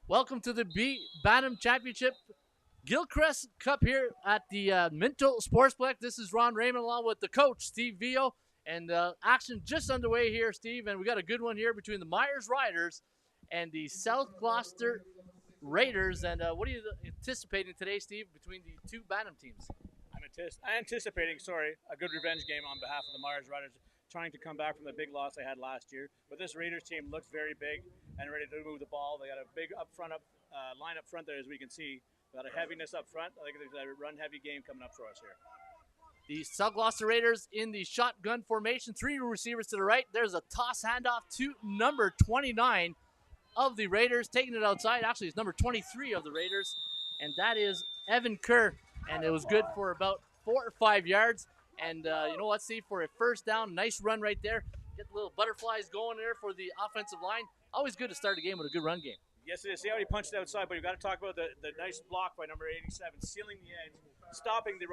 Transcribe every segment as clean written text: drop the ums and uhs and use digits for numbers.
Welcome to the BANTAM Championship Gilchrist Cup here at the Minto Sportsplex. This is Ron Raymond along with the coach, Steve Vio. And action just underway here, Steve. And we got a good one here between the Myers Riders and the South Gloucester Raiders. And what are you anticipating today, Steve, between the two Bantam teams? I'm anticipating, a good revenge game on behalf of the Myers Riders, trying to come back from the big loss they had last year. But this Raiders team looks very big and ready to move the ball. They got a big line up front there, as we can see. They got a heaviness up front. I think there's a run-heavy game coming up for us here. The South Gloucester Raiders in the shotgun formation, three receivers to the right. There's a toss handoff to number 29 of the Raiders, taking it outside. Actually, it's number 23 of the Raiders, and that is Evan Kerr. And it was good for about 4 or 5 yards. And you know what, Steve, for a first down, nice run right there. Get the little butterflies going there for the offensive line. Always good to start a game with a good run game. Yes, it is. See how he punched outside, but you've got to talk about the nice block by number 87, sealing the edge, stopping the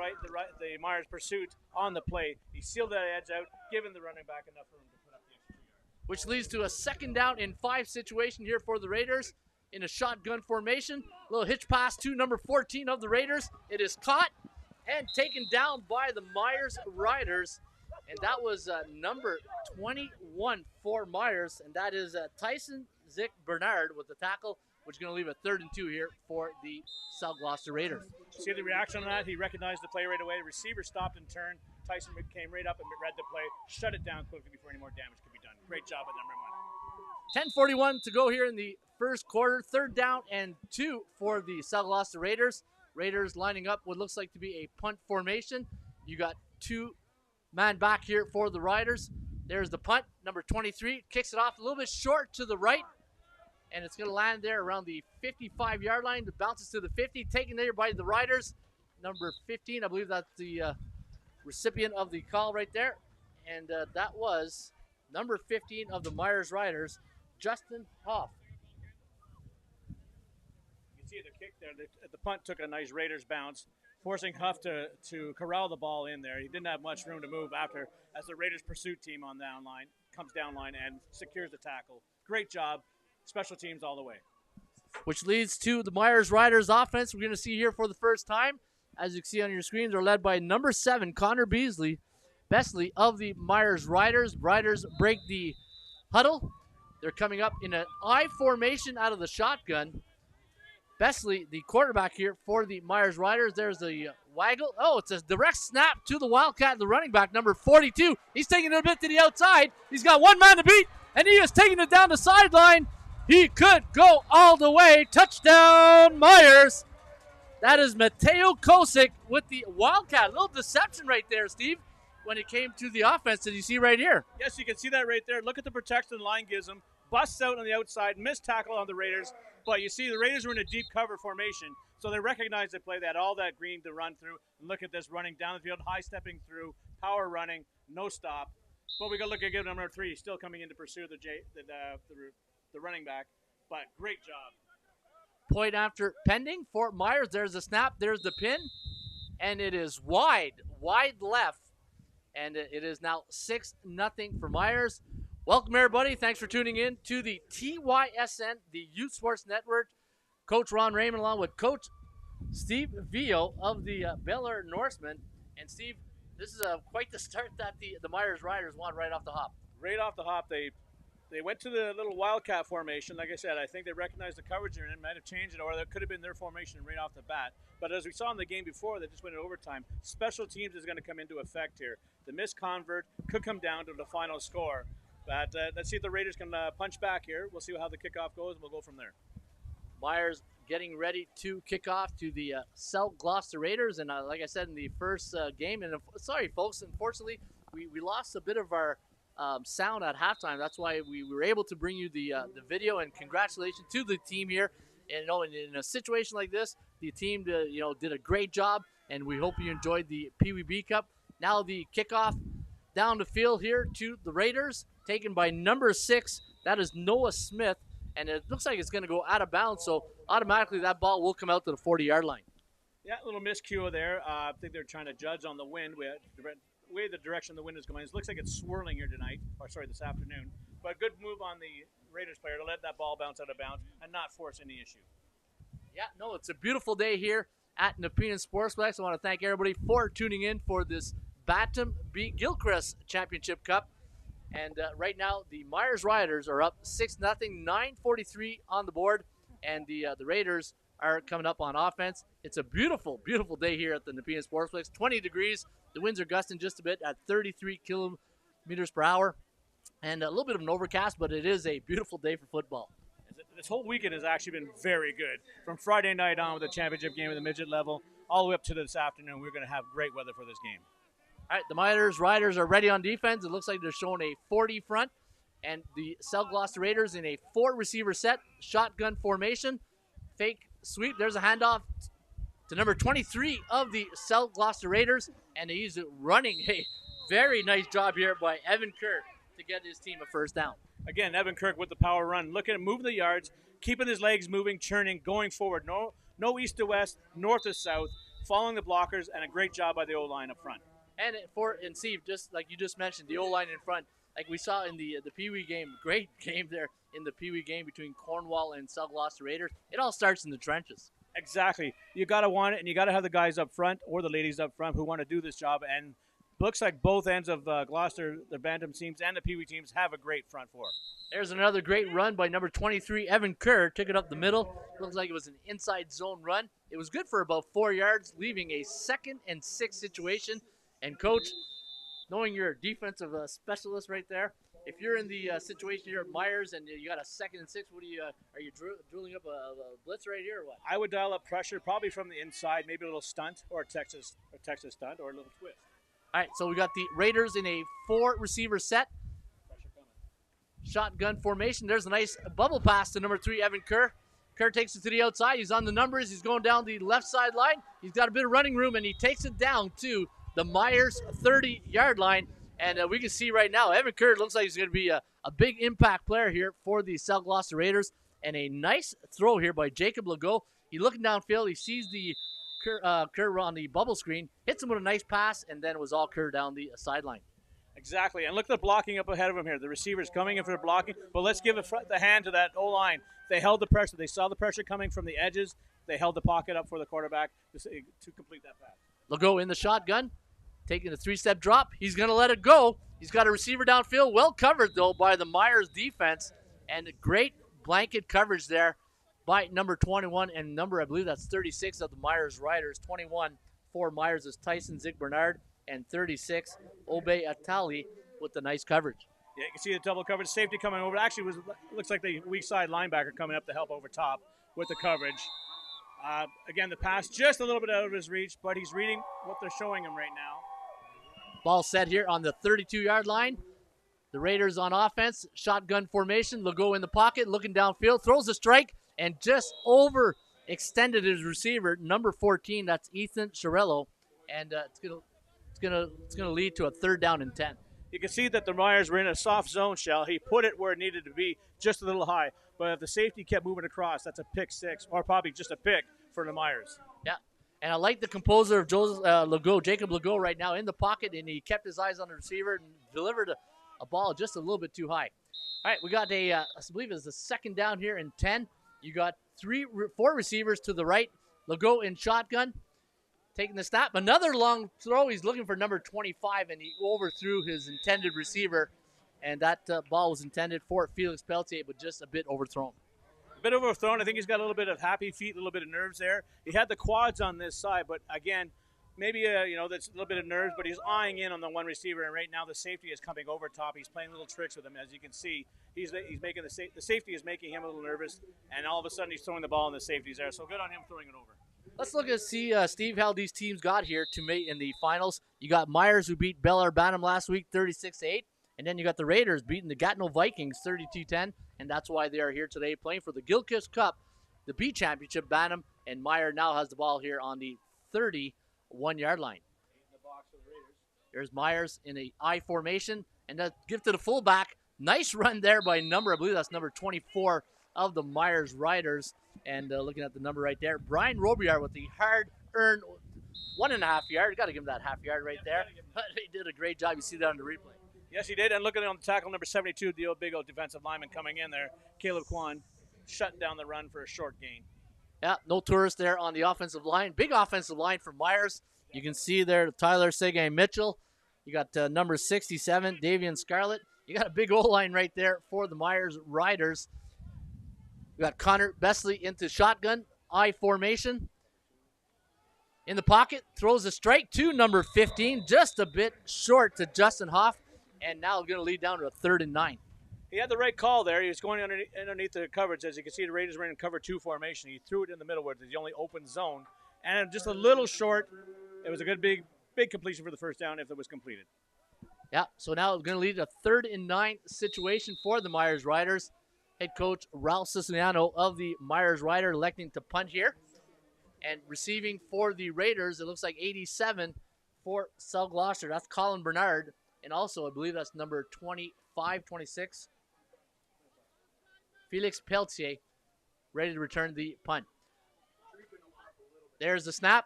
Myers pursuit on the play. He sealed that edge out, giving the running back enough room to put up the extra 2 yards. Which leads to a 2nd down and 5 situation here for the Raiders in a shotgun formation. Little hitch pass to number 14 of the Raiders. It is caught and taken down by the Myers Riders. And that was number 21 for Myers, and that is Tyson Zick Bernard with the tackle, which is going to leave a 3rd and 2 here for the South Gloucester Raiders. See the reaction on that? He recognized the play right away. Receiver stopped and turned. Tyson came right up and read the play, shut it down quickly before any more damage could be done. Great job at number 1. 10:41 to go here in the first quarter. 3rd down and 2 for the South Gloucester Raiders. Raiders lining up what looks like to be a punt formation. You got 2 man back here for the Riders. There's the punt. Number 23 kicks it off a little bit short to the right, and it's going to land there around the 55-yard line. It bounces to the 50, taken there by the Riders. Number 15, I believe that's the recipient of the call right there, and that was number 15 of the Myers Riders, Justin Hoff. You can see the kick there. The punt took a nice Raiders bounce, forcing Huff to corral the ball in there. He didn't have much room to move after, as the Raiders pursuit team comes down line and secures the tackle. Great job. Special teams all the way. Which leads to the Myers Riders offense we're going to see here for the first time. As you can see on your screens, they're led by number 7, Connor Beasley of the Myers Riders. Riders break the huddle. They're coming up in an I formation out of the shotgun. Besley, the quarterback here for the Myers Riders. There's the waggle. Oh, it's a direct snap to the Wildcat, the running back, number 42. He's taking it a bit to the outside. He's got one man to beat, and he is taking it down the sideline. He could go all the way. Touchdown, Myers. That is Mateo Kosick with the Wildcat. A little deception right there, Steve, when it came to the offense that you see right here. Yes, you can see that right there. Look at the protection the line gives him. Busts out on the outside, missed tackle on the Raiders. But you see the Raiders were in a deep cover formation, so they recognized the play. They had all that green to run through. And look at this running down the field, high stepping through, power running, no stop. But we got to look at number 3, still coming in to pursue the running back. But great job. Point after pending for Myers. There's the snap. There's the pin. And it is wide left. And it is now 6-0 for Myers. Welcome, everybody. Thanks for tuning in to the TYSN, the Youth Sports Network. Coach Ron Raymond along with Coach Steve Vio of the Bel Air Norsemen. And, Steve, this is quite the start that the Myers Riders want right off the hop. Right off the hop, they went to the little Wildcat formation. Like I said, I think they recognized the coverage they're in, might have changed it, or that could have been their formation right off the bat. But as we saw in the game before, they just went in overtime. Special teams is going to come into effect here. The missed convert could come down to the final score. But let's see if the Raiders can punch back here. We'll see how the kickoff goes, and we'll go from there. Myers getting ready to kick off to the South Gloucester Raiders. And like I said in the first game, and sorry, folks, unfortunately, we lost a bit of our sound at halftime. That's why we were able to bring you the video. And congratulations to the team here. And in a situation like this, the team did a great job, and we hope you enjoyed the PWB Cup. Now the kickoff down the field here to the Raiders, taken by number 6. That is Noah Smith, and it looks like it's going to go out of bounds, so automatically that ball will come out to the 40-yard line. Yeah, a little miscue there. I think they're trying to judge on the wind. The direction the wind is going. It looks like it's swirling here this afternoon. But good move on the Raiders player to let that ball bounce out of bounds and not force any issue. Yeah, no, it's a beautiful day here at Nepean Sportsplex. I want to thank everybody for tuning in for this BANTAM beat Gilchrist Championship Cup. And right now, the Myers Riders are up 6-0, 9:43 on the board, and the Raiders are coming up on offense. It's a beautiful, beautiful day here at the Nepean Sportsplex. 20 degrees. The winds are gusting just a bit at 33 kilometers per hour, and a little bit of an overcast, but it is a beautiful day for football. This whole weekend has actually been very good. From Friday night on with the championship game at the midget level, all the way up to this afternoon, we're going to have great weather for this game. All right, the Myers Riders are ready on defense. It looks like they're showing a 40 front, and the South Gloucester Raiders in a 4-receiver set, shotgun formation, fake sweep. There's a handoff to number 23 of the South Gloucester Raiders, and he's running a very nice job here by Evan Kerr to get his team a first down. Again, Evan Kirk with the power run, looking at moving the yards, keeping his legs moving, churning, going forward. No east to west, north to south, following the blockers, and a great job by the O-line up front. And Steve, just like you just mentioned, the O-line in front, like we saw in the Pee Wee game, great game there in the Pee Wee game between Cornwall and South Gloucester Raiders. It all starts in the trenches. Exactly. You got to want it, and you got to have the guys up front or the ladies up front who want to do this job. And looks like both ends of Gloucester, the Bantam teams and the Pee Wee teams, have a great front four. There's another great run by number 23, Evan Kerr. Took it up the middle. Looks like it was an inside zone run. It was good for about 4 yards, leaving a 2nd and 6 situation. And, Coach, knowing you're a defensive specialist right there, if you're in the situation here at Myers and you got a 2nd and 6, what do you are you drilling up a blitz right here or what? I would dial up pressure, probably from the inside, maybe a little stunt or a Texas stunt or a little twist. All right, so we got the Raiders in a 4-receiver set. Shotgun formation. There's a nice bubble pass to number 3, Evan Kerr. Kerr takes it to the outside. He's on the numbers. He's going down the left sideline. He's got a bit of running room, and he takes it down to the Myers 30-yard line. And we can see right now, Evan Kerr looks like he's going to be a big impact player here for the South Gloucester Raiders. And a nice throw here by Jacob Legault. He's looking downfield. He sees the Kerr on the bubble screen, hits him with a nice pass, and then it was all Kerr down the sideline. Exactly, and look at the blocking up ahead of him here. The receivers coming in for the blocking, but let's give the hand to that O-line. They held the pressure. They saw the pressure coming from the edges. They held the pocket up for the quarterback to complete that pass. Legault in the shotgun, taking a 3-step drop. He's going to let it go. He's got a receiver downfield, well covered, though, by the Myers defense, and a great blanket coverage there by number 21 and number, I believe that's 36 of the Myers Riders. 21 for Myers is Tyson Zick-Bernard, and 36, Obey Atali with the nice coverage. Yeah, you can see the double coverage. Safety coming over. Actually, looks like the weak side linebacker coming up to help over top with the coverage. Again, the pass just a little bit out of his reach, but he's reading what they're showing him right now. Ball set here on the 32-yard line. The Raiders on offense, shotgun formation. Legault in the pocket, looking downfield, throws a strike, and just overextended his receiver, number 14. That's Ethan Chiarello, and it's gonna lead to a 3rd down and 10. You can see that the Myers were in a soft zone shell. He put it where it needed to be, just a little high. But if the safety kept moving across, that's a pick 6, or probably just a pick for the Myers. Yeah, and I like the composer of Jacob Legault right now in the pocket, and he kept his eyes on the receiver and delivered a ball just a little bit too high. All right, we got I believe it's the 2nd down here and 10. You got 4 receivers to the right. Legault in shotgun, taking the snap. Another long throw. He's looking for number 25, and he overthrew his intended receiver. And that ball was intended for Felix Pelletier, but just a bit overthrown. A bit overthrown. I think he's got a little bit of happy feet, a little bit of nerves there. He had the quads on this side, but again, maybe that's a little bit of nerves, but he's eyeing in on the one receiver. And right now, the safety is coming over top. He's playing little tricks with him, as you can see. He's making the safety is making him a little nervous, and all of a sudden he's throwing the ball, and the safety's there. So good on him throwing it over. Let's look and see, Steve, how these teams got here to mate in the finals. You got Myers, who beat Bel-Air Bantam last week, 36-8. And then you got the Raiders beating the Gatineau Vikings, 32-10. And that's why they are here today playing for the Gilchrist Cup, the B Championship. Bantam and Meyer now has the ball here on the 31-yard line. There's Myers in a I formation. And that give to the fullback. Nice run there by I believe that's number 24 of the Myers Riders. And looking at the number right there, Brian Robillard with the hard-earned 1.5 yard. Got to give him that half yard right there. But he did a great job. You see that on the replay. Yes, he did. And look at it on the tackle, number 72, the big old defensive lineman coming in there. Caleb Kwan shutting down the run for a short gain. Yeah, no tourists there on the offensive line. Big offensive line for Myers. You can see there Tyler Segay Mitchell. You got number 67, Davian Scarlett. You got a big O-line right there for the Myers Riders. You got Connor Besley into shotgun, I formation. In the pocket, throws a strike to number 15, just a bit short to Justin Hoff, and now going to lead down to a 3rd and 9. He had the right call there. He was going underneath the coverage. As you can see, the Raiders were in cover 2 formation. He threw it in the middle where it's the only open zone. And just a little short. It was a good big completion for the first down if it was completed. Yeah, so now it's going to lead to a 3rd and 9 situation for the Myers Riders. Head coach Ralph Siciliano of the Myers Riders electing to punt here. And receiving for the Raiders, it looks like 87 for South Gloucester. That's Colin Bernard. And also, I believe that's number 25, 26. Felix Peltier, ready to return the punt. There's the snap.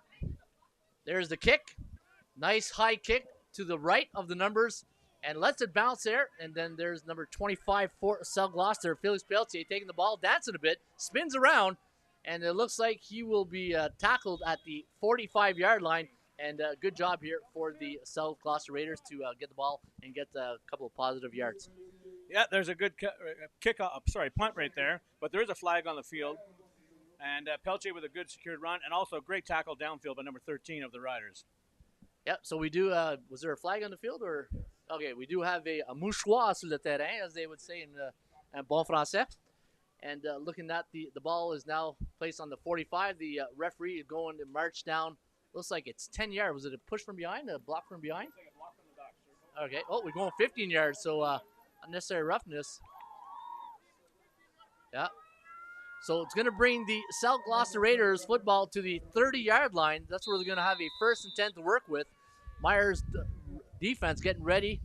There's the kick. Nice high kick to the right of the numbers and lets it bounce there. And then there's number 25 for South Gloucester, Felix Peltier, taking the ball, dancing a bit, spins around, and it looks like he will be tackled at the 45-yard line. And good job here for the South Gloucester Raiders to get the ball and get a couple of positive yards. Yeah, there's a good punt right there. But there is a flag on the field. And Peltier with a good secured run, and also a great tackle downfield by number 13 of the Riders. Yep, so we do, was there a flag on the field? Or okay, we do have a mouchoir sur le terrain, as they would say in bon français. And looking at the ball is now placed on the 45. The referee is going to march down. Looks like it's 10 yards. Was it a push from behind, a block from behind? Okay. Oh, we're going 15 yards, so unnecessary roughness. Yeah. So it's going to bring the South Gloucester Raiders football to the 30-yard line. That's where they're going to have a 1st and 10 to work with. Myers defense getting ready.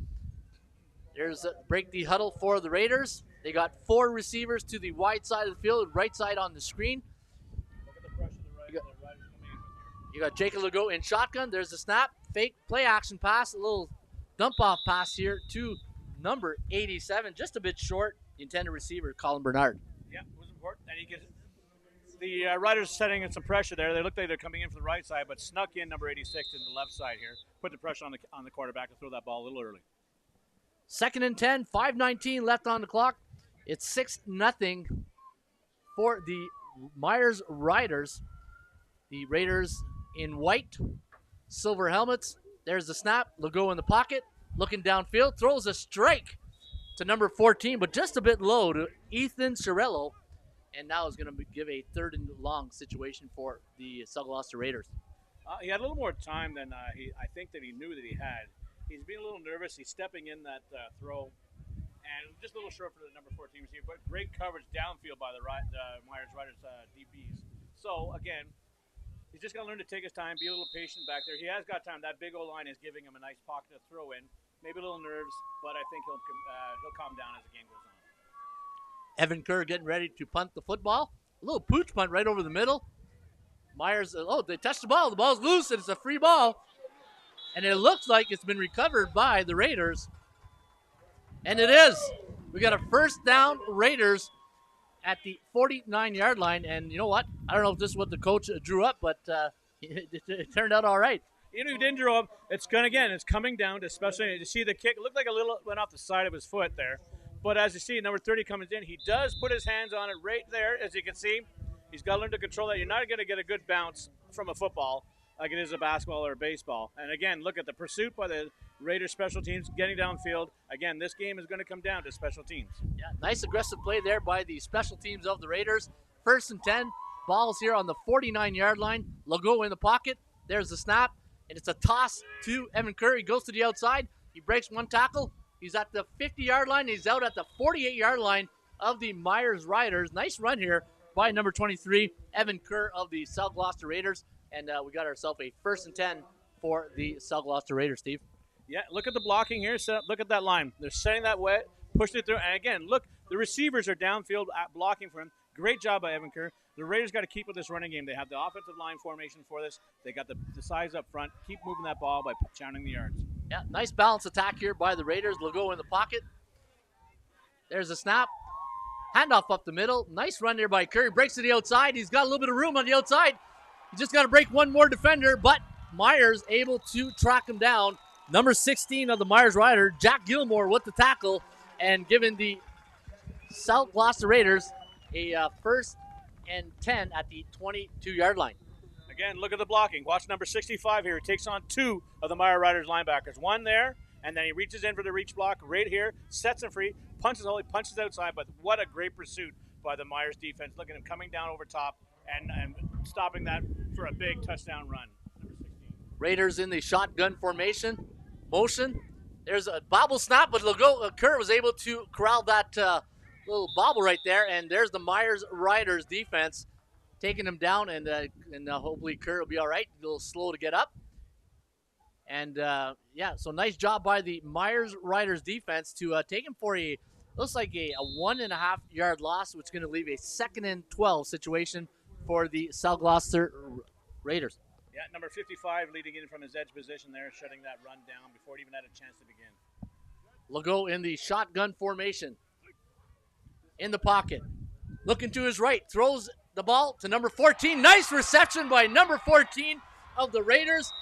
There's a break the huddle for the Raiders. They got 4 receivers to the wide side of the field, right side on the screen. Look at the pressure the Riders coming in with here. You got Jacob Legault in shotgun. There's the snap, fake play action pass, a little dump-off pass here to number 87, just a bit short. The intended receiver, Colin Bernard. Yeah, it was important. And he gets the Riders setting in some pressure there. They look like they're coming in from the right side, but snuck in number 86 in the left side here. Put the pressure on the quarterback to throw that ball a little early. 2nd and 10, 5:19 left on the clock. It's 6-0 for the Myers Riders. The Raiders in white, silver helmets. There's the snap. Legault in the pocket, looking downfield, throws a strike to number 14, but just a bit low to Ethan Cirillo. And now is going to give a 3rd and long situation for the South Gloucester Raiders. He had a little more time than I think that he knew that he had. He's being a little nervous. He's stepping in that throw. And just a little short for the number 14 receiver, but great coverage downfield by the Myers Riders DBs. So, again, he's just going to learn to take his time, be a little patient back there. He has got time. That big O-line is giving him a nice pocket to throw in. Maybe a little nerves, but I think he'll calm down as the game goes on. Evan Kerr getting ready to punt the football. A little pooch punt right over the middle. Myers, they touched the ball. The ball's loose, and it's a free ball. And it looks like it's been recovered by the Raiders. And it is. We got a 1st down Raiders at the 49-yard line. And you know what? I don't know if this is what the coach drew up, but it turned out all right. Even if he didn't draw up, it's coming down to especially to see the kick. It looked like a little went off the side of his foot there. But as you see, number 30 comes in. He does put his hands on it right there, as you can see. He's got to learn to control that. You're not going to get a good bounce from a football like it is a basketball or a baseball. And again, look at the pursuit by the Raiders special teams getting downfield. Again, this game is going to come down to special teams. Yeah, nice aggressive play there by the special teams of the Raiders. 1st and 10. Ball's here on the 49-yard line. Legault in the pocket. There's the snap. And it's a toss to Evan Kerr. He goes to the outside. He breaks one tackle. He's at the 50-yard line. He's out at the 48-yard line of the Myers Riders. Nice run here by number 23, Evan Kerr of the South Gloucester Raiders. And we got ourselves a 1st and 10 for the South Gloucester Raiders, Steve. Yeah, look at the blocking here. Look at that line. They're setting that wet, pushing it through. And again, look, the receivers are downfield blocking for him. Great job by Evan Kerr. The Raiders got to keep with this running game. They have the offensive line formation for this. They got the size up front. Keep moving that ball by counting the yards. Yeah, nice balance attack here by the Raiders. Legault in the pocket. There's a snap. Handoff up the middle. Nice run there by Curry. Breaks to the outside. He's got a little bit of room on the outside. He just got to break one more defender, but Myers able to track him down. Number 16 of the Myers Rider, Jack Gilmore with the tackle, and giving the South Gloucester Raiders a 1st and 10 at the 22-yard line. Again, look at the blocking. Watch number 65 here. He takes on 2 of the Myers Riders linebackers. One there, and then he reaches in for the reach block right here, sets him free, punches outside, but what a great pursuit by the Myers defense. Look at him coming down over top and stopping that for a big touchdown run. Number 16. Raiders in the shotgun formation. Motion. There's a bobble snap, but Kerr was able to corral that little bobble right there, and there's the Myers Riders defense taking him down, and hopefully Kerr will be all right. A little slow to get up. And, so nice job by the Myers Riders defense to take him for looks like a 1.5-yard loss, which is going to leave a 2nd and 12 situation for the South Gloucester Raiders. Yeah, number 55 leading in from his edge position there, shutting that run down before it even had a chance to begin. Legault in the shotgun formation. In the pocket. Looking to his right. Throws the ball to number 14. Nice reception by number 14 of the Raiders.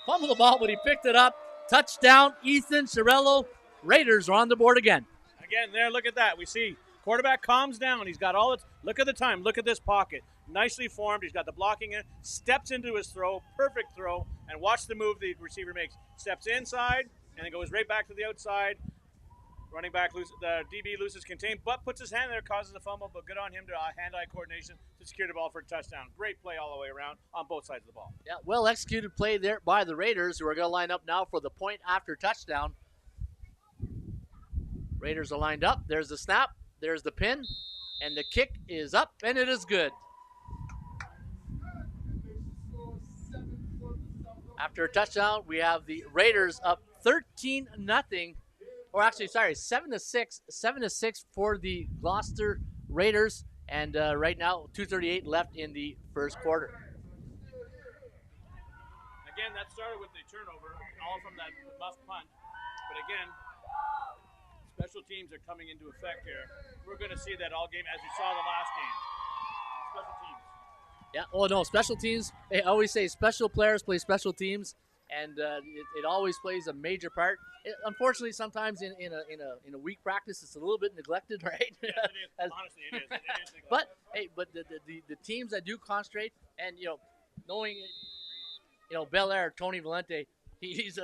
Fumbled the ball, but he picked it up. Touchdown, Ethan Chiarello. Raiders are on the board again. Again, there, look at that. We see quarterback calms down. He's got all it. Look at the time. Look at this pocket. Nicely formed. He's got the blocking in. Steps into his throw. Perfect throw. And watch the move the receiver makes. Steps inside, and it goes right back to the outside. Running back, the DB loses contain, but puts his hand there, causes a fumble, but good on him to hand-eye coordination to secure the ball for a touchdown. Great play all the way around on both sides of the ball. Yeah, well-executed play there by the Raiders, who are going to line up now for the point after touchdown. Raiders are lined up. There's the snap. There's the pin. And the kick is up, and it is good. After a touchdown, we have the Raiders up 13-0. Or actually, sorry, 7-6. 7-6 for the Gloucester Raiders. And right now, 2:38 left in the first quarter. Again, that started with the turnover, all from that muff punt. But again, special teams are coming into effect here. We're going to see that all game as we saw the last game. Special teams. Yeah. Oh no, special teams. They always say special players play special teams, and it always plays a major part. Unfortunately, sometimes in a week practice, it's a little bit neglected, right? Yeah, it is. Honestly, it is. It is neglected. But the teams that do concentrate, and knowing Bel Air, Tony Valente, he's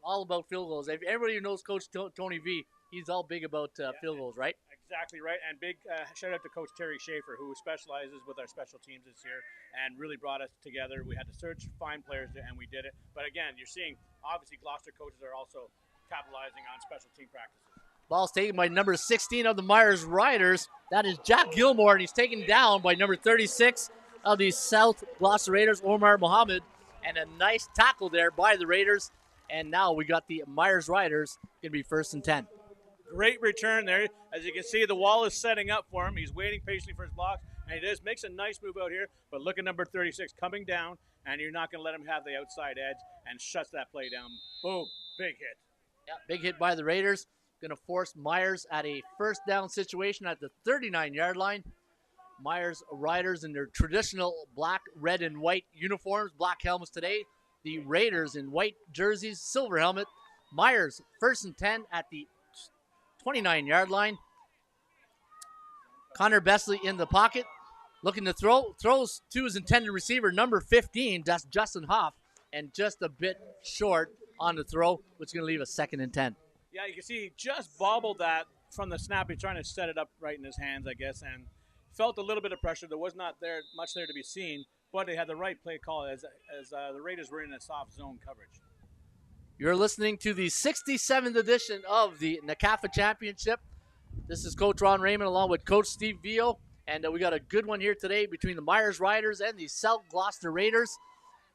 all about field goals. If everybody who knows Coach Tony V, he's all big about field goals, right? Exactly right, and big shout out to Coach Terry Schaefer, who specializes with our special teams this year and really brought us together. We had to search, find players, and we did it. But again, you're seeing, obviously, Gloucester coaches are also capitalizing on special team practices. Ball's taken by number 16 of the Myers Riders. That is Jack Gilmore, and he's taken down by number 36 of the South Gloucester Raiders, Omar Mohammed. And a nice tackle there by the Raiders. And now we got the Myers Riders going to be 1st and 10. Great return there. As you can see, the wall is setting up for him. He's waiting patiently for his blocks, and he makes a nice move out here. But look at number 36 coming down, and you're not going to let him have the outside edge, and shuts that play down. Boom, big hit. Yeah, big hit by the Raiders. Going to force Myers at a 1st down situation at the 39-yard line. Myers Riders in their traditional black, red, and white uniforms, black helmets today. The Raiders in white jerseys, silver helmet. Myers 1st and 10 at the 29-yard line. Connor Besley in the pocket, looking to throw. Throws to his intended receiver, number 15, that's Justin Hoff, and just a bit short on the throw, which is going to leave a 2nd and 10. Yeah, you can see he just bobbled that from the snap. He's trying to set it up right in his hands, I guess, and felt a little bit of pressure. There was not much there to be seen, but they had the right play call as the Raiders were in a soft zone coverage. You're listening to the 67th edition of the NCAFA Championship. This is Coach Ron Raymond along with Coach Steve Vio, and we got a good one here today between the Myers Riders and the South Gloucester Raiders.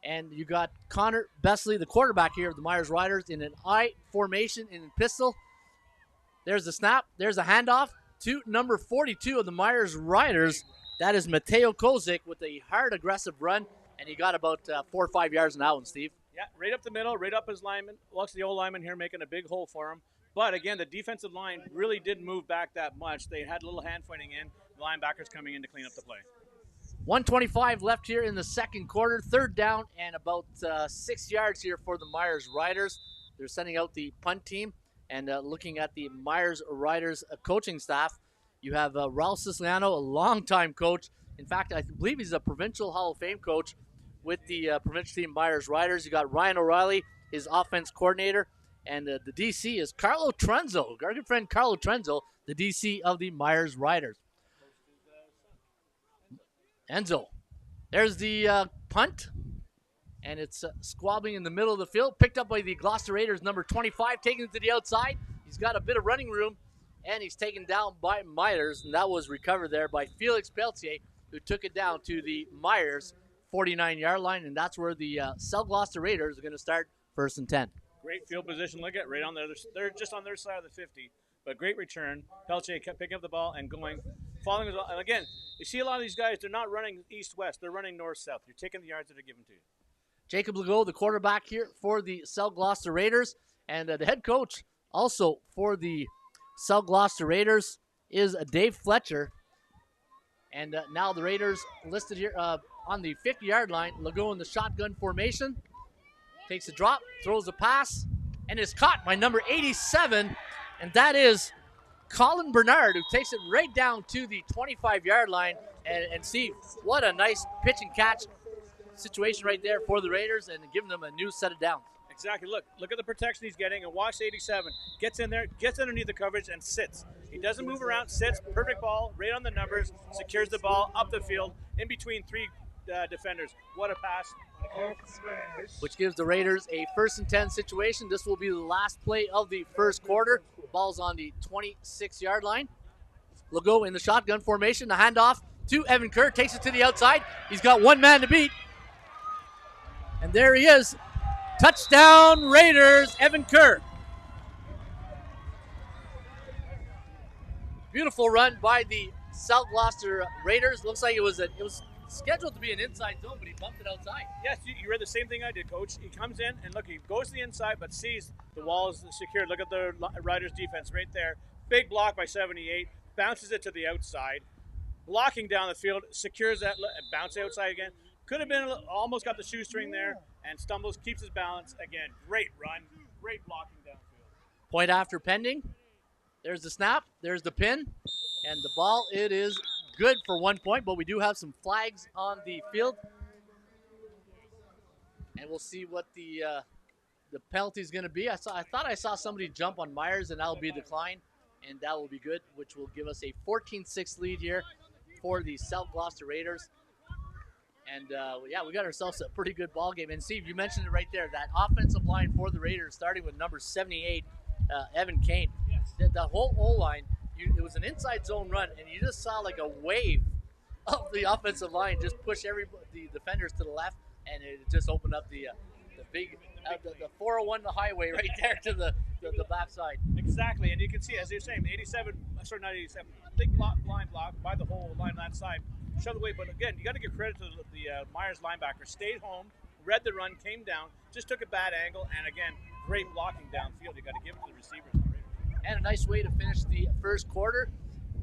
And you got Connor Besley, the quarterback here of the Myers Riders, in an I formation in pistol. There's the snap. There's a handoff to number 42 of the Myers Riders. That is Mateo Kozik with a hard, aggressive run, and he got about 4 or 5 yards an hour, Steve. Yeah, right up the middle, right up his lineman. Looks the old lineman here making a big hole for him. But again, the defensive line really didn't move back that much. They had a little hand fighting in. The linebackers coming in to clean up the play. 1:25 left here in the second quarter. Third down and about 6 yards here for the Myers Riders. They're sending out the punt team. And looking at the Myers Riders coaching staff, you have Ralph Siciliano, a longtime coach. In fact, I believe he's a provincial Hall of Fame coach with the provincial team Myers Riders. You got Ryan O'Reilly, his offense coordinator. And the DC is Carlo Trenzo, our good friend Carlo Trenzo, the DC of the Myers Riders. Enzo. There's the punt. And it's squabbling in the middle of the field. Picked up by the Gloucester Raiders, number 25, taking it to the outside. He's got a bit of running room, and he's taken down by Myers. And that was recovered there by Felix Pelletier, who took it down to the Myers 49-yard line. And that's where the South Gloucester Raiders are going to start 1st and 10. Great field position. Look at right on there. They're just on their side of the 50. But great return. Pelletier kept picking up the ball and going, following as well. And again, you see a lot of these guys, they're not running east-west. They're running north-south. You're taking the yards that are given to you. Jacob Legault, the quarterback here for the South Gloucester Raiders. And the head coach also for the South Gloucester Raiders is Dave Fletcher. And now the Raiders listed here on the 50-yard line. Legault in the shotgun formation. Takes a drop, throws a pass, and is caught by number 87. And that is Colin Bernard, who takes it right down to the 25-yard line. And see, what a nice pitch and catch situation right there for the Raiders and giving them a new set of downs. Exactly. Look at the protection he's getting, and watch 87. Gets in there, gets underneath the coverage, and sits. He doesn't move around, sits, perfect ball, right on the numbers, secures the ball up the field, in between three defenders. What a pass. Which gives the Raiders a 1st and 10 situation. This will be the last play of the first quarter. Ball's on the 26-yard line. Legault in the shotgun formation. The handoff to Evan Kerr. Takes it to the outside. He's got one man to beat. And there he is. Touchdown Raiders, Evan Kerr. Beautiful run by the South Gloucester Raiders. Looks like it was scheduled to be an inside zone, but he bumped it outside. Yes, you read the same thing I did, Coach. He comes in and look, he goes to the inside, but sees the wall is secured. Look at the Riders defense right there. Big block by 78. Bounces it to the outside. Blocking down the field, secures that, bounce outside again. Could have been, almost got the shoestring there, and stumbles, keeps his balance. Again, great run, great blocking downfield. Point after pending. There's the snap, there's the pin, and the ball, it is good for 1 point, but we do have some flags on the field. And we'll see what the penalty is going to be. I thought I saw somebody jump on Myers, and that will be a decline, and that will be good, which will give us a 14-6 lead here for the South Gloucester Raiders. And, yeah, we got ourselves a pretty good ball game. And, Steve, you mentioned it right there, that offensive line for the Raiders, starting with number 78, Evan Kane. Yes. The whole O-line, it was an inside zone run, and you just saw like a wave of the offensive line just push the defenders to the left, and it just opened up the big the 401, the highway right there to the backside. Exactly, and you can see, as you're saying, not 87, big line block by the whole line on that side. Shove the way, but again, you got to give credit to the Myers linebacker. Stayed home, read the run, came down, just took a bad angle, and again, great blocking downfield. You got to give it to the receivers. And a nice way to finish the first quarter.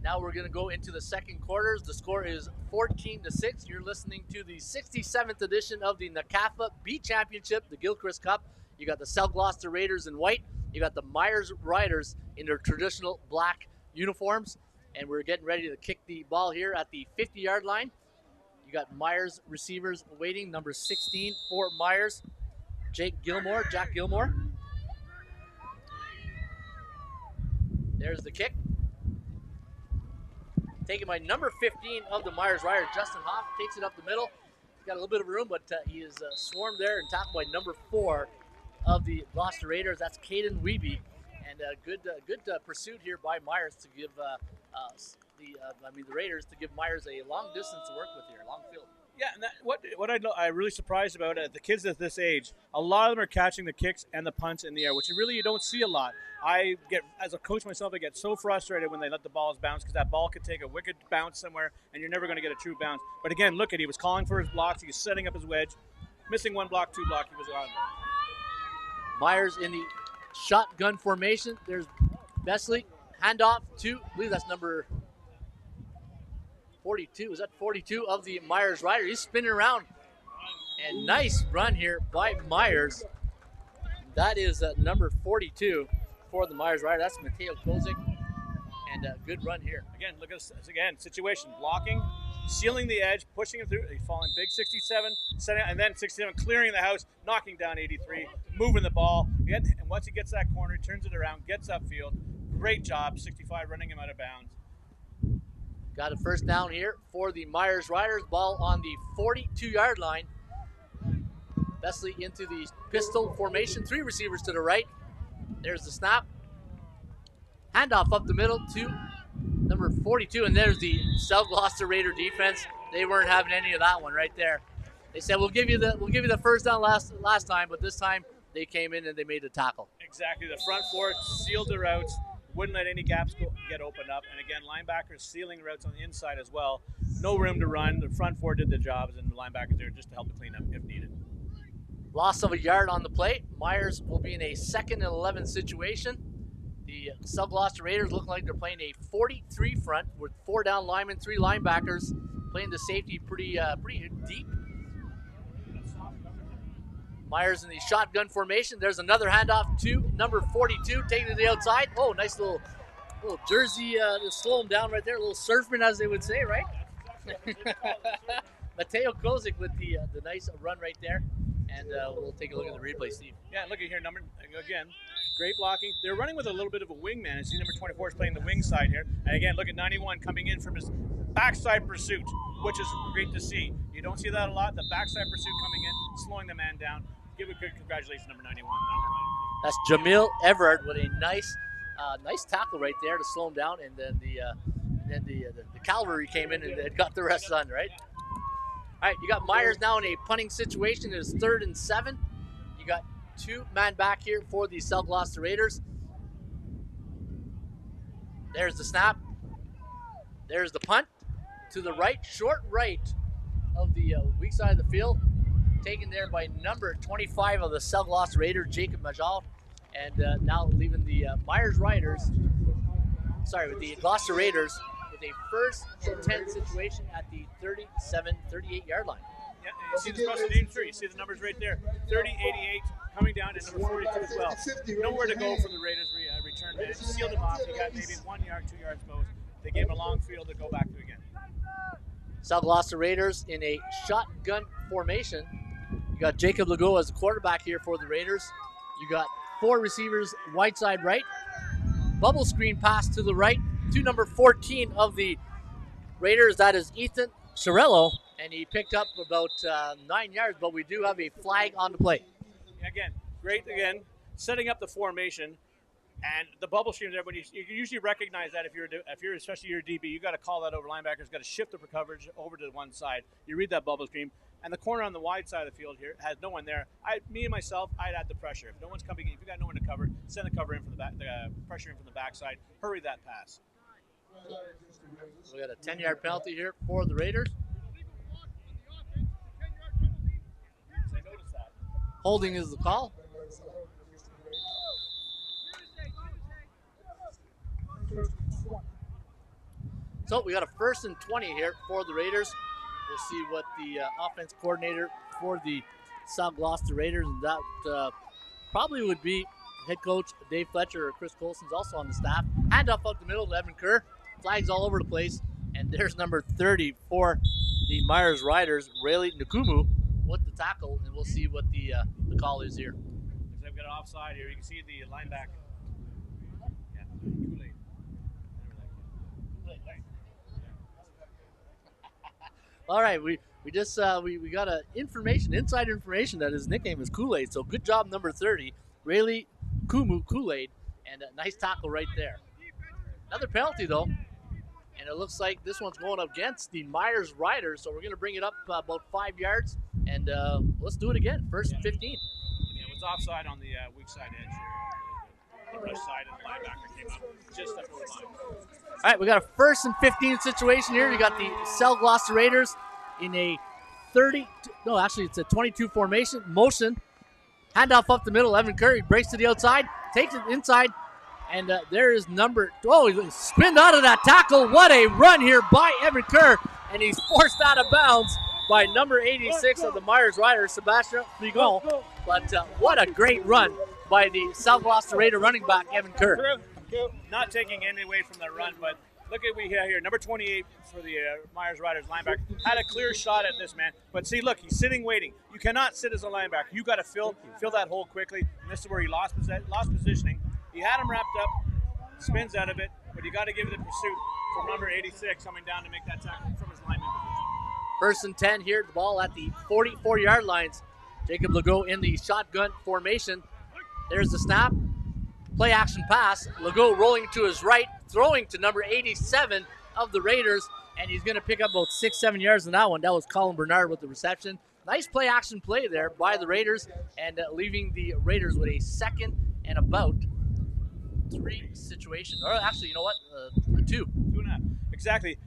Now we're going to go into the second quarters. The score is 14-6. You're listening to the 67th edition of the NCAFA B Championship, the Gilchrist Cup. You got the South Gloucester Raiders in white. You got the Myers Riders in their traditional black uniforms. And we're getting ready to kick the ball here at the 50-yard line. You got Myers receivers waiting, number 16 for Myers, Jack Gilmore. There's the kick. Taken by number 15 of the Myers Riders, Justin Hoff, takes it up the middle. He's got a little bit of room, but he is swarmed there and tackled by number 4 of the Gloucester Raiders. That's Caden Wiebe. And good pursuit here by Myers to give the Raiders to give Myers a long distance to work with here, long field. Yeah, and what I'm really surprised about the kids at this age, a lot of them are catching the kicks and the punts in the air, which you don't see a lot. As a coach myself, I get so frustrated when they let the balls bounce because that ball could take a wicked bounce somewhere and you're never going to get a true bounce. But again, look at he was calling for his blocks, he was setting up his wedge, missing one block, 2 block, he was on. Myers in the shotgun formation. There's Besley. Handoff to, I believe that's number 42. Is that 42 of the Myers Rider? He's spinning around. And nice run here by Myers. That is number 42 for the Myers Rider. That's Mateo Kozik. And a good run here. Again, look at this again. Situation, blocking, sealing the edge, pushing him through. He's falling big 67, setting, and then 67 clearing the house, knocking down 83, moving the ball. Again, and once he gets that corner, he turns it around, gets upfield. Great job, 65, running him out of bounds. Got a first down here for the Myers Riders. Ball on the 42-yard line. Besley into the pistol formation. 3 receivers to the right. There's the snap. Handoff up the middle to number 42, and there's the South Gloucester Raider defense. They weren't having any of that one right there. They said we'll give you the first down last time, but this time they came in and they made the tackle. Exactly. The front four sealed the routes, wouldn't let any gaps get opened up, and again linebackers sealing routes on the inside as well. No room to run. The front four did the jobs, and the linebackers there just to help the cleanup if needed. Loss of a yard on the play. Myers will be in a 2nd and 11 situation. The South Gloucester Raiders look like they're playing a 43 front with 4 down linemen, 3 linebackers, playing the safety pretty deep. Myers in the shotgun formation. There's another handoff to number 42, taking to the outside. Oh, nice little jersey to slow him down right there. A little surfman, as they would say, right? Mateo Kozik with the nice run right there. And we'll take a look at the replay, Steve. Yeah, look at here, again, great blocking. They're running with a little bit of a wingman. See, number 24 is playing the wing side here. And again, look at 91 coming in from his backside pursuit, which is great to see. You don't see that a lot. The backside pursuit coming in, slowing the man down. Give a good congratulations, number 91. That's Jamil Everard with a nice tackle right there to slow him down. And then the cavalry came in and got the rest done, right? All right, you got Myers now in a punting situation. It is 3rd and 7. You got 2-man back here for the South Gloucester Raiders. There's the snap. There's the punt to the right, short right of the weak side of the field. Taken there by number 25 of the South Gloucester Raiders, Jacob Majal. And now leaving the Myers Riders, with the Gloucester Raiders, with a 1st and 10 situation at the 38-yard line. Yeah, you see the special teams through. You see the numbers right there. 30, 88, coming down to number 42 as well. Nowhere to go for the Raiders return man. Sealed him off. He got maybe 1 yard, 2 yards most. They gave him a long field to go back to again. South Gloucester Raiders in a shotgun formation. You got Jacob Legault as the quarterback here for the Raiders. You got 4 receivers wide side right. Bubble screen pass to the right to number 14 of the Raiders. That is Ethan Chiarello, and he picked up about 9 yards, but we do have a flag on the play. Again, great setting up the formation. And the bubble screen there, when you usually recognize that if you're especially your DB, you got to call that over. Linebackers got to shift the coverage over to one side. You read that bubble screen, and the corner on the wide side of the field here has no one there. I'd add the pressure. If no one's coming in, if you got no one to cover, send the cover in from the back, the pressure in from the backside. Hurry that pass. We got a 10-yard penalty here for the Raiders. Holding is the call. So we got a 1st and 20 here for the Raiders. We'll see what the offense coordinator for the South Gloucester Raiders, and that probably would be head coach Dave Fletcher or Chris Colson's also on the staff. Handoff up the middle to Evan Kerr. Flags all over the place. And there's number 30 for the Myers Riders, Rayleigh Nkumu, with the tackle, and we'll see what the call is here. They've got an offside here. You can see the linebacker. Yeah, Kool-Aid. All right, we just we got inside information that his nickname is Kool-Aid. So good job, number 30, Rayleigh Nkumu, Kool-Aid, and a nice tackle right there. Another penalty though, and it looks like this one's going up against the Myers Riders. So we're going to bring it up about 5 yards, and let's do it again. 1st and 15. Yeah, it was offside on the weak side edge here. The rush side and the linebacker came up just up the line. All right, we got a 1st and 15 situation here. You got the South Gloucester Raiders in a it's a 22 formation. Motion. Handoff up the middle. Evan Curry breaks to the outside, takes it inside, and there is number. Oh, he spinned out of that tackle. What a run here by Evan Kerr, and he's forced out of bounds by number 86 of the Myers Riders, Sebastian Frigon. But what a great run by the South Gloucester Raider running back, Evan Kerr. Not taking any away from the run, but look at what we have here. Number 28 for the Myers Riders linebacker had a clear shot at this man. But see, look, he's sitting waiting. You cannot sit as a linebacker. You got to fill that hole quickly. And this is where he lost positioning. He had him wrapped up, spins out of it, but you got to give it a pursuit from number 86 coming down to make that tackle from his lineman position. First and 10 here. The ball at the 44-yard lines. Jacob Legault in the shotgun formation. There's the snap. Play action pass. Legault rolling to his right, throwing to number 87 of the Raiders, and he's going to pick up about 6-7 yards on that one. That was Colin Bernard with the reception. Nice play action play there by the Raiders, and leaving the Raiders with a 2nd and about 3 situation. Or actually, you know what? 2. 2.5. Exactly.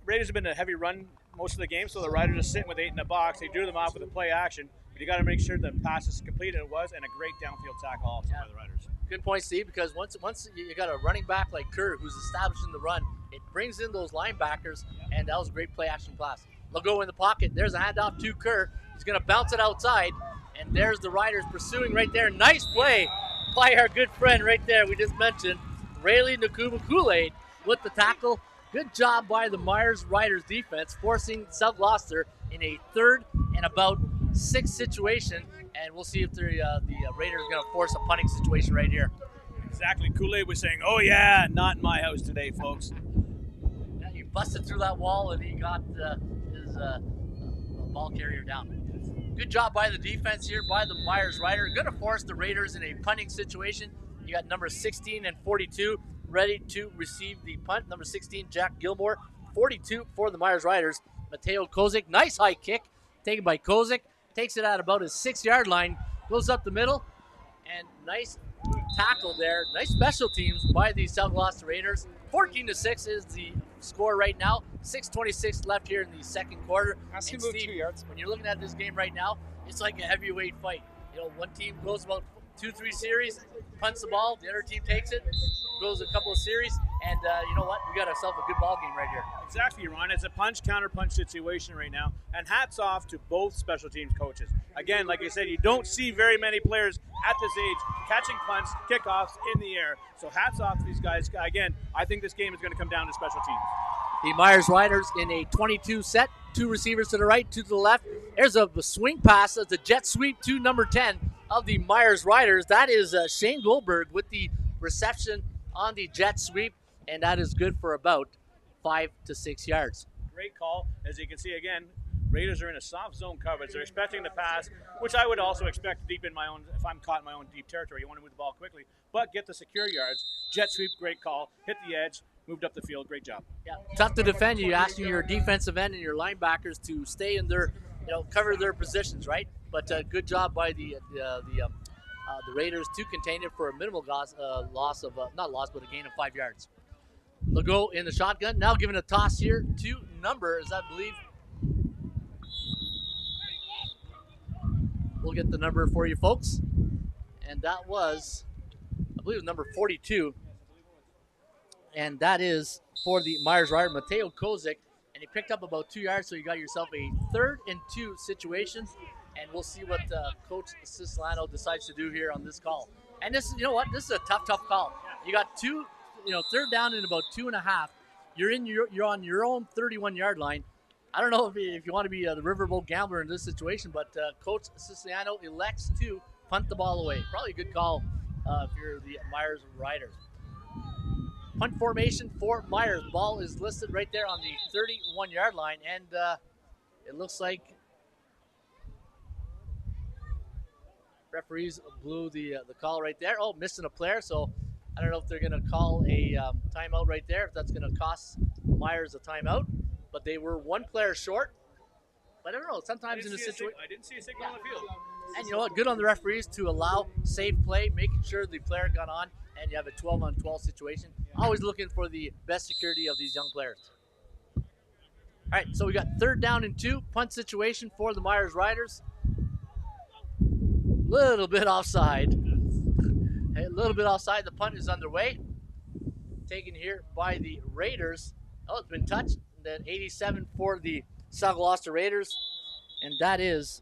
Raiders have been a heavy run most of the game, so the Riders are sitting with 8 in the box. They drew them off with a play action, but you got to make sure the pass is complete, and it was, and a great downfield tackle also by the Riders. Good point, Steve, because once you got a running back like Kerr who's establishing the run, it brings in those linebackers, and that was a great play action pass. Legault in the pocket. There's a handoff to Kerr. He's going to bounce it outside, and there's the Riders pursuing right there. Nice play by our good friend right there we just mentioned, Rayleigh Nakuba Kool-Aid with the tackle. Good job by the Myers Riders defense, forcing South Gloucester in a 3rd and about 6 situation, and we'll see if the Raiders are going to force a punting situation right here. Exactly. Kool-Aid was saying, "Oh yeah, not in my house today, folks." Yeah, he busted through that wall, and he got his ball carrier down. Good job by the defense here by the Myers Riders. Going to force the Raiders in a punting situation. You got number 16 and 42 ready to receive the punt. Number 16, Jack Gilmore. 42 for the Myers Riders, Mateo Kozik. Nice high kick taken by Kozik. Takes it at about his 6-yard line. Goes up the middle. And nice tackle there. Nice special teams by the South Gloucester Raiders. 14-6 is the score right now. 6:26 left here in the 2nd quarter. And Steve, 2 yards. when you're looking at this game right now, it's like a heavyweight fight. You know, one team goes about 2-3 series, punts the ball, the other team takes it, goes a couple of series, and you know what? We got ourselves a good ball game right here. Exactly, Ron. It's a punch-counter-punch situation right now, and hats off to both special teams coaches. Again, like I said, you don't see very many players at this age catching punts, kickoffs in the air. So hats off to these guys. Again, I think this game is going to come down to special teams. The Myers Riders in a 22 set, 2 receivers to the right, 2 to the left. There's a swing pass. That's a jet sweep to number 10 of the Myers Riders. That is Shane Goldberg with the reception on the jet sweep, and that is good for about 5 to 6 yards. Great call. As you can see, again, Raiders are in a soft zone coverage. They're expecting the pass, which I would also expect deep in my own, if I'm caught in my own deep territory. You want to move the ball quickly, but get the secure yards. Jet sweep, great call. Hit the edge, moved up the field, great job. Yeah, tough to defend. You're asking your defensive end and your linebackers to stay in their, cover their positions, right? But good job by the Raiders to contain it for a minimal loss of, not loss, but a gain of 5 yards. Legault in the shotgun, now giving a toss here to numbers, I believe. We'll get the number for you folks. And that was, I believe it was number 42. And that is for the Myers Rider, Mateo Kozik. And he picked up about 2 yards, so you got yourself a 3rd and 2 situation. And we'll see what Coach Siciliano decides to do here on this call. And this, you know what? This is a tough call. You got 3rd down in about 2.5. You're on your own 31-yard line. I don't know if you want to be the riverboat gambler in this situation, but Coach Siciliano elects to punt the ball away. Probably a good call if you're the Myers Riders. Punt formation for Myers. Ball is listed right there on the 31-yard line, and it looks like referees blew the call right there. Oh, missing a player, so I don't know if they're going to call a timeout right there, if that's going to cost Myers a timeout. But they were 1 player short. But I don't know, sometimes in a situation. I didn't see a signal on the field. And you know what? Good on the referees to allow safe play, making sure the player got on, and you have a 12-on-12 situation. Always looking for the best security of these young players. All right, so we got 3rd down and 2, punt situation for the Myers Riders. little bit offside. A little bit offside. The punt is underway. Taken here by the Raiders. Oh, it's been touched. Then 87 for the South Gloucester Raiders. And that is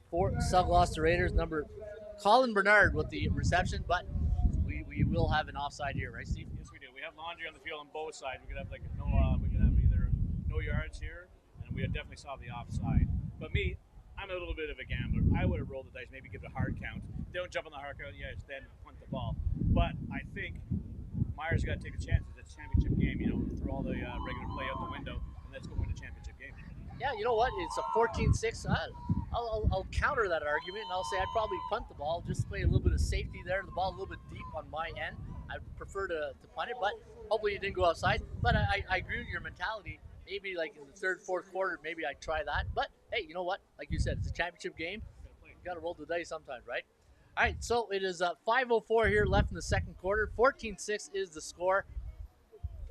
for South Gloucester Raiders, number Colin Bernard with the reception. But we will have an offside here, right, Steve? Yes, we do. We have laundry on the field on both sides. We could have we could have either no yards here, and we definitely saw the offside. But me, I'm a little bit of a gambler. I would have rolled the dice, maybe give it a hard count. Don't jump on the hard count, yes, then punt the ball. But I think Myers got to take a chance. It's a championship game, throw all the regular play out the window, and let's go win a championship game. Yeah, you know what? It's a 14-6. I'll counter that argument, and I'll say I'd probably punt the ball, just play a little bit of safety there. The ball a little bit deep on my end. I prefer to punt it, but hopefully it didn't go outside. But I agree with your mentality. Maybe like in the third, fourth quarter, maybe I try that. But hey, you know what? Like you said, it's a championship game. You got to roll the dice sometimes, right? All right, so it is 5:04 here left in the second quarter. 14-6 is the score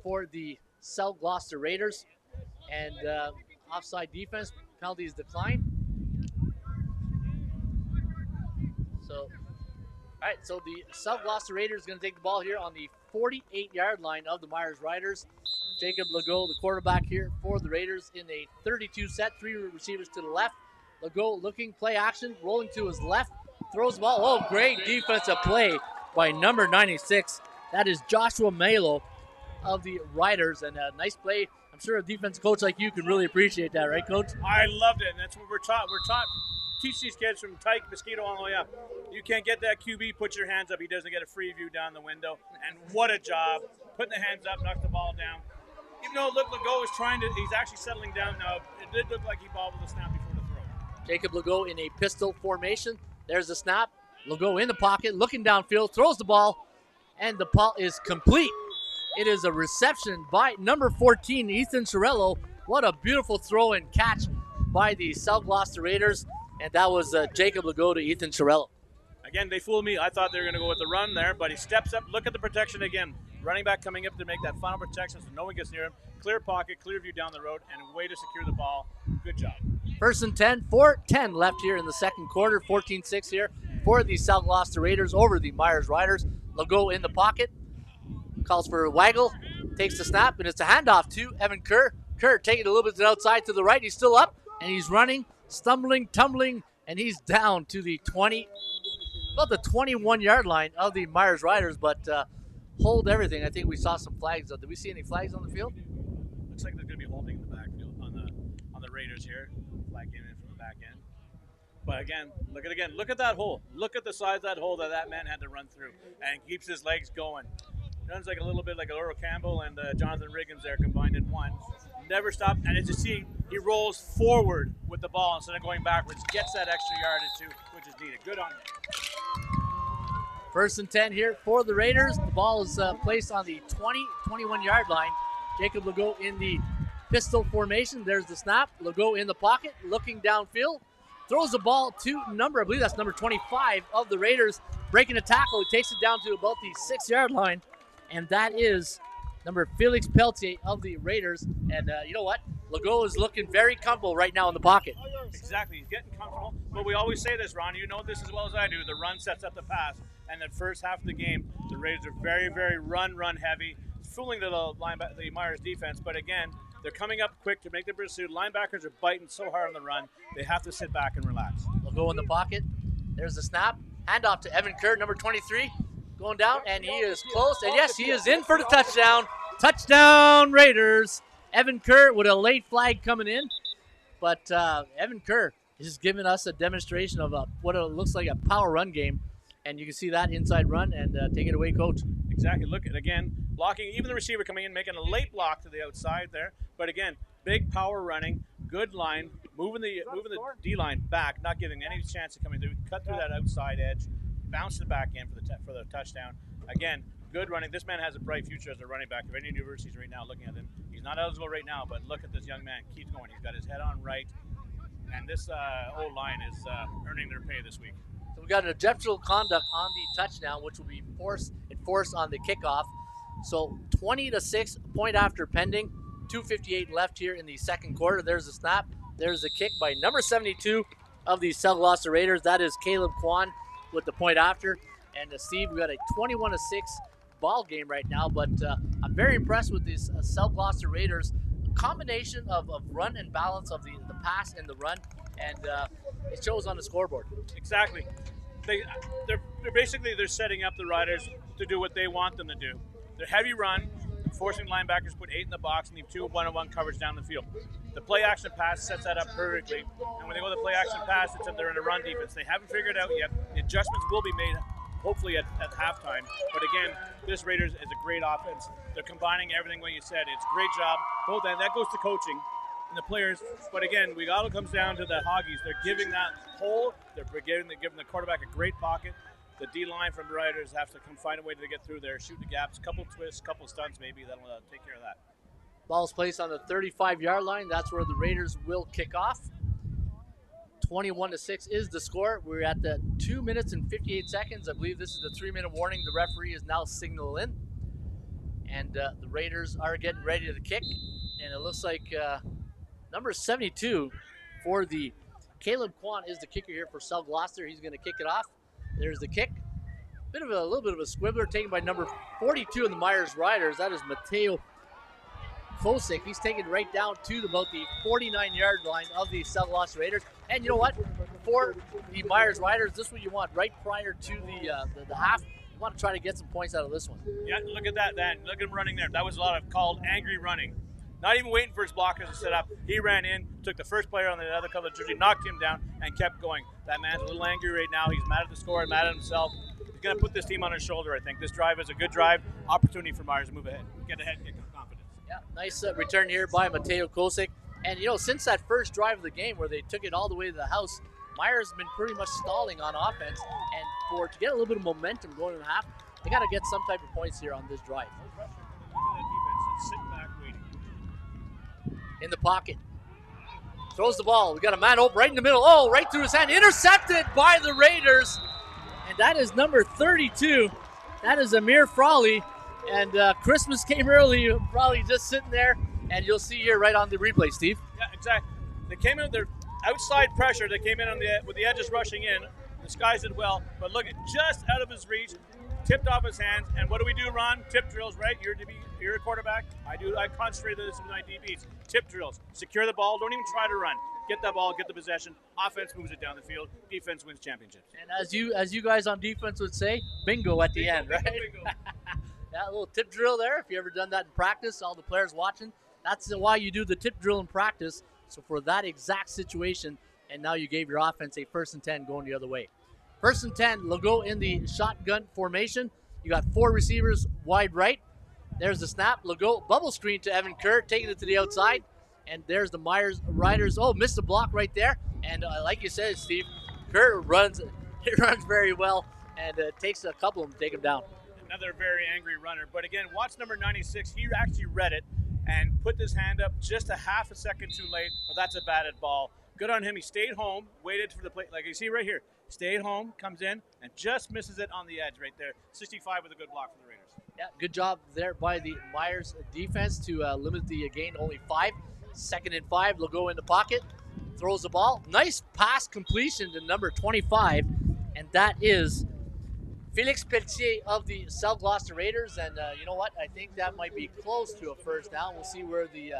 for the South Gloucester Raiders. And offside defense, penalties decline. So, all right, so the South Gloucester Raiders is going to take the ball here on the 48-yard line of the Myers Riders. Jacob Legault, the quarterback here for the Raiders in a 32 set, 3 receivers to the left. Legault looking, play action, rolling to his left, throws the ball. Oh, great defensive play by number 96. That is Joshua Malo of the Riders, and a nice play. I'm sure a defense coach like you can really appreciate that, right, Coach? I loved it, and that's what we're taught. Teach these kids from Tyke, Mosquito, all the way up. You can't get that QB, put your hands up. He doesn't get a free view down the window. And what a job. Putting the hands up, knocked the ball down. Even though Legault is he's actually settling down now. It did look like he bobbled the snap before the throw. Jacob Legault in a pistol formation. There's the snap. Legault in the pocket, looking downfield, throws the ball, and the ball is complete. It is a reception by number 14, Ethan Sorello. What a beautiful throw and catch by the South Gloucester Raiders. And that was Jacob Legault to Ethan Sorello. Again, they fooled me. I thought they were going to go with the run there, but he steps up. Look at the protection again. Running back coming up to make that final protection so no one gets near him. Clear pocket, clear view down the road, and a way to secure the ball. Good job. First and 10, 4:10 left here in the second quarter. 14-6 here for the South Gloucester Raiders over the Myers Riders. Legault in the pocket. Calls for a waggle. Takes the snap, and it's a handoff to Evan Kerr. Kerr taking it a little bit to the outside to the right. He's still up, and he's running, stumbling, tumbling, and he's down to the 20, about the 21-yard line of the Myers Riders, but hold everything. I think we saw some flags. Did we see any flags on the field? Looks like there's going to be holding in the backfield on the Raiders here. Flag came in from the back end. But again, look at that hole. Look at the size of that hole that man had to run through, and keeps his legs going. Runs like a little bit like Earl Campbell and Jonathan Riggins there combined in one. Never stopped, and as you see, he rolls forward with the ball instead of going backwards. Gets that extra yardage too, which is needed. Good on him. First and 10 here for the Raiders. The ball is placed on the 21-yard line. Jacob Legault in the pistol formation. There's the snap. Legault in the pocket, looking downfield. Throws the ball to I believe that's number 25 of the Raiders. Breaking a tackle. He takes it down to about the 6-yard line. And that is number Felix Pelletier of the Raiders. And you know what? Legault is looking very comfortable right now in the pocket. Exactly. He's getting comfortable. But we always say this, Ron. You know this as well as I do. The run sets up the pass. And the first half of the game, the Raiders are very, very run heavy. It's fooling the Myers defense. But again, they're coming up quick to make the pursuit. Linebackers are biting so hard on the run. They have to sit back and relax. Legault in the pocket. There's the snap. Handoff to Evan Kerr, number 23. Going down, and he is close. And yes, he is in for the touchdown. Touchdown, Raiders. Evan Kerr with a late flag coming in. But Evan Kerr is just giving us a demonstration of what it looks like a power run game. And you can see that inside run, and take it away, Coach. Exactly. Look at again, blocking, even the receiver coming in, making a late block to the outside there. But again, big power running, good line, moving the D-line back, not giving any chance of coming through. Cut through that outside edge, bounce it back in for the touchdown. Again, good running. This man has a bright future as a running back. If any universities right now looking at him, he's not eligible right now, but look at this young man. Keeps going. He's got his head on right. And this O-line is earning their pay this week. So we got an objectionable conduct on the touchdown, which will be enforced on the kickoff. So 20-6, point after pending. 2:58 left here in the second quarter. There's the snap. There's the kick by number 72, of the South Gloucester Raiders. That is Caleb Kwan with the point after. And Steve, we got a 21-6 ball game right now, but I'm very impressed with these South Gloucester Raiders. Combination of run and balance of the pass and the run, and it shows on the scoreboard. Exactly. They're setting up the Riders to do what they want them to do. They're heavy run, forcing linebackers put 8 in the box and leave 2 one-on-one coverage down the field. The play action pass sets that up perfectly, and when they go to the play action pass, they're in a run defense. They haven't figured it out yet. The adjustments will be made hopefully at halftime. But again, this Raiders is a great offense. They're combining everything what you said. It's a great job. Both and that goes to coaching and the players. But again, it all comes down to the Hoggies. They're giving that hole. They're giving the quarterback a great pocket. The D-line from the Riders have to find a way to get through there, shoot the gaps, couple twists, couple stunts maybe. That'll take care of that. Ball's placed on the 35-yard line. That's where the Raiders will kick off. 21-6 is the score. We're at the 2 minutes and 58 seconds. I believe this is the 3-minute warning. The referee is now signaling in. And the Raiders are getting ready to kick. And it looks like number 72 for the Caleb Kwan is the kicker here for South Gloucester. He's going to kick it off. There's the kick. A little bit of a squibbler taken by number 42 in the Myers Riders. That is Mateo Kosick. He's taken right down to about the 49-yard line of the South Gloucester Raiders. And you know what? For the Myers Riders, this is what you want right prior to the half. You want to try to get some points out of this one. Yeah, look at that then. Look at him running there. That was a lot of called angry running. Not even waiting for his blockers to set up. He ran in, took the first player on the other color jersey, knocked him down, and kept going. That man's a little angry right now. He's mad at the score and mad at himself. He's going to put this team on his shoulder, I think. This drive is a good drive. Opportunity for Myers to move ahead. Get ahead and get confidence. Yeah, nice return here by Mateo Kosick. And, since that first drive of the game where they took it all the way to the house, Myers has been pretty much stalling on offense. And to get a little bit of momentum going in the half, they got to get some type of points here on this drive. No pressure. Look at that defense. It's sitting back waiting. In the pocket. Throws the ball. We got a man open right in the middle. Oh, right through his hand. Intercepted by the Raiders. And that is number 32. That is Amir Frawley. And Christmas came early. Probably just sitting there. And you'll see here right on the replay, Steve. Yeah, exactly. They came in with their outside pressure. They came in with the edges rushing in. Disguised it well. But look, just out of his reach. Tipped off his hands, and what do we do, Ron? Tip drills, right? You're a quarterback. I concentrate this with my DBs. Tip drills. Secure the ball. Don't even try to run. Get that ball, get the possession. Offense moves it down the field. Defense wins championships. And as you guys on defense would say, bingo at the end, right? Bingo. That little tip drill there. If you ever done that in practice, all the players watching, that's why you do the tip drill in practice. So for that exact situation, and now you gave your offense a 1st and 10 going the other way. 1st and 10, Legault in the shotgun formation. You got 4 receivers wide right. There's the snap. Legault bubble screen to Evan Kerr, taking it to the outside. And there's the Myers Riders. Oh, missed the block right there. And like you said, Steve, Kerr runs very well, and it takes a couple of them to take him down. Another very angry runner. But again, watch number 96. He actually read it and put his hand up just a half a second too late. Well, that's a batted ball. Good on him. He stayed home, waited for the play. Like you see right here. Stayed home, comes in, and just misses it on the edge right there. 65 with a good block for the Raiders. Yeah, good job there by the Myers defense to limit the gain to only 5. 2nd and 5, Legault in the pocket, throws the ball. Nice pass completion to number 25, and that is Felix Pelletier of the South Gloucester Raiders. And you know what? I think that might be close to a first down. We'll see where the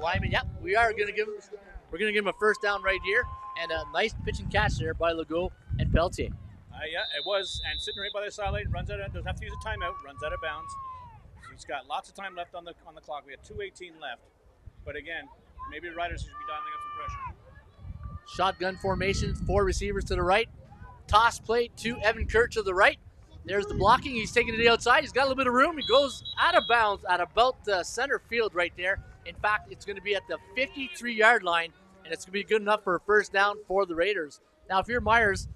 lineman. Yep, we're going to give him a first down right here, and a nice pitch and catch there by Legault and Pelletier. Yeah, it was, and sitting right by the sideline, doesn't have to use a timeout, runs out of bounds. He's got lots of time left on the clock. We have 2:18 left, but again, maybe the Riders should be dialing up some pressure. Shotgun formation, 4 receivers to the right. Toss play to Evan Kerr to the right. There's the blocking. He's taking it to the outside. He's got a little bit of room. He goes out of bounds at about the center field right there. In fact, it's going to be at the 53-yard line, and it's going to be good enough for a first down for the Raiders. Now, if you're Myers,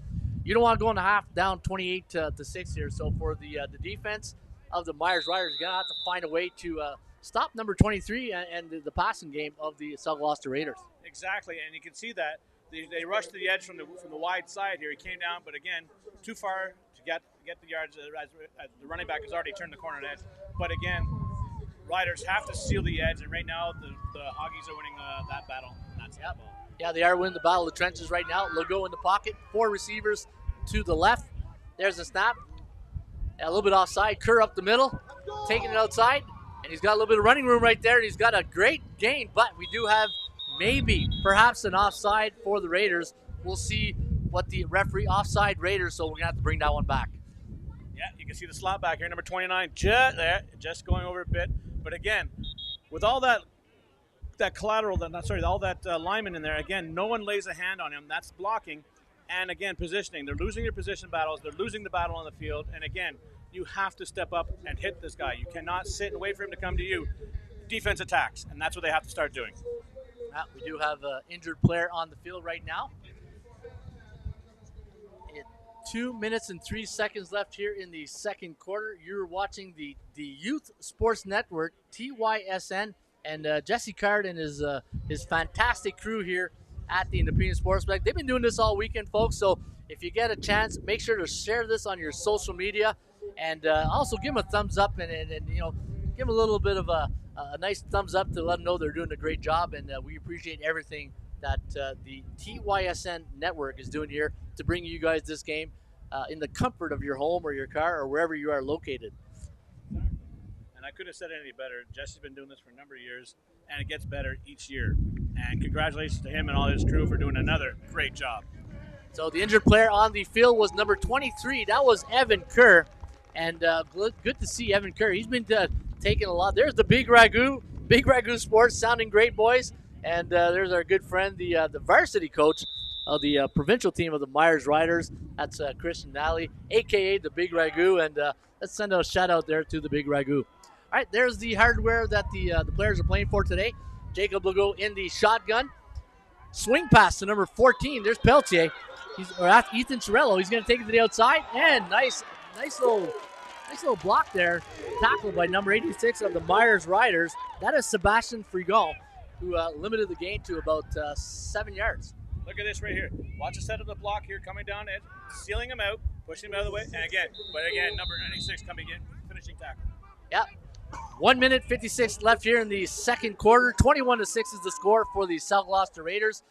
you don't want to go in the half down 28 to 6 here. So for the defense of the Myers Riders, you're going to have to find a way to stop number 23 and the passing game of the South Gloucester Raiders. Exactly, and you can see that. They rushed to the edge from the wide side here. He came down, but again, too far to get the yards. The running back has already turned the corner edge. But again, Riders have to seal the edge, and right now the Hoggies are winning that battle. And that's the ball. Yeah, they are winning the battle of the trenches right now. Legault in the pocket, 4 receivers to the left. There's the snap. A little bit offside. Kerr up the middle, taking it outside, and he's got a little bit of running room right there, and he's got a great gain, but we do have perhaps an offside for the Raiders. We'll see what the referee offside Raiders, so we're going to have to bring that one back. Yeah, you can see the slot back here, number 29, just going over a bit. But again, with all that collateral, all that lineman in there, again, no one lays a hand on him. That's blocking. And again, positioning. They're losing their position battles. They're losing the battle on the field. And again, you have to step up and hit this guy. You cannot sit and wait for him to come to you. Defense attacks, and that's what they have to start doing. We do have an injured player on the field right now. 2 minutes and 3 seconds left here in the second quarter. You're watching the Youth Sports Network, TYSN, and Jesse Card and his fantastic crew here at the Independent Sports Back. They've been doing this all weekend, folks, so if you get a chance, make sure to share this on your social media, and also give them a thumbs up and you know, give them a little bit of a nice thumbs up to let them know they're doing a great job, and we appreciate everything that the TYSN network is doing here to bring you guys this game in the comfort of your home or your car or wherever you are located. And I couldn't have said it any better. Jesse's been doing this for a number of years, and it gets better each year. And congratulations to him and all his crew for doing another great job. So the injured player on the field was number 23. That was Evan Kerr. And good to see Evan Kerr. He's been taking a lot. There's the Big Ragu. Big Ragu Sports, sounding great, boys. And there's our good friend, the varsity coach of the provincial team of the Myers Riders. That's Christian Nally, a.k.a. the Big Ragu. And let's send a shout-out there to the Big Ragu. All right, there's the hardware that the players are playing for today. Jacob will go in the shotgun. Swing pass to number 14. There's Peltier. Ethan Chirello. He's going to take it to the outside. And nice little block there. Tackled by number 86 of the Myers Riders. That is Sebastian Frigon, who limited the gain to about 7 yards. Look at this right here. Watch the set of the block here, coming down it, sealing him out, pushing him out of the way. And again, number 96 coming in, finishing tackle. Yep. 1 minute 56 left here in the second quarter. 21-6 is the score for the South Gloucester Raiders.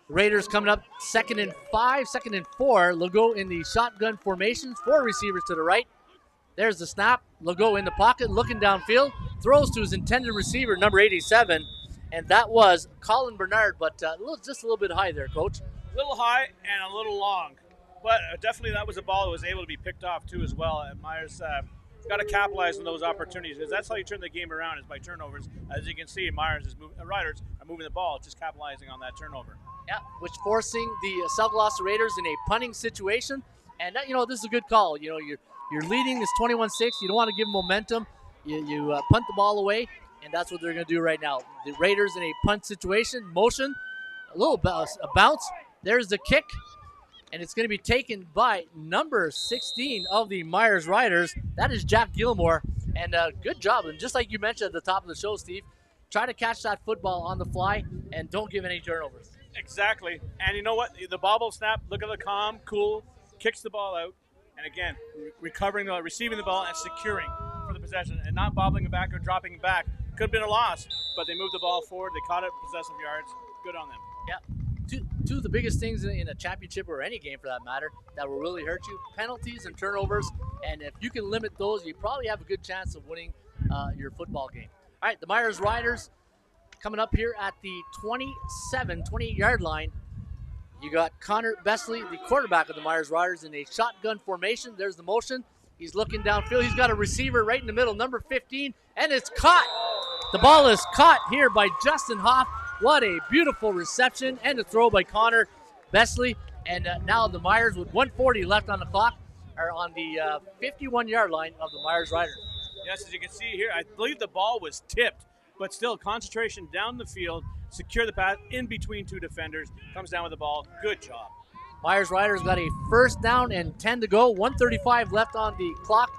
Raiders coming up 2nd and 5, 2nd and 4. Legault in the shotgun formation. 4 receivers to the right. There's the snap. Legault in the pocket, looking downfield. Throws to his intended receiver, number 87. And that was Colin Bernard, but just a little bit high there, Coach. A little high and a little long. But definitely that was a ball that was able to be picked off, too, as well. And Myers got to capitalize on those opportunities, because that's how you turn the game around, is by turnovers. As you can see, Riders are moving the ball, just capitalizing on that turnover. Yeah, which forcing the South Gloucester Raiders in a punting situation. And, this is a good call. You're leading this 21-6. You don't want to give them momentum. You punt the ball away, and that's what they're going to do right now. The Raiders in a punt situation, motion, a bounce. There's the kick. And it's going to be taken by number 16 of the Myers Riders. That is Jack Gilmore. And good job. And just like you mentioned at the top of the show, Steve, try to catch that football on the fly and don't give any turnovers. Exactly. And you know what? The bobble snap, look at the calm, cool, kicks the ball out. And again, receiving the ball and securing for the possession and not bobbling it back or dropping it back. Could have been a loss, but they moved the ball forward. They caught it, possessive yards. Good on them. Yeah. Two of the biggest things in a championship or any game for that matter that will really hurt you, penalties and turnovers. And if you can limit those, you probably have a good chance of winning your football game. All right, the Myers Riders coming up here at the 28-yard line. You got Connor Besley, the quarterback of the Myers Riders, in a shotgun formation. There's the motion. He's looking downfield. He's got a receiver right in the middle, number 15, and it's caught. The ball is caught here by Justin Hoff. What a beautiful reception and a throw by Connor Besley. And now the Myers, with 1:40 left on the clock, are on the 51-yard line of the Myers Riders. Yes, as you can see here, I believe the ball was tipped, but still concentration down the field, secure the pass in between 2 defenders, comes down with the ball. Good job. Myers Riders got a first down and 10 to go. 1:35 left on the clock.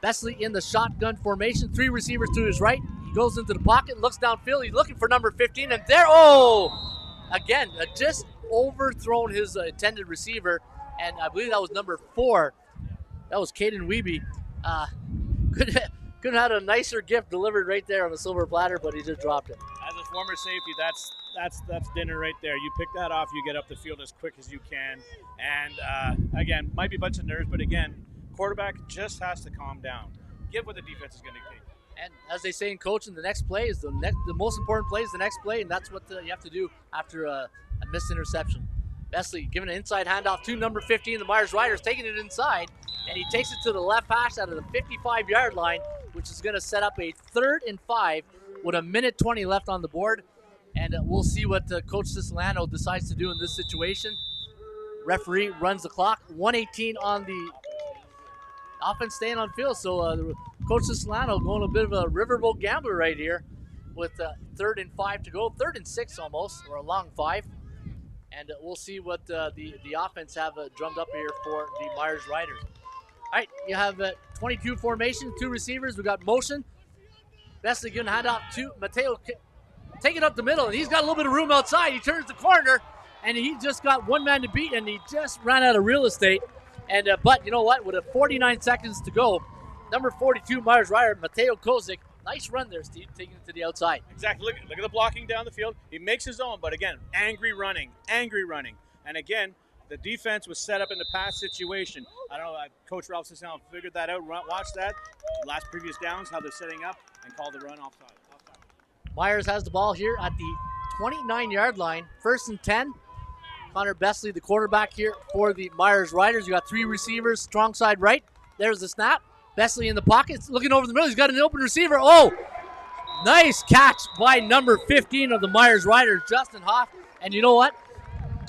Besley in the shotgun formation. 3 receivers to his right. He goes into the pocket, looks downfield. He's looking for number 15, and there, again, just overthrown his intended receiver, and I believe that was number 4. That was Caden Wiebe. Couldn't have had a nicer gift delivered right there on the silver platter, but he just dropped it. As a former safety, that's dinner right there. You pick that off, you get up the field as quick as you can. And again, might be a bunch of nerves, but again, quarterback just has to calm down. Get what the defense is going to take. And as they say in coaching, the next play is the most important play is the next play, and that's what you have to do after a missed interception. Besley giving an inside handoff to number 15, the Myers Riders, taking it inside, and he takes it to the left hash out of the 55-yard line, which is going to set up a 3rd and 5 with 1:20 left on the board. And we'll see what Coach Siciliano decides to do in this situation. Referee runs the clock. 1:18 on the offense staying on field. So Coach Siciliano going a bit of a riverboat gambler right here with 3rd and 5 to go. 3rd and 6 almost, or a long 5. And we'll see what the offense have drummed up here for the Myers Riders. All right, you have 22 formation, 2 receivers. We got motion. Besley giving a handoff to Mateo. Take it up the middle, and he's got a little bit of room outside. He turns the corner, and he just got one man to beat, and he just ran out of real estate. And but you know what? With 49 seconds to go, number 42 Myers Rider, Mateo Kozik, nice run there, Steve, taking it to the outside. Exactly. Look at the blocking down the field. He makes his own, but again, angry running. And again, the defense was set up in the pass situation. I don't know, Coach Ralph Siciliano figured that out. Watch that. Last previous downs, how they're setting up, and call the run offside. Myers has the ball here at the 29-yard line. 1st and 10. Connor Besley, the quarterback here for the Myers Riders. You got 3 receivers, strong side right. There's the snap. Besley in the pocket, looking over the middle. He's got an open receiver. Oh, nice catch by number 15 of the Myers Riders, Justin Hoff. And you know what?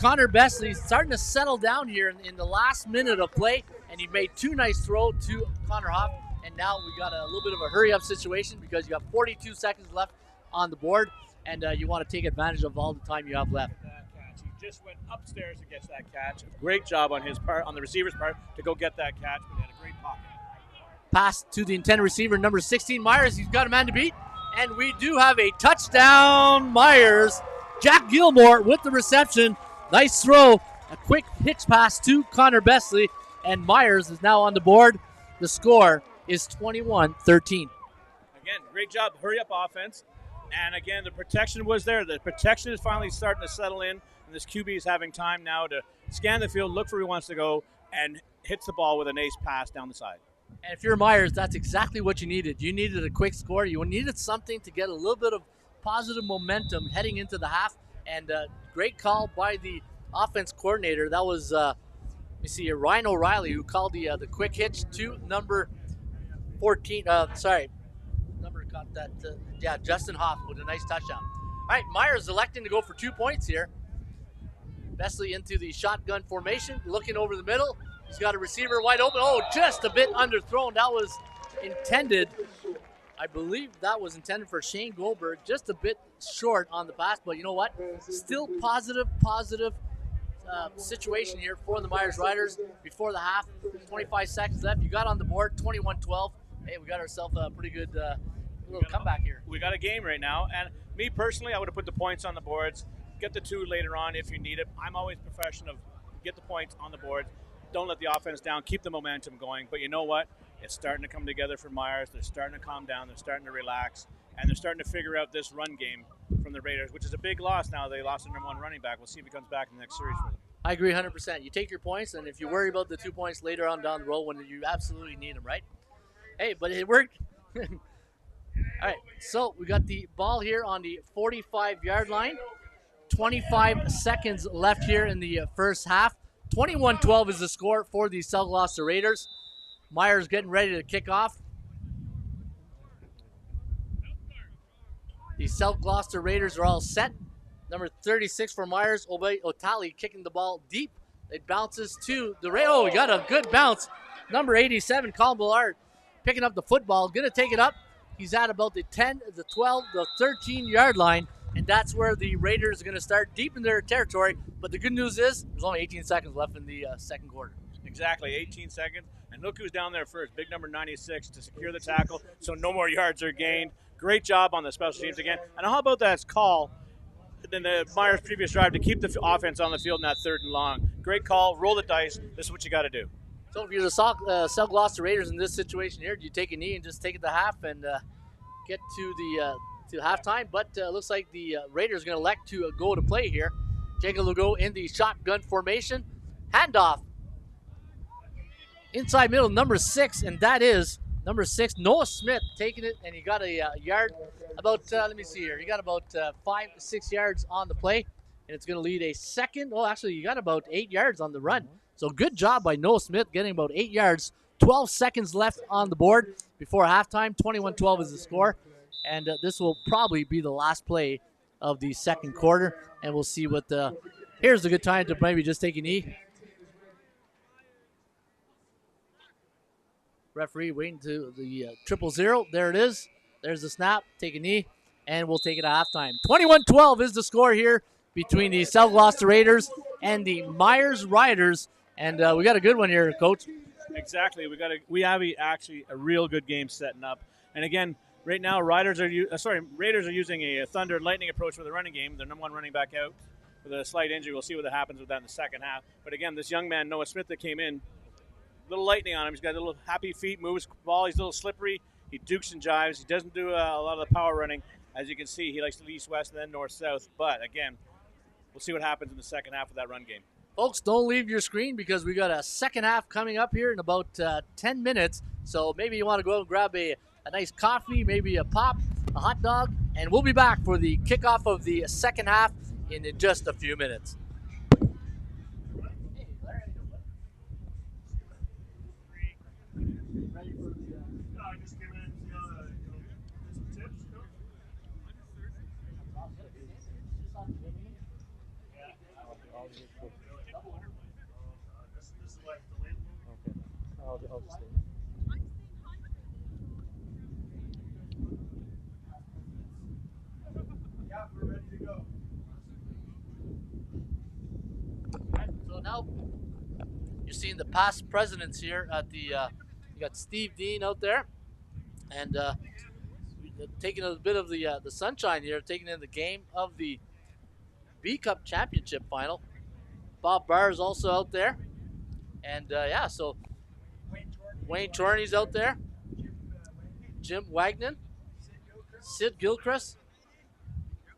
Connor Besley's starting to settle down here in the last minute of play, and he made 2 nice throws to Connor Hoff. And now we got a little bit of a hurry-up situation because you got 42 seconds left on the board, and you want to take advantage of all the time you have left. He just went upstairs to get that catch. Great job on his part, on the receiver's part, to go get that catch, but he had a great pocket. Pass to the intended receiver, number 16, Myers. He's got a man to beat, and we do have a touchdown, Myers. Jack Gilmore with the reception. Nice throw, a quick hitch pass to Connor Besley, and Myers is now on the board. The score is 21-13. Again, great job, hurry-up offense. And again, the protection was there. The protection is finally starting to settle in, and this QB is having time now to scan the field, look for where he wants to go, and hits the ball with an ace pass down the side. And if you're Myers, that's exactly what you needed. You needed a quick score. You needed something to get a little bit of positive momentum heading into the half. And great call by the offense coordinator. That was, you see, Ryan O'Reilly, who called the quick hitch to number 14. Number got that. Justin Hoff with a nice touchdown. All right, Myers electing to go for 2 points here. Besley into the shotgun formation, looking over the middle. He's got a receiver wide open. Oh, just a bit underthrown. That was intended. I believe that was intended for Shane Goldberg. Just a bit short on the pass, but you know what? Still positive situation here for the Myers Riders before the half. 25 seconds left. You got on the board, 21-12. Hey, we got ourselves a pretty good little comeback here. We got a game right now, and me personally, I would have put the points on the boards. Get the 2 later on if you need it. I'm always professional. Get the points on the board. Don't let the offense down. Keep the momentum going. But you know what? It's starting to come together for Myers. They're starting to calm down. They're starting to relax. And they're starting to figure out this run game from the Raiders, which is a big loss now. They lost their number 1 running back. We'll see if he comes back in the next series for them. I agree 100%. You take your points, and if you worry about the 2 points later on down the road when you absolutely need them, right? Hey, but it worked. All right, so we got the ball here on the 45-yard line. 25 seconds left here in the first half. 21-12 is the score for the South Gloucester Raiders. Myers getting ready to kick off. The South Gloucester Raiders are all set. Number 36 for Myers, Obey Otali kicking the ball deep. It bounces to the Raiders. Oh, we got a good bounce. Number 87, Colin Ballard, picking up the football. Going to take it up. He's at about the 10, the 12, the 13-yard line. And that's where the Raiders are going to start deep in their territory. But the good news is there's only 18 seconds left in the second quarter. Exactly, 18 seconds. And look who's down there first, big number 96 to secure the tackle so no more yards are gained. Great job on the special teams again. And how about that call in the Myers' previous drive to keep the offense on the field in that 3rd and long. Great call, roll the dice. This is what you got to do. So if you're the South Gloucester Raiders in this situation here, do you take a knee and just take it to half and get to the to halftime, but looks like the Raiders are going to elect to go to play here. Jacob will go in the shotgun formation. Handoff. Inside middle, number 6, and that is number 6, Noah Smith, taking it, and he got a yard. About, let me see here. He got about 5-6 yards on the play, and it's going to lead a second. Oh, actually, you got about 8 yards on the run. So good job by Noah Smith getting about 8 yards. 12 seconds left on the board before halftime. 21-12 is the score, and this will probably be the last play of the second quarter, and we'll see what the. Here's a good time to maybe just take a knee. Referee waiting to the 0-0. There it is. There's the snap. Take a knee, and we'll take it at halftime. 21-12 is the score here between the South Gloucester Raiders and the Myers Riders, and we got a good one here, Coach. Exactly. We have actually a real good game setting up. And again, right now, Raiders are using a Thunder Lightning approach for the running game. Their number 1 running back out with a slight injury. We'll see what happens with that in the second half. But again, this young man, Noah Smith, that came in, little lightning on him. He's got a little happy feet, moves the ball. He's a little slippery. He dukes and jives. He doesn't do a lot of the power running. As you can see, he likes to east-west and then north-south. But again, we'll see what happens in the second half of that run game. Folks, don't leave your screen because we got a second half coming up here in about 10 minutes. So maybe you want to go out and grab a nice coffee, maybe a pop, a hot dog, and we'll be back for the kickoff of the second half in just a few minutes. I'll just stay. Yeah, we're ready to go. Right, so now you're seeing the past presidents here at the. You got Steve Dean out there, and taking a bit of the sunshine here, taking in the game of the B Cup Championship final. Bob Barr is also out there, and so. Wayne Torney's out there. Jim Wagner. Sid Gilchrist.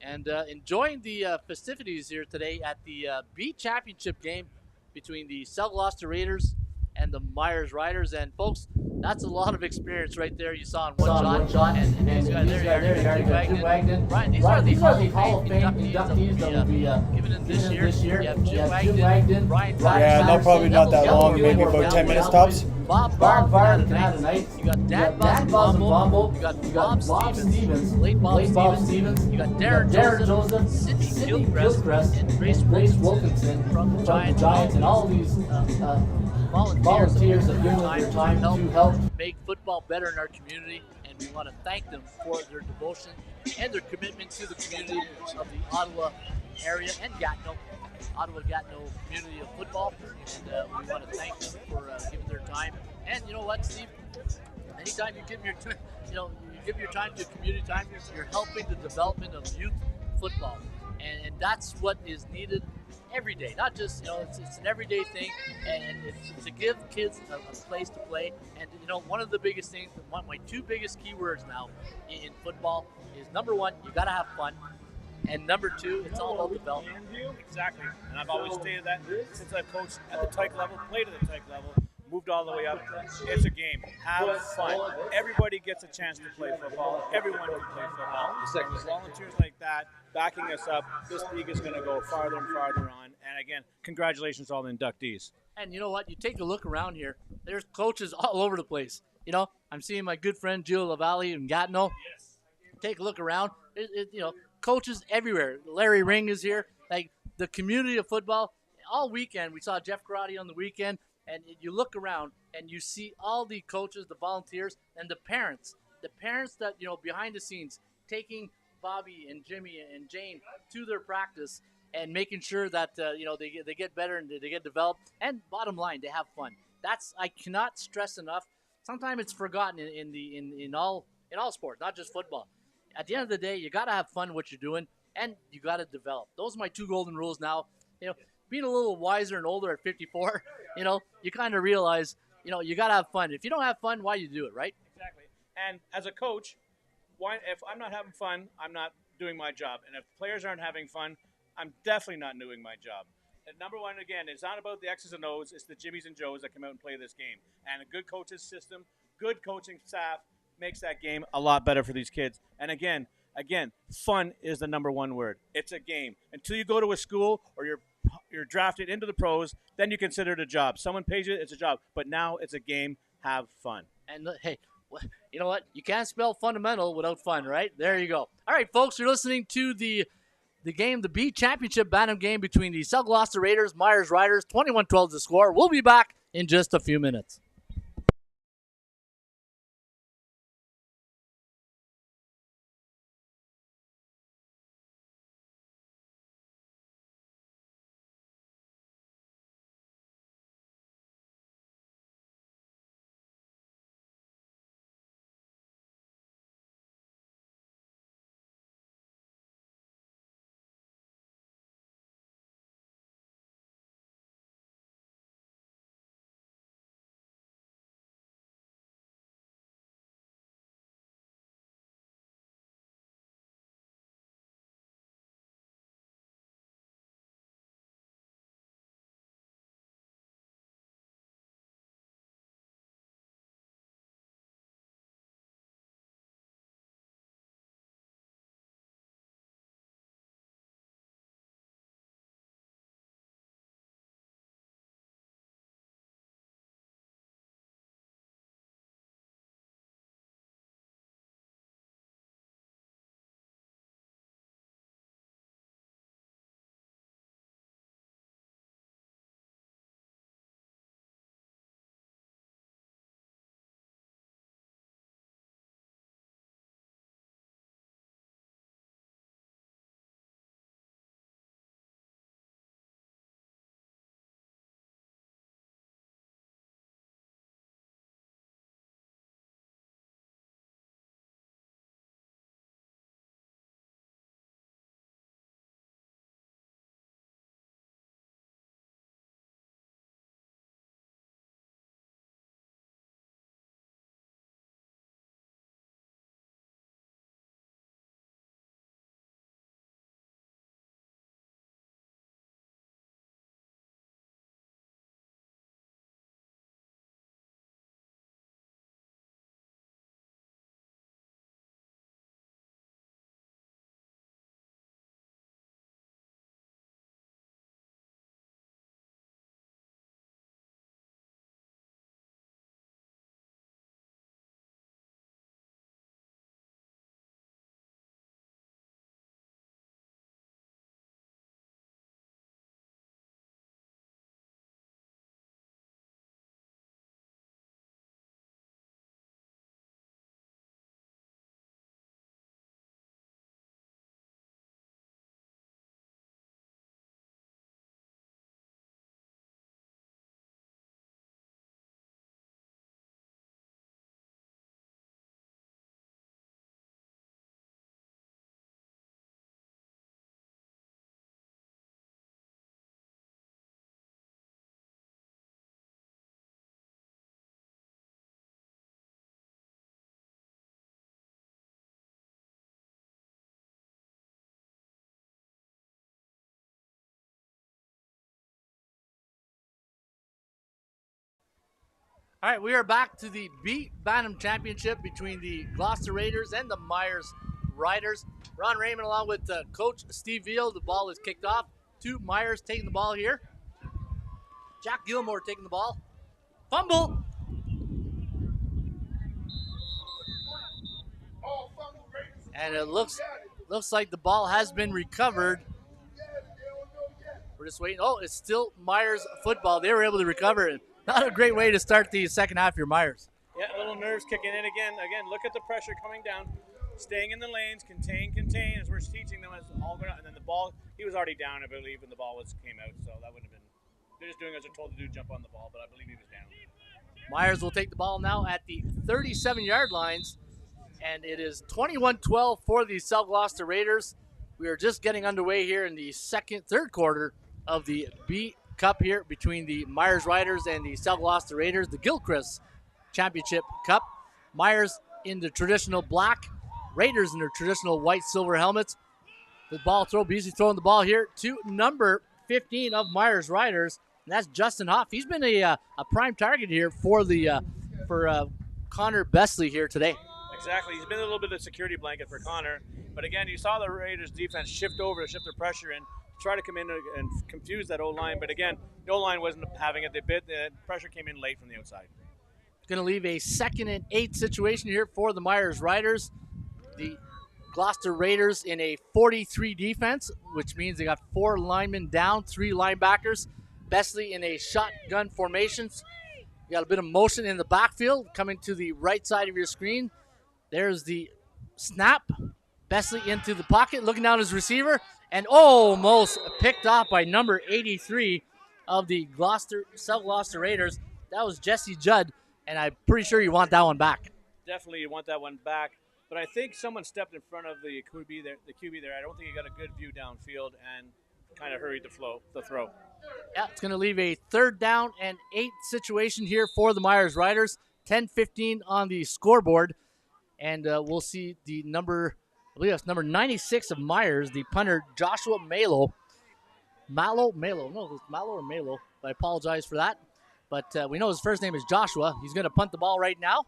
And enjoying the festivities here today at the B Championship game between the South Gloucester Raiders and the Myers Riders. And folks, that's a lot of experience right there. You saw in one shot. And these guys, there you go, Jim Wagner. Right, these are the Hall of Fame inductees that will be given in this year. You have Jim Wagner, Ryan Patterson. Yeah, no, probably not that long, maybe about 10 minutes tops. Bob Barr tonight. You got Dan Bumble. You got Bob Stevens. Late Bob Stevens. You got Darren Joseph. Sidney Gilchrist. And Grace Wilkinson from the Giants. And all these volunteers that give their time to help make football better in our community. And we want to thank them for their devotion and their commitment to the community of the Ottawa area and Gatineau. Ottawa-Gatineau community of football, and we want to thank them for giving their time. And you know what, Steve? Anytime you give your time to community time, you're helping the development of youth football, and that's what is needed every day. Not just it's an everyday thing, and it's to give kids a place to play. And one of the biggest things, my 2 biggest keywords now in football is number 1, you got to have fun. And number 2, it's all about development. Exactly. And I've always stated that since I've coached at the tyke level, played at the tyke level, moved all the way up. It's a game. Have fun. Everybody gets a chance to play football. Everyone can play football. With volunteers like that backing us up, this league is going to go farther and farther on. And again, congratulations to all the inductees. And you know what? You take a look around here. There's coaches all over the place. I'm seeing my good friend Jill LaValle in Gatineau. Yes. Take a look around. Coaches everywhere. Larry Ring is here. Like the community of football. All weekend, we saw Jeff Karate on the weekend, and you look around and you see all the coaches, the volunteers, and the parents. The parents that, behind the scenes, taking Bobby and Jimmy and Jane to their practice and making sure that, they get better and they get developed. And bottom line, they have fun. I cannot stress enough. Sometimes it's forgotten in all sports, not just football. At the end of the day, you got to have fun what you're doing, and you got to develop. Those are my 2 golden rules now. Being a little wiser and older at 54, you kind of realize, you got to have fun. If you don't have fun, why you do it, right? Exactly. And as a coach, If I'm not having fun, I'm not doing my job. And if players aren't having fun, I'm definitely not doing my job. And number one, again, it's not about the X's and O's. It's the Jimmies and Joes that come out and play this game. And a good coach's system, good coaching staff makes that game a lot better for these kids. And again, fun is the number one word. It's a game. Until you go to a school or you're drafted into the pros, then you consider it a job. Someone pays you, it's a job. But now it's a game. Have fun. And hey, you know what? You can't spell fundamental without fun, right? There you go. All right, folks, you're listening to the game, the B Championship Bantam game between the South Gloucester Raiders, Myers Riders. 21-12 the score. We'll be back in just a few minutes. All right, we are back to the B Bantam Championship between the Gloucester Raiders and the Myers Riders. Ron Raymond along with Coach Steve Veal. The ball is kicked off to Myers taking the ball here. Jack Gilmore taking the ball. Fumble. And it looks like the ball has been recovered. We're just waiting. Oh, it's still Myers football. They were able to recover it. Not a great way to start the second half for your Myers. Yeah, a little nerves kicking in again. Again, look at the pressure coming down. Staying in the lanes, contain, as we're teaching them as all going on. And then the ball, he was already down, I believe, when the ball came out. So that wouldn't have been, they're just doing as they're told to do, jump on the ball, but I believe he was down. Myers will take the ball now at the 37-yard lines. And it is 21-12 for the South Gloucester Raiders. We are just getting underway here in the third quarter of the B Cup here between the Myers Riders and the South Gloucester Raiders, the Gilchrist Championship Cup. Myers in the traditional black Raiders in their traditional white silver helmets. The ball throw, Beasley throwing the ball here to number 15 of Myers Riders, and that's Justin Hoff. He's been a prime target here for Connor Besley here today. Exactly. He's been a little bit of a security blanket for Connor. But again, you saw the Raiders defense shift their pressure in, try to come in and confuse that O-line. But again, the O-line wasn't having it. The pressure came in late from the outside. Going to leave a 2nd and 8 situation here for the Myers Riders. The Gloucester Raiders in a 43 defense, which means they got 4 linemen down, 3 linebackers. Besley in a shotgun formations. You got a bit of motion in the backfield coming to the right side of your screen. There's the snap. Besley into the pocket, looking down his receiver, and almost picked off by number 83 of the South Gloucester Raiders. That was Jesse Judd, and I'm pretty sure you want that one back. Definitely you want that one back. But I think someone stepped in front of the QB there. I don't think he got a good view downfield and kind of hurried the throw. Yeah, it's going to leave a 3rd down and 8 situation here for the Myers Riders. 10-15 on the scoreboard. And we'll see the number 96 of Myers, the punter Joshua Malo. No, it's Malo or Malo. I apologize for that. But we know his first name is Joshua. He's going to punt the ball right now.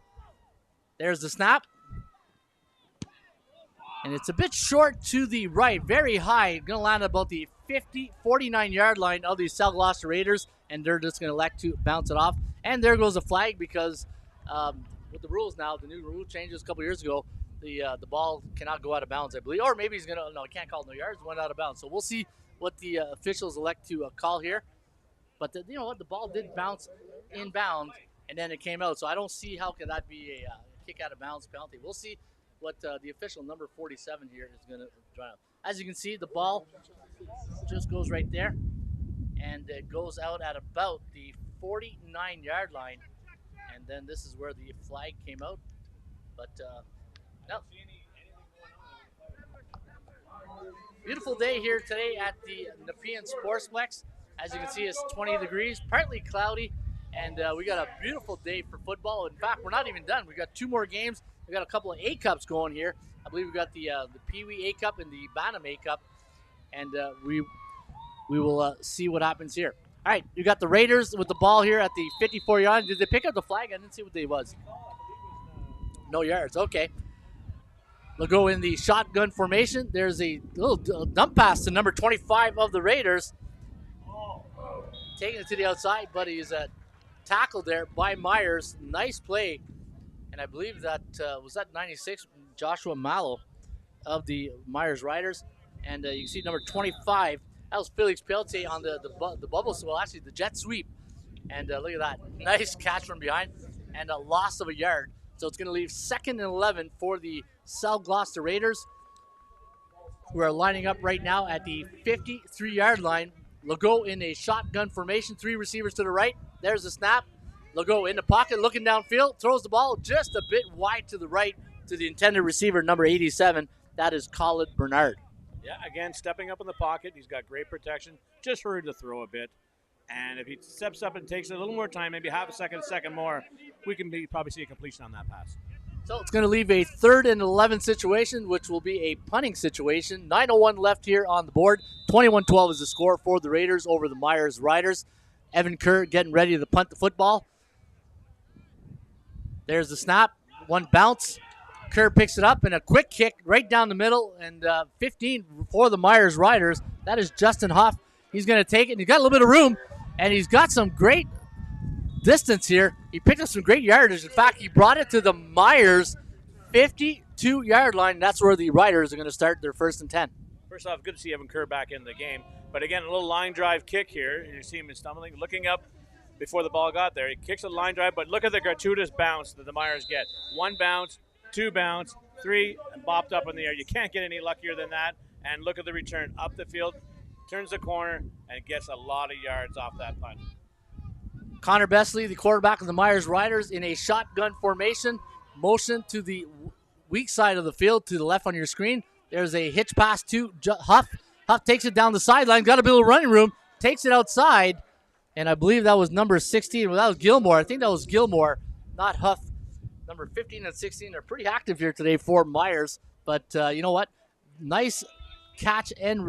There's the snap. And it's a bit short to the right, very high. Going to land at about the 49-yard line of the South Gloucester Raiders, and they're just going to elect to bounce it off. And there goes a flag because with the rules now, the new rule changes a couple years ago, the ball cannot go out of bounds, I believe. Or maybe he's going to, no, he can't call no yards, went out of bounds. So we'll see what the officials elect to call here. But you know what, the ball did bounce inbound, and then it came out. So I don't see how can that be a kick out of bounds penalty. We'll see what the official number 47 here is going to try out. As you can see, the ball just goes right there, and it goes out at about the 49-yard line. And then this is where the flag came out. But no. Beautiful day here today at the Nepean Sportsplex. As you can see, it's 20 degrees, partly cloudy, and we got a beautiful day for football. In fact, we're not even done. We got 2 more games. We got a couple of A-Cups going here. I believe we got the Pee Wee A-Cup and the Bantam A-Cup, and we will see what happens here. All right, you got the Raiders with the ball here at the 54-yard line. Did they pick up the flag? I didn't see what they was. No yards. Okay. They'll go in the shotgun formation. There's a little dump pass to number 25 of the Raiders. Taking it to the outside, but he's tackled there by Myers. Nice play. And I believe that was that 96, Joshua Malo of the Myers Riders. And you can see number 25. That was Felix Peltier on the bubble, well, actually the jet sweep. And look at that. Nice catch from behind and a loss of a yard. So it's going to leave 2nd and 11 for the South Gloucester Raiders, who are lining up right now at the 53-yard line. Legault in a shotgun formation, 3 receivers to the right. There's the snap. Legault in the pocket, looking downfield, throws the ball just a bit wide to the right to the intended receiver, number 87. That is Colin Bernard. Yeah, again, stepping up in the pocket. He's got great protection. Just hurried to throw a bit. And if he steps up and takes a little more time, maybe half a second more, we can probably see a completion on that pass. So it's going to leave a 3rd and 11 situation, which will be a punting situation. 9:01 left here on the board. 21-12 is the score for the Raiders over the Myers Riders. Evan Kerr getting ready to punt the football. There's the snap. One bounce. Kerr picks it up and a quick kick right down the middle, and 15 for the Myers Riders. That is Justin Hoff. He's going to take it, and he's got a little bit of room, and he's got some great distance here. He picked up some great yardage. In fact, he brought it to the Myers 52-yard line. That's where the Riders are going to start their 1st and 10. First off, good to see Evan Kerr back in the game. But again, a little line drive kick here. You see him stumbling, looking up before the ball got there. He kicks a line drive, but look at the gratuitous bounce that the Myers get. 1 bounce, 2 bounce, 3 bopped up in the air. You can't get any luckier than that. And look at the return up the field, turns the corner, and gets a lot of yards off that punt. Connor Besley, the quarterback of the Myers Riders, in a shotgun formation. Motion to the weak side of the field to the left on your screen. There's a hitch pass to Huff. Huff takes it down the sideline, got a bit of running room, takes it outside, and I believe that was number 16. Well, that was Gilmore. I think that was Gilmore, not Huff. Number 15 and 16 are pretty active here today for Myers. But you know what? Nice catch and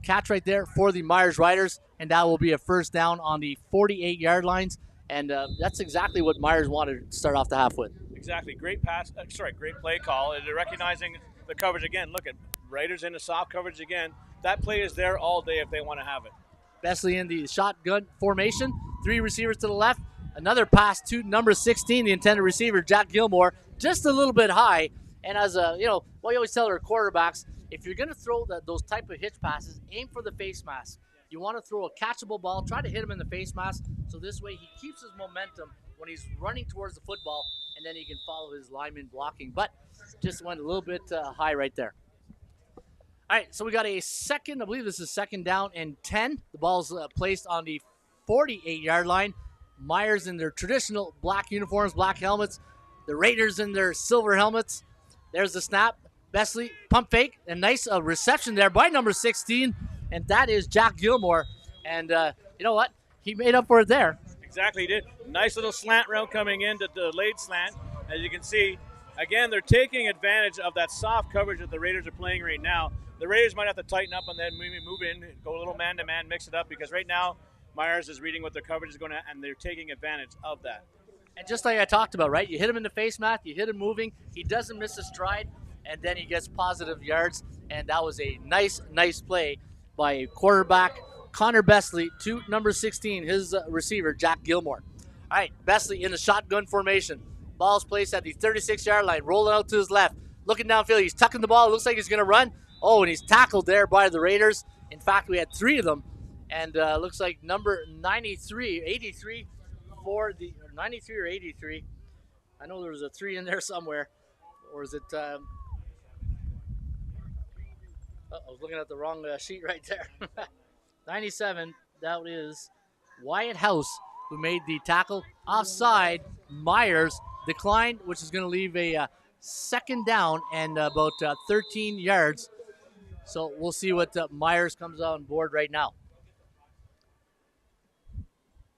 catch right there for the Myers Riders, and that will be a first down on the 48-yard lines. And that's exactly what Myers wanted to start off the half with. Exactly. Great pass. Great play call. And they're recognizing the coverage again. Look at Raiders into soft coverage again. That play is there all day if they want to have it. Besley in the shotgun formation. 3 receivers to the left. Another pass to number 16, the intended receiver, Jack Gilmore, just a little bit high. And as what we always tell our quarterbacks, if you're going to throw those type of hitch passes, aim for the face mask. You want to throw a catchable ball, try to hit him in the face mask, so this way he keeps his momentum when he's running towards the football, and then he can follow his lineman blocking. But just went a little bit high right there. All right, so we got a second, I believe this is second down and 10. The ball's placed on the 48-yard line. Myers in their traditional black uniforms, black helmets. The Raiders in their silver helmets. There's the snap. Besley, pump fake, a nice reception there by number 16, and that is Jack Gilmore. And you know what? He made up for it there. Exactly, he did. Nice little slant route coming in, the delayed slant. As you can see, again, they're taking advantage of that soft coverage that the Raiders are playing right now. The Raiders might have to tighten up and then maybe move in, go a little man-to-man, mix it up, because right now Myers is reading what their coverage is going to, and they're taking advantage of that. And just like I talked about, right? You hit him in the face mask, you hit him moving, he doesn't miss a stride, and then he gets positive yards, and that was a nice play by quarterback Connor Besley to number 16, his receiver, Jack Gilmore. All right, Besley in the shotgun formation. Ball's placed at the 36-yard line, rolling out to his left. Looking downfield, he's tucking the ball. It looks like he's going to run. Oh, and he's tackled there by the Raiders. In fact, we had 3 of them, and looks like number 83 for the 93 or 83. I know there was a 3 in there somewhere. Or is it... I was looking at the wrong sheet right there. 97, that is Wyatt House, who made the tackle. Offside, Myers declined, which is going to leave a second down and about 13 yards. So we'll see what Myers comes on board right now.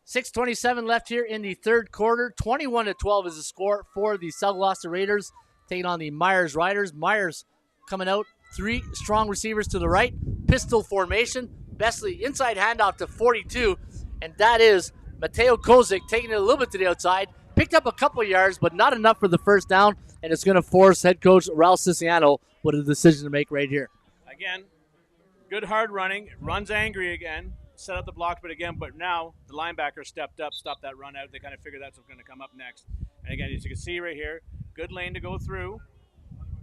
6:27 left here in the third quarter. 21-12 is the score for the South Gloucester Raiders, taking on the Myers Riders. Myers coming out. 3 strong receivers to the right. Pistol formation. Besley inside handoff to 42. And that is Mateo Kozik taking it a little bit to the outside. Picked up a couple of yards, but not enough for the first down. And it's going to force head coach Ralph Siciliano with a decision to make right here. Again, good hard running. Runs angry again. Set up the block, but now the linebacker stepped up, stopped that run out. They kind of figured that's what's going to come up next. And again, as you can see right here, good lane to go through.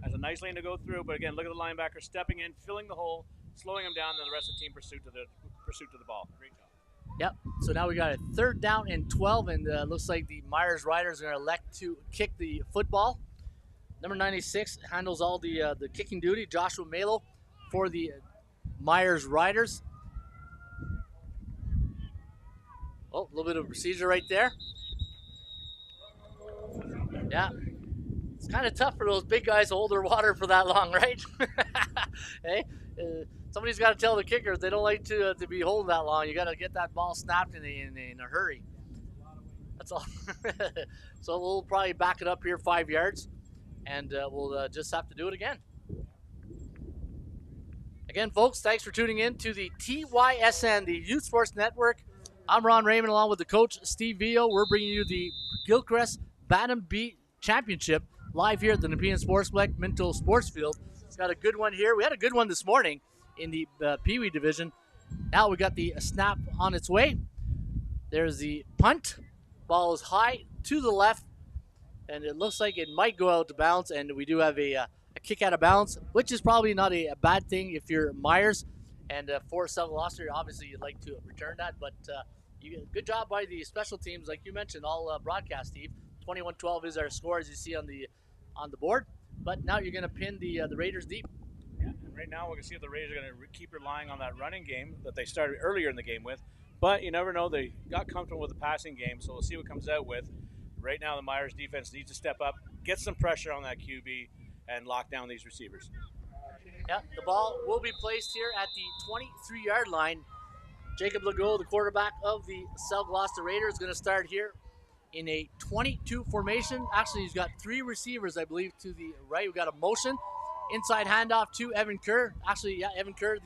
Has a nice lane to go through, but again, look at the linebacker stepping in, filling the hole, slowing him down, and then the rest of the team pursuit to the ball. Great job. Yep. So now we got a third down and 12, and looks like the Myers Riders are going to elect to kick the football. Number 96 handles all the kicking duty. Joshua Malo for the Myers Riders. Oh, a little bit of procedure right there. Yeah. It's kind of tough for those big guys to hold their water for that long, right? Hey, somebody's got to tell the kickers they don't like to be holding that long. You got to get that ball snapped in a hurry. That's all. So we'll probably back it up here 5 yards, and we'll just have to do it again. Again, folks, thanks for tuning in to the TYSN, the Youth Sports Network. I'm Ron Raymond, along with the coach, Steve Vio. We're bringing you the Gilchrist BANTAM B Championship live here at the Nepean Sportsplex Minto Sports Field. It's got a good one here. We had a good one this morning in the Pee Wee division. Now we got the snap on its way. There's the punt. Ball is high to the left, and it looks like it might go out of bounds, and we do have a kick out of bounds, which is probably not a bad thing if you're Myers. And for South Gloucester, obviously you'd like to return that, but good job by the special teams, like you mentioned, all broadcast, Steve. 21-12 is our score, as you see on the board. But now you're going to pin the Raiders deep. Yeah, and right now we can see if the Raiders are going to keep relying on that running game that they started earlier in the game with. But you never know. They got comfortable with the passing game, so we'll see what comes out with. Right now the Myers defense needs to step up, get some pressure on that QB, and lock down these receivers. Yeah, the ball will be placed here at the 23-yard line. Jacob Legault, the quarterback of the South Gloucester Raiders, is going to start here in a 22 formation. Actually, he's got 3 receivers, I believe, to the right. We've got a motion. Inside handoff to Evan Kerr. Actually, yeah, Evan Kerr.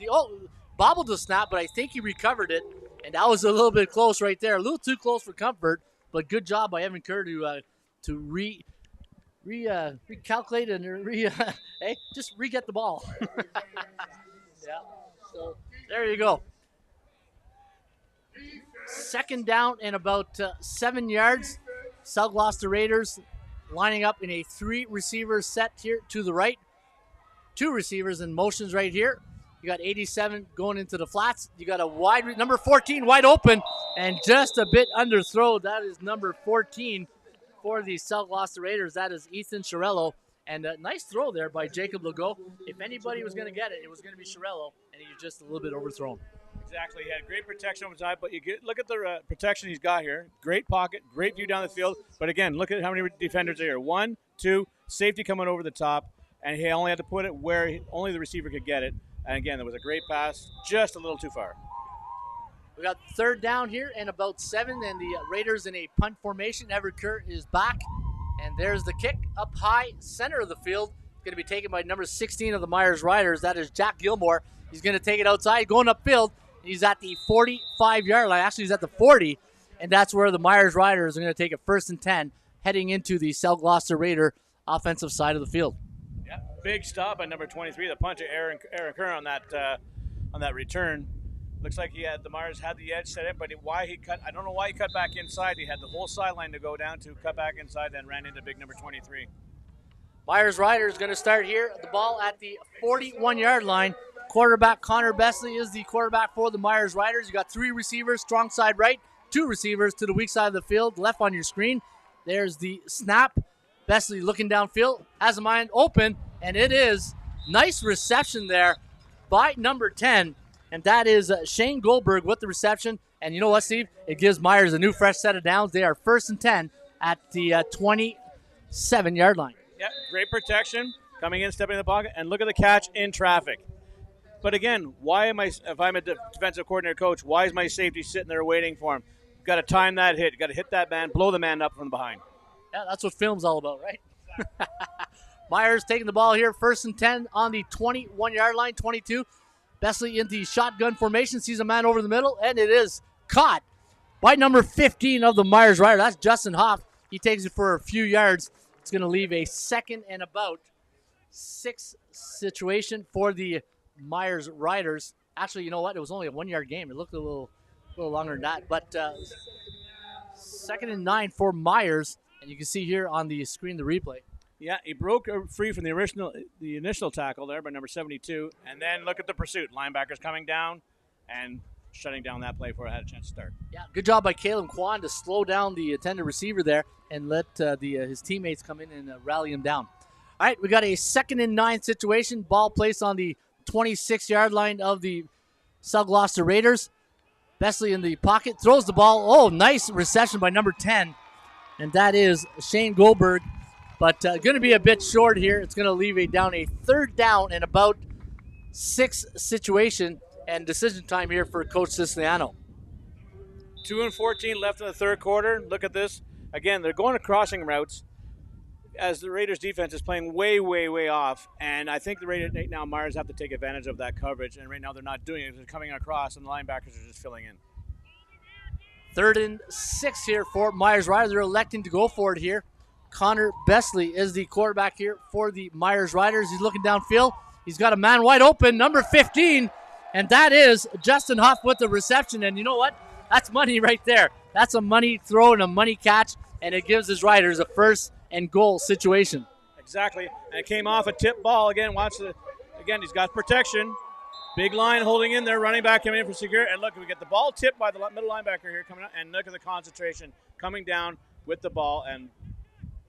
Bobbled the snap, but I think he recovered it. And that was a little bit close right there. A little too close for comfort, but good job by Evan Kerr to recalculate and just re-get the ball. Yeah. So there you go. Second down and about 7 yards. South Gloucester Raiders lining up in a 3-receiver set here to the right. 2 receivers in motions right here. You got 87 going into the flats. You got a number 14 wide open and just a bit underthrown. That is number 14 for the South Gloucester Raiders. That is Ethan Chiarello. And a nice throw there by Jacob Legault. If anybody was going to get it, it was going to be Chiarello, and he was just a little bit overthrown. Exactly. He had great protection over time, but look at the protection he's got here. Great pocket, great view down the field. But again, look at how many defenders are here. 1, 2, safety coming over the top, and he only had to put it where only the receiver could get it. And again, there was a great pass, just a little too far. We got third down here and about 7, and the Raiders in a punt formation. Evan Kerr is back, and there's the kick up high, center of the field. It's going to be taken by number 16 of the Myers Riders. That is Jack Gilmore. He's going to take it outside, going upfield. He's at the 45-yard line. Actually, he's at the 40, and that's where the Myers Riders are going to take it 1st and 10, heading into the South Gloucester Raider offensive side of the field. Yeah, big stop by number 23, the puncher Aaron Kerr on that return. Looks like the Myers had the edge set in, but I don't know why he cut back inside. He had the whole sideline to go down to, cut back inside, then ran into big number 23. Myers Riders going to start here. The ball at the 41-yard line. Quarterback Connor Besley is the quarterback for the Myers Riders. You got 3 receivers, strong side right, 2 receivers to the weak side of the field, left on your screen. There's the snap. Besley looking downfield, has a mind open, and it is nice reception there by number 10, and that is Shane Goldberg with the reception. And you know what, Steve? It gives Myers a new fresh set of downs. They are 1st and 10 at the 27-yard line. Yeah, great protection, coming in, stepping in the pocket, and look at the catch in traffic. But again, if I'm a defensive coordinator coach, why is my safety sitting there waiting for him? You've got to time that hit. You've got to hit that man, blow the man up from behind. Yeah, that's what film's all about, right? Myers taking the ball here, 1st and 10 on the 21-yard line, 22. Besley in the shotgun formation, sees a man over the middle, and it is caught by number 15 of the Myers Riders. That's Justin Hoff. He takes it for a few yards. It's going to leave a 2nd and about 6 situation for the Myers Riders. Actually, you know what? It was only a 1-yard game. It looked a little longer than that. But 2nd and 9 for Myers. And you can see here on the screen the replay. Yeah, he broke free from the initial tackle there by number 72. And then look at the pursuit. Linebackers coming down and shutting down that play before it had a chance to start. Yeah, good job by Caleb Kwan to slow down the intended receiver there and let his teammates come in and rally him down. All right, we got a 2nd and 9 situation. Ball placed on the 26-yard line of the South Gloucester Raiders. Besley in the pocket, throws the ball. Oh, nice reception by number 10. And that is Shane Goldberg. But going to be a bit short here. It's going to leave a 3rd down and about 6 situation and decision time here for Coach Siciliano. 2:14 left in the 3rd quarter. Look at this. Again, they're going to crossing routes as the Raiders defense is playing way, way, way off. And I think the Raiders now Myers have to take advantage of that coverage. And right now they're not doing it. They're coming across and the linebackers are just filling in. 3rd and 6 here for Myers Riders. They're electing to go for it here. Connor Besley is the quarterback here for the Myers Riders. He's looking downfield. He's got a man wide open, number 15, and that is Justin Huff with the reception. And you know what? That's money right there. That's a money throw and a money catch, and it gives his Riders a 1st and goal situation. Exactly, and it came off a tip ball. Again, he's got protection. Big line holding in there, running back coming in for secure. And look, we get the ball tipped by the middle linebacker here coming out, and look at the concentration coming down with the ball and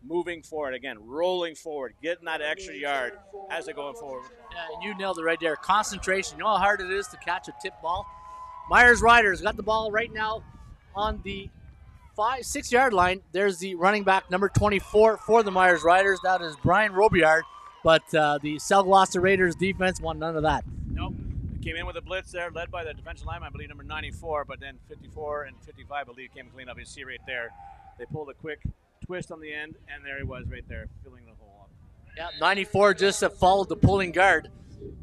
moving forward. Again, rolling forward, getting that extra yard as they're going forward. Yeah, and you nailed it right there. Concentration. You know how hard it is to catch a tip ball? Myers Riders got the ball right now on the 6-yard line. There's the running back, number 24 for the Myers Riders. That is Brian Robillard. But the South Gloucester Raiders defense want none of that. Nope. Came in with a blitz there, led by the defensive lineman, I believe, number 94, but then 54 and 55, I believe, came clean up. You see right there They pulled a quick twist on the end, and there he was right there, filling the hole up. Yeah, 94 just followed the pulling guard.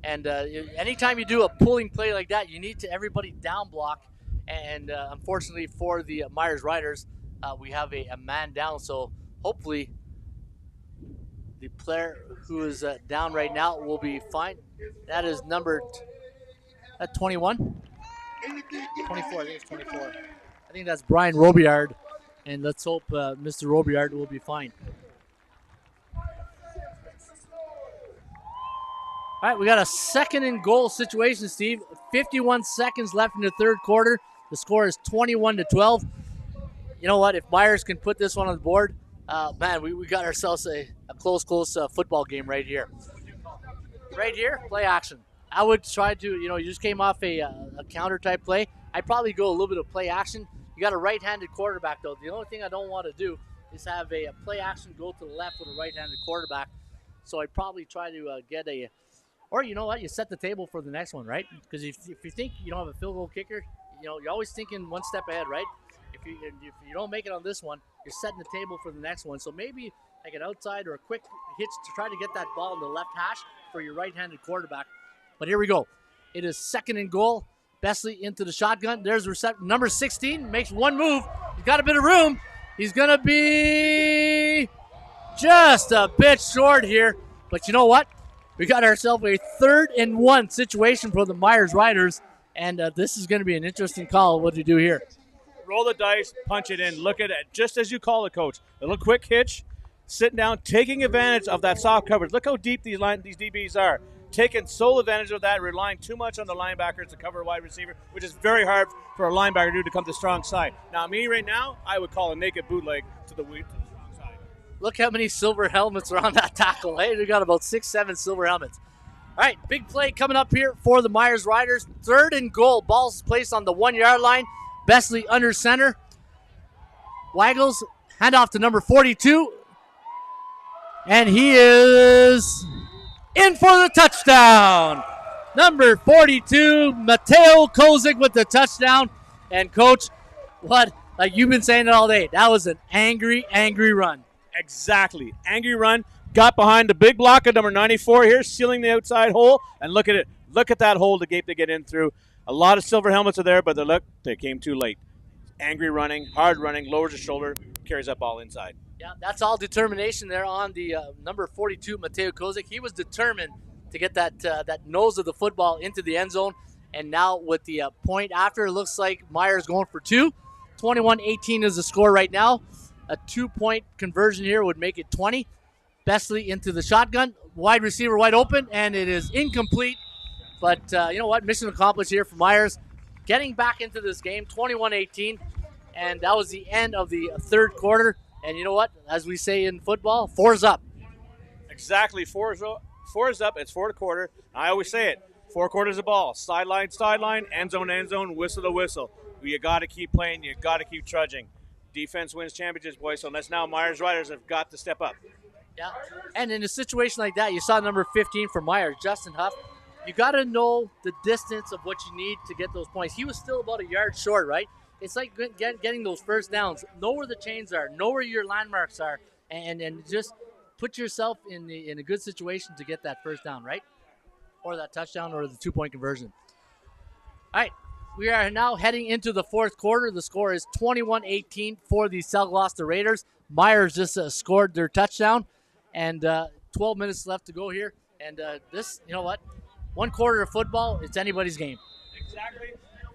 And anytime you do a pulling play like that, you need to everybody down block. And unfortunately for the Myers Riders, we have a man down. So hopefully the player who is down right now will be fine. That is number 21? 24, I think it's 24. I think that's Brian Robillard. And let's hope Mr. Robillard will be fine. All right, we got a second and goal situation, Steve. 51 seconds left in the third quarter. The score is 21-12. You know what? If Myers can put this one on the board, man, we got ourselves a close football game right here. Right here, play action. I would try to, you just came off a counter type play. I'd probably go a little bit of play action. You got a right-handed quarterback, though. The only thing I don't want to do is have a play action go to the left with a right-handed quarterback. So I'd probably try to get a... Or you know what? You set the table for the next one, right? Because if you think you don't have a field goal kicker, you're always thinking one step ahead, right? If you don't make it on this one, you're setting the table for the next one. So maybe like an outside or a quick hitch to try to get that ball in the left hash for your right-handed quarterback. But here we go. It is second and goal. Besley into the shotgun. There's number 16. Makes one move. He's got a bit of room. He's going to be just a bit short here. But you know what? We got ourselves a 3rd and 1 situation for the Myers Riders, and this is going to be an interesting call. What do you do here? Roll the dice, punch it in. Look at it, just as you call it, Coach. A little quick hitch, sitting down, taking advantage of that soft coverage. Look how deep these DBs are. Taking sole advantage of that, relying too much on the linebackers to cover a wide receiver, which is very hard for a linebacker to do to come to the strong side. Now, me right now, I would call a naked bootleg to the strong side. Look how many silver helmets are on that tackle. Hey, we got about 6-7 silver helmets. All right, big play coming up here for the Myers Riders. 3rd and goal. Ball's placed on the 1-yard line. Besley under center. Waggles, handoff to number 42. And he is in for the touchdown. Number 42, Mateo Kozik with the touchdown. And, Coach, like you've been saying it all day, that was an angry run. Exactly. Angry run. Got behind the big block of number 94 here, sealing the outside hole. And look at it. Look at that hole, the gate they get in through. A lot of silver helmets are there, but they came too late. Angry running, hard running, lowers the shoulder, carries that ball inside. Yeah, that's all determination there on the number 42, Mateo Kozik. He was determined to get that nose of the football into the end zone. And now with the point after, it looks like Myers going for 2. 21-18 is the score right now. A 2-point conversion here would make it 20. Besley into the shotgun. Wide receiver wide open, and it is incomplete. But you know what? Mission accomplished here for Myers. Getting back into this game, 21-18. And that was the end of the third quarter. And you know what? As we say in football, 4's up. Exactly. 4's up. It's 4 quarter. I always say it. 4 quarters of ball. Sideline, end zone, whistle to whistle. You got to keep playing. You got to keep trudging. Defense wins championships, boys. So that's now Myers Riders have got to step up. Yeah. And in a situation like that, you saw number 15 for Myers, Justin Huff. You got to know the distance of what you need to get those points. He was still about a yard short, right? It's like getting those first downs. Know where the chains are. Know where your landmarks are. And just put yourself in a good situation to get that first down, right? Or that touchdown or the 2-point conversion. All right. We are now heading into the fourth quarter. The score is 21-18 for the South Gloucester Raiders. Myers just scored their touchdown. And 12 minutes left to go here. And this, you know what? 1 quarter of football, it's anybody's game. Exactly.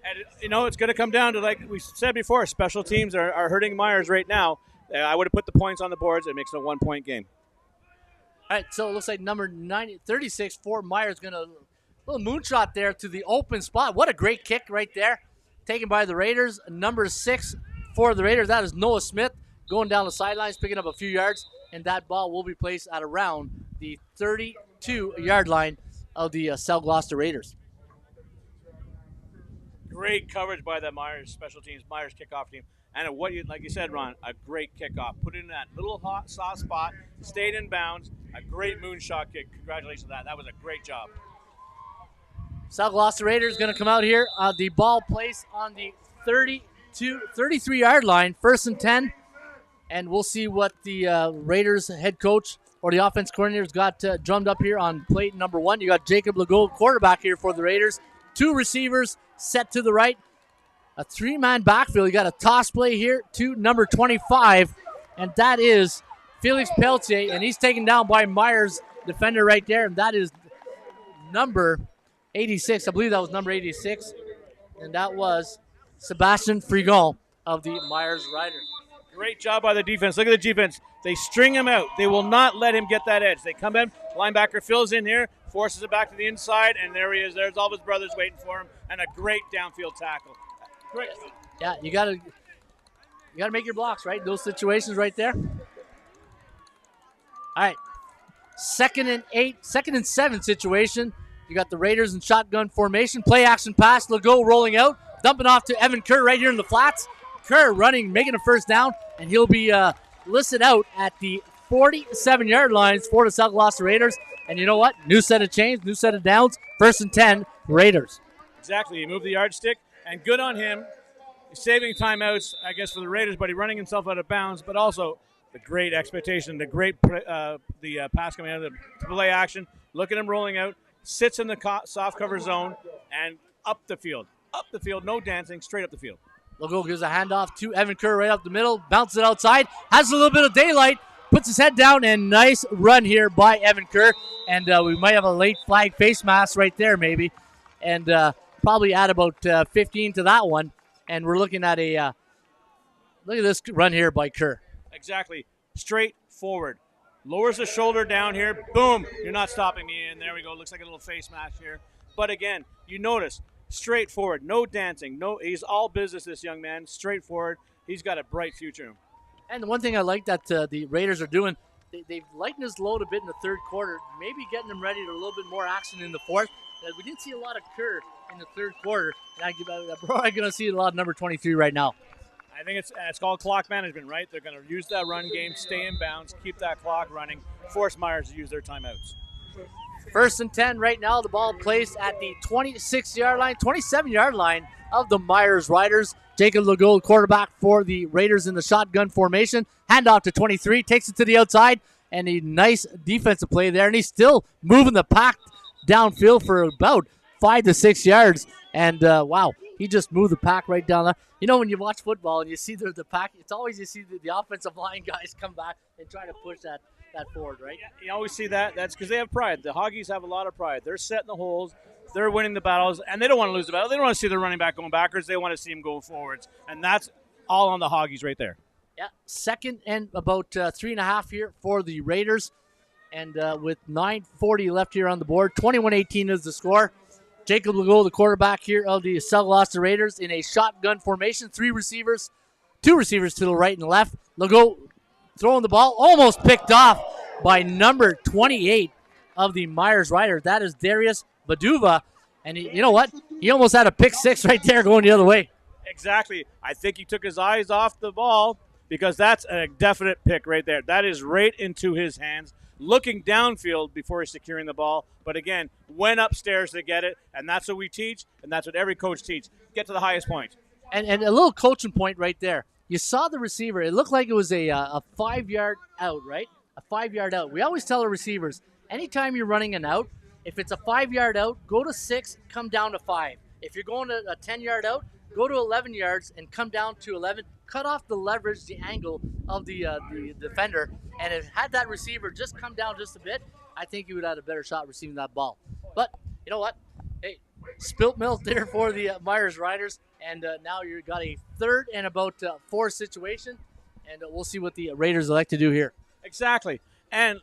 And, it's going to come down to, like we said before, special teams are hurting Myers right now. I would have put the points on the boards. It makes it a 1-point game. All right, so it looks like number 36 for Myers going to little moonshot there to the open spot. What a great kick right there. Taken by the Raiders. Number 6 for the Raiders. That is Noah Smith going down the sidelines, picking up a few yards. And that ball will be placed at around the 32-yard line of the South Gloucester Raiders. Great coverage by that Myers special teams, Myers kickoff team. And like you said, Ron, a great kickoff. Put it in that little hot, soft spot, stayed in bounds. A great moonshot kick. Congratulations on that. That was a great job. South Gloucester Raiders going to come out here. The ball placed on the 33-yard line. 1st and 10. And we'll see what the Raiders head coach or the offense coordinator's got drummed up here on plate number 1. You got Jacob Legault, quarterback here for the Raiders. 2 receivers set to the right. A 3-man backfield. You got a toss play here to number 25, and that is Felix Pelletier, and he's taken down by Myers, defender right there, and that is number 86. I believe that was number 86, and that was Sebastian Frigon of the Myers Riders. Great job by the defense. Look at the defense. They string him out. They will not let him get that edge. They come in, linebacker fills in here, forces it back to the inside, and there he is. There's all his brothers waiting for him, and a great downfield tackle. Great. Yeah, you gotta make your blocks, right? Those situations right there. All right. 2nd and 7 situation. You got the Raiders in shotgun formation. Play action pass. Legault rolling out. Dumping off to Evan Kerr right here in the flats. Kerr running, making a first down, and he'll be listed out at the 47-yard lines for the South Gloucester Raiders. And you know what? New set of chains, new set of downs. 1st and 10, Raiders. Exactly. He moved the yardstick, and good on him. He's saving timeouts, I guess, for the Raiders, but he's running himself out of bounds. But also the great expectation, the great pass coming out of the play action. Look at him rolling out, sits in the soft cover zone, and up the field. Up the field, no dancing, straight up the field. Legault gives a handoff to Evan Kerr right up the middle, bounces it outside, has a little bit of daylight, puts his head down, and nice run here by Evan Kerr. And we might have a late flag face mask right there maybe, and probably add about 15 to that one. And we're looking at look at this run here by Kerr. Exactly. Straight forward. Lowers the shoulder down here. Boom. You're not stopping me. And there we go. Looks like a little face mask here. But again, you notice, straightforward. No dancing. No. He's all business, this young man. Straightforward. He's got a bright future. And the one thing I like that the Raiders are doing, they've lightened his load a bit in the 3rd quarter, maybe getting him ready to a little bit more action in the 4th. We didn't see a lot of Kerr in the 3rd quarter. And I'm probably going to see a lot of number 23 right now. I think it's called clock management, right? They're going to use that run game, stay in bounds, keep that clock running, force Myers to use their timeouts. 1st and 10 right now. The ball placed at the 26-yard line, 27-yard line of the Myers Riders. Jacob Legault, quarterback for the Raiders in the shotgun formation. Handoff to 23, takes it to the outside, and a nice defensive play there. And he's still moving the pack downfield for about 5 to 6 yards. And, wow, he just moved the pack right down there. You know, when you watch football and you see the pack, it's always you see the offensive line guys come back and try to push that forward, right? Yeah, you always see that. That's because they have pride. The Hoggies have a lot of pride. They're setting the holes. They're winning the battles, and they don't want to lose the battle. They don't want to see their running back going backwards. They want to see him go forwards, and that's all on the Hoggies right there. Yeah, 2nd and about 3.5 here for the Raiders, and with 9:40 left here on the board, 21-18 is the score. Jacob Legault, the quarterback here of the South Gloucester Raiders, in a shotgun formation. 2 receivers to the right and left. Legault throwing the ball, almost picked off by number 28 of the Myers Riders. That is Darius Baduva. And you know what? He almost had a pick 6 right there going the other way. Exactly. I think he took his eyes off the ball because that's a definite pick right there. That is right into his hands. Looking downfield before he's securing the ball. But again, went upstairs to get it, and that's what we teach, and that's what every coach teaches. Get to the highest point. And a little coaching point right there. You saw the receiver. It looked like it was a 5-yard out, right? A 5-yard out. We always tell the receivers, anytime you're running an out, if it's a 5-yard out, go to 6, come down to 5. If you're going to a 10-yard out, go to 11 yards and come down to 11. Cut off the leverage, the angle of the defender. And if had that receiver just come down just a bit, I think he would have had a better shot receiving that ball. But you know what? Hey, spilt milk there for the Myers Riders. And now you've got a 3rd and about 4 situation. And we'll see what the Raiders elect to do here. Exactly. And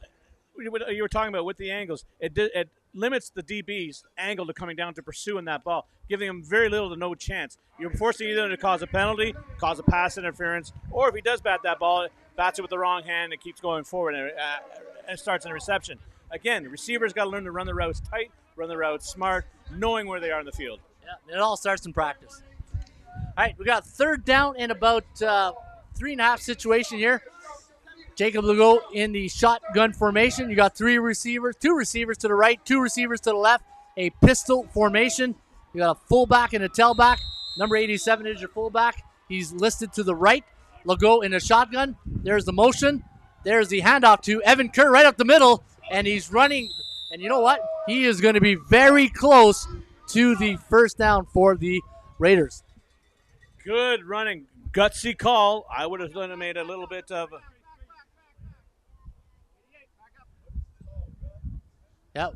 you were talking about with the angles, it limits the DB's angle to coming down to pursuing that ball, giving him very little to no chance. You're forcing either to cause a penalty, cause a pass interference, or if he does bat that ball, bats it with the wrong hand and keeps going forward and starts in a reception. Again, the receiver's got to learn to run the routes tight, run the routes smart, knowing where they are in the field. Yeah, it all starts in practice. All right, we got 3rd down and about 3.5 situation here. Jacob Legault in the shotgun formation. You got 2 receivers to the right, 2 receivers to the left, a pistol formation. You got a fullback and a tailback. Number 87 is your fullback. He's listed to the right. Legault in a shotgun. There's the motion. There's the handoff to Evan Kerr right up the middle, and he's running. And you know what? He is going to be very close to the first down for the Raiders. Good running. Gutsy call. I would have made a little bit of... Yeah.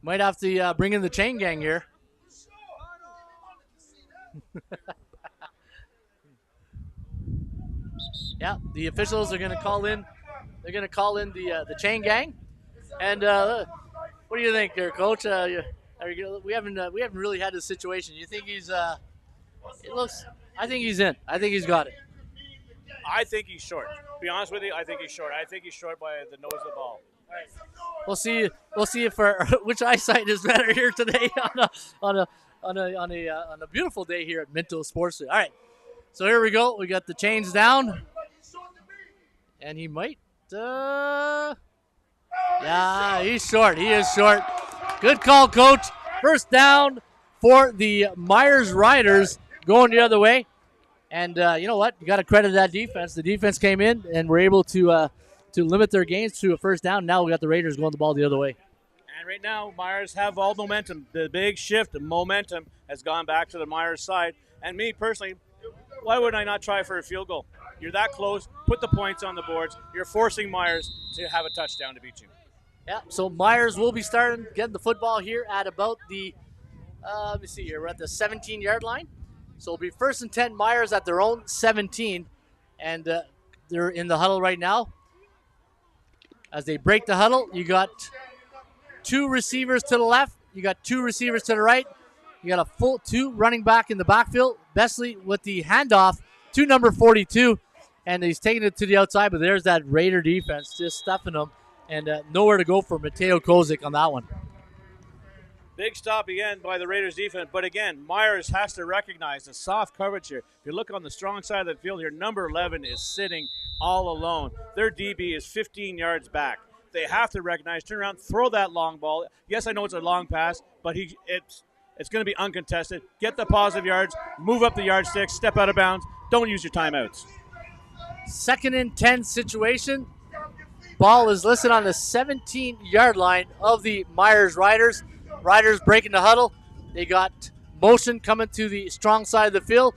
Might have to bring in the chain gang here. Yeah, the officials are going to call in. They're going to call in the chain gang. And what do you think, there, Coach? We haven't really had this situation. You think he's? It looks. I think he's in. I think he's got it. I think he's short. To be honest with you, I think he's short. I think he's short by the nose of the ball. We'll see. We'll see if which eyesight is better here today on a beautiful day here at Minto Sports. All right, so here we go. We got the chains down, and he might. Yeah, he's short. He is short. Good call, Coach. First down for the Myers Riders, going the other way. And you know what? You got to credit that defense. The defense came in and were able to limit their gains to a first down. Now we got the Raiders going the ball the other way. And right now, Myers have all momentum. The big shift in momentum has gone back to the Myers side. And me personally, why would I not try for a field goal? You're that close. Put the points on the boards. You're forcing Myers to have a touchdown to beat you. Yeah, so Myers will be starting getting the football here at about the, let me see here, we're at the 17-yard line. So it'll be 1st and 10, Myers at their own 17, and they're in the huddle right now. As they break the huddle, you got 2 receivers to the left, you got 2 receivers to the right, you got a full 2 running back in the backfield. Besley with the handoff to number 42, and he's taking it to the outside, but there's that Raider defense just stuffing them. And nowhere to go for Mateo Kozik on that one. Big stop again by the Raiders defense. But again, Myers has to recognize the soft coverage here. If you look on the strong side of the field here, number 11 is sitting all alone. Their DB is 15 yards back. They have to recognize, turn around, throw that long ball. Yes, I know it's a long pass, but it's going to be uncontested. Get the positive yards, move up the yardstick, step out of bounds. Don't use your timeouts. 2nd and 10 situation. Ball is listed on the 17-yard line of the Myers Riders. Riders breaking the huddle. They got motion coming to the strong side of the field.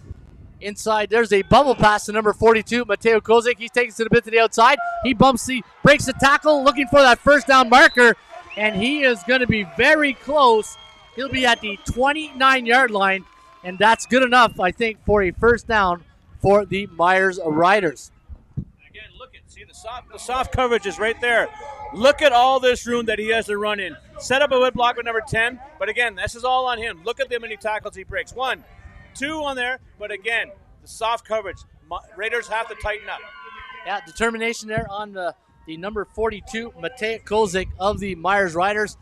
Inside, there's a bubble pass to number 42, Mateo Kozik. He takes it a bit to the outside. He breaks the tackle, looking for that first down marker, and he is going to be very close. He'll be at the 29-yard line, and that's good enough, I think, for a first down for the Myers Riders. See, the soft coverage is right there. Look at all this room that he has to run in. Set up a wood block with number 10, but again, this is all on him. Look at the many tackles he breaks. 1, 2 on there, but again, the soft coverage. Raiders have to tighten up. Yeah, determination there on the number 42, Mateo Kozik of the Myers Riders.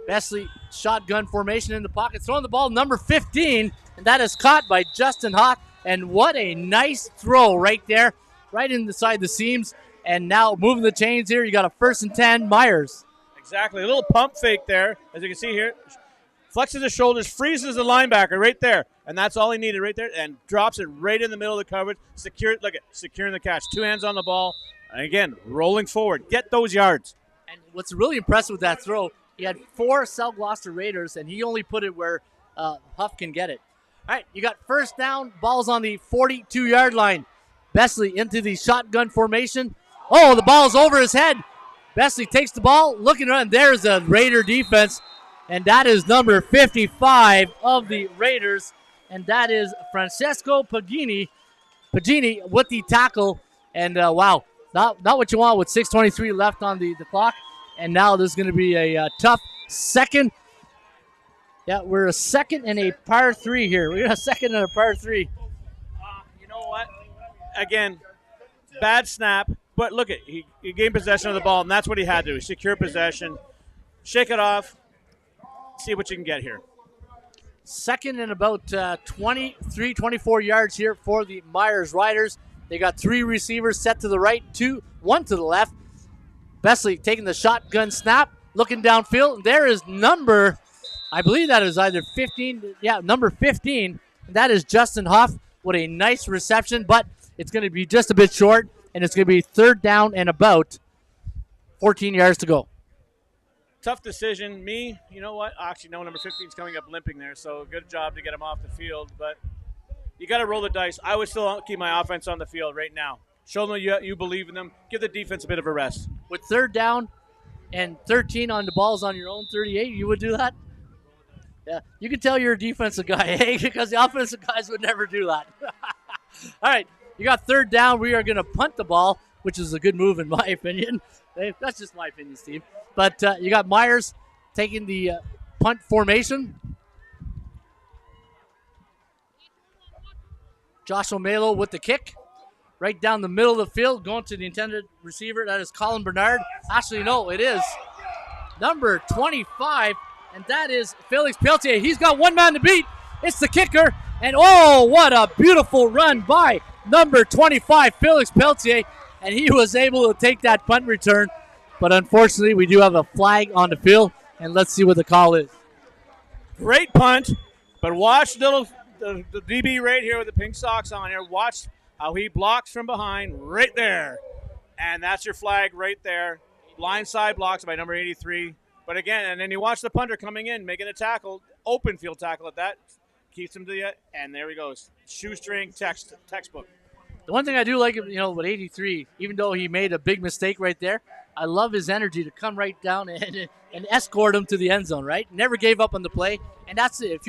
Besley, shotgun formation in the pocket, throwing the ball, number 15, and that is caught by Justin Hawk. And what a nice throw right there, right inside the seams. And now moving the chains here, you got a 1st and 10, Myers. Exactly, a little pump fake there, as you can see here. Flexes his shoulders, freezes the linebacker right there. And that's all he needed right there, and drops it right in the middle of the coverage. Securing the catch. 2 hands on the ball. And again, rolling forward. Get those yards. And what's really impressive with that throw, he had 4 South Gloucester Raiders, and he only put it where Huff can get it. All right, you got first down, balls on the 42-yard line. Besley into the shotgun formation. Oh, the ball's over his head. Besley takes the ball, looking around. There's a Raider defense, and that is number 55 of the Raiders, and that is Francesco Pagini with the tackle. And, wow, not what you want with 6:23 left on the clock. And now there's going to be a tough second. Yeah, we're a second and a par 3 here. We're a second and a par 3. You know what? Again, bad snap, but look he gained possession of the ball, and that's what he had to do. Secure possession, shake it off, see what you can get here. Second and about 23, 24 yards here for the Myers Riders. They got 3 receivers set to the right, 1 to the left. Besley taking the shotgun snap, looking downfield. There is number, I believe that is either 15. Yeah, number 15. That is Justin Huff What a nice reception, but it's going to be just a bit short, and it's going to be third down and about 14 yards to go. Tough decision. You know what? Actually, no, number 15 is coming up limping there, so good job to get him off the field. But you got to roll the dice. I would still keep my offense on the field right now. Show them you believe in them. Give the defense a bit of a rest. With third down and 13 on the balls on your own 38, you would do that? Yeah, you can tell you're a defensive guy, hey, because the offensive guys would never do that. All right, you got third down. We are going to punt the ball, which is a good move in my opinion. Hey, that's just my opinion, Steve. But you got Myers taking the punt formation. Josh O'Malo with the kick. Right down the middle of the field, going to the intended receiver. That is Colin Bernard. Actually, no, it is number 25, and that is Felix Peltier. He's got one man to beat. It's the kicker. And, oh, what a beautiful run by number 25, Felix Peltier. And he was able to take that punt return. But unfortunately, we do have a flag on the field, and let's see what the call is. Great punt, but watch the DB right here with the pink socks on here. Watch how he blocks from behind right there. And that's your flag right there. Blindside blocks by number 83. But again, and then you watch the punter coming in, making a tackle, open field tackle at that. Keeps him to the, and there he goes. Shoestring textbook. The one thing I do like, with 83, even though he made a big mistake right there, I love his energy to come right down and escort him to the end zone, right? Never gave up on the play. And that's it.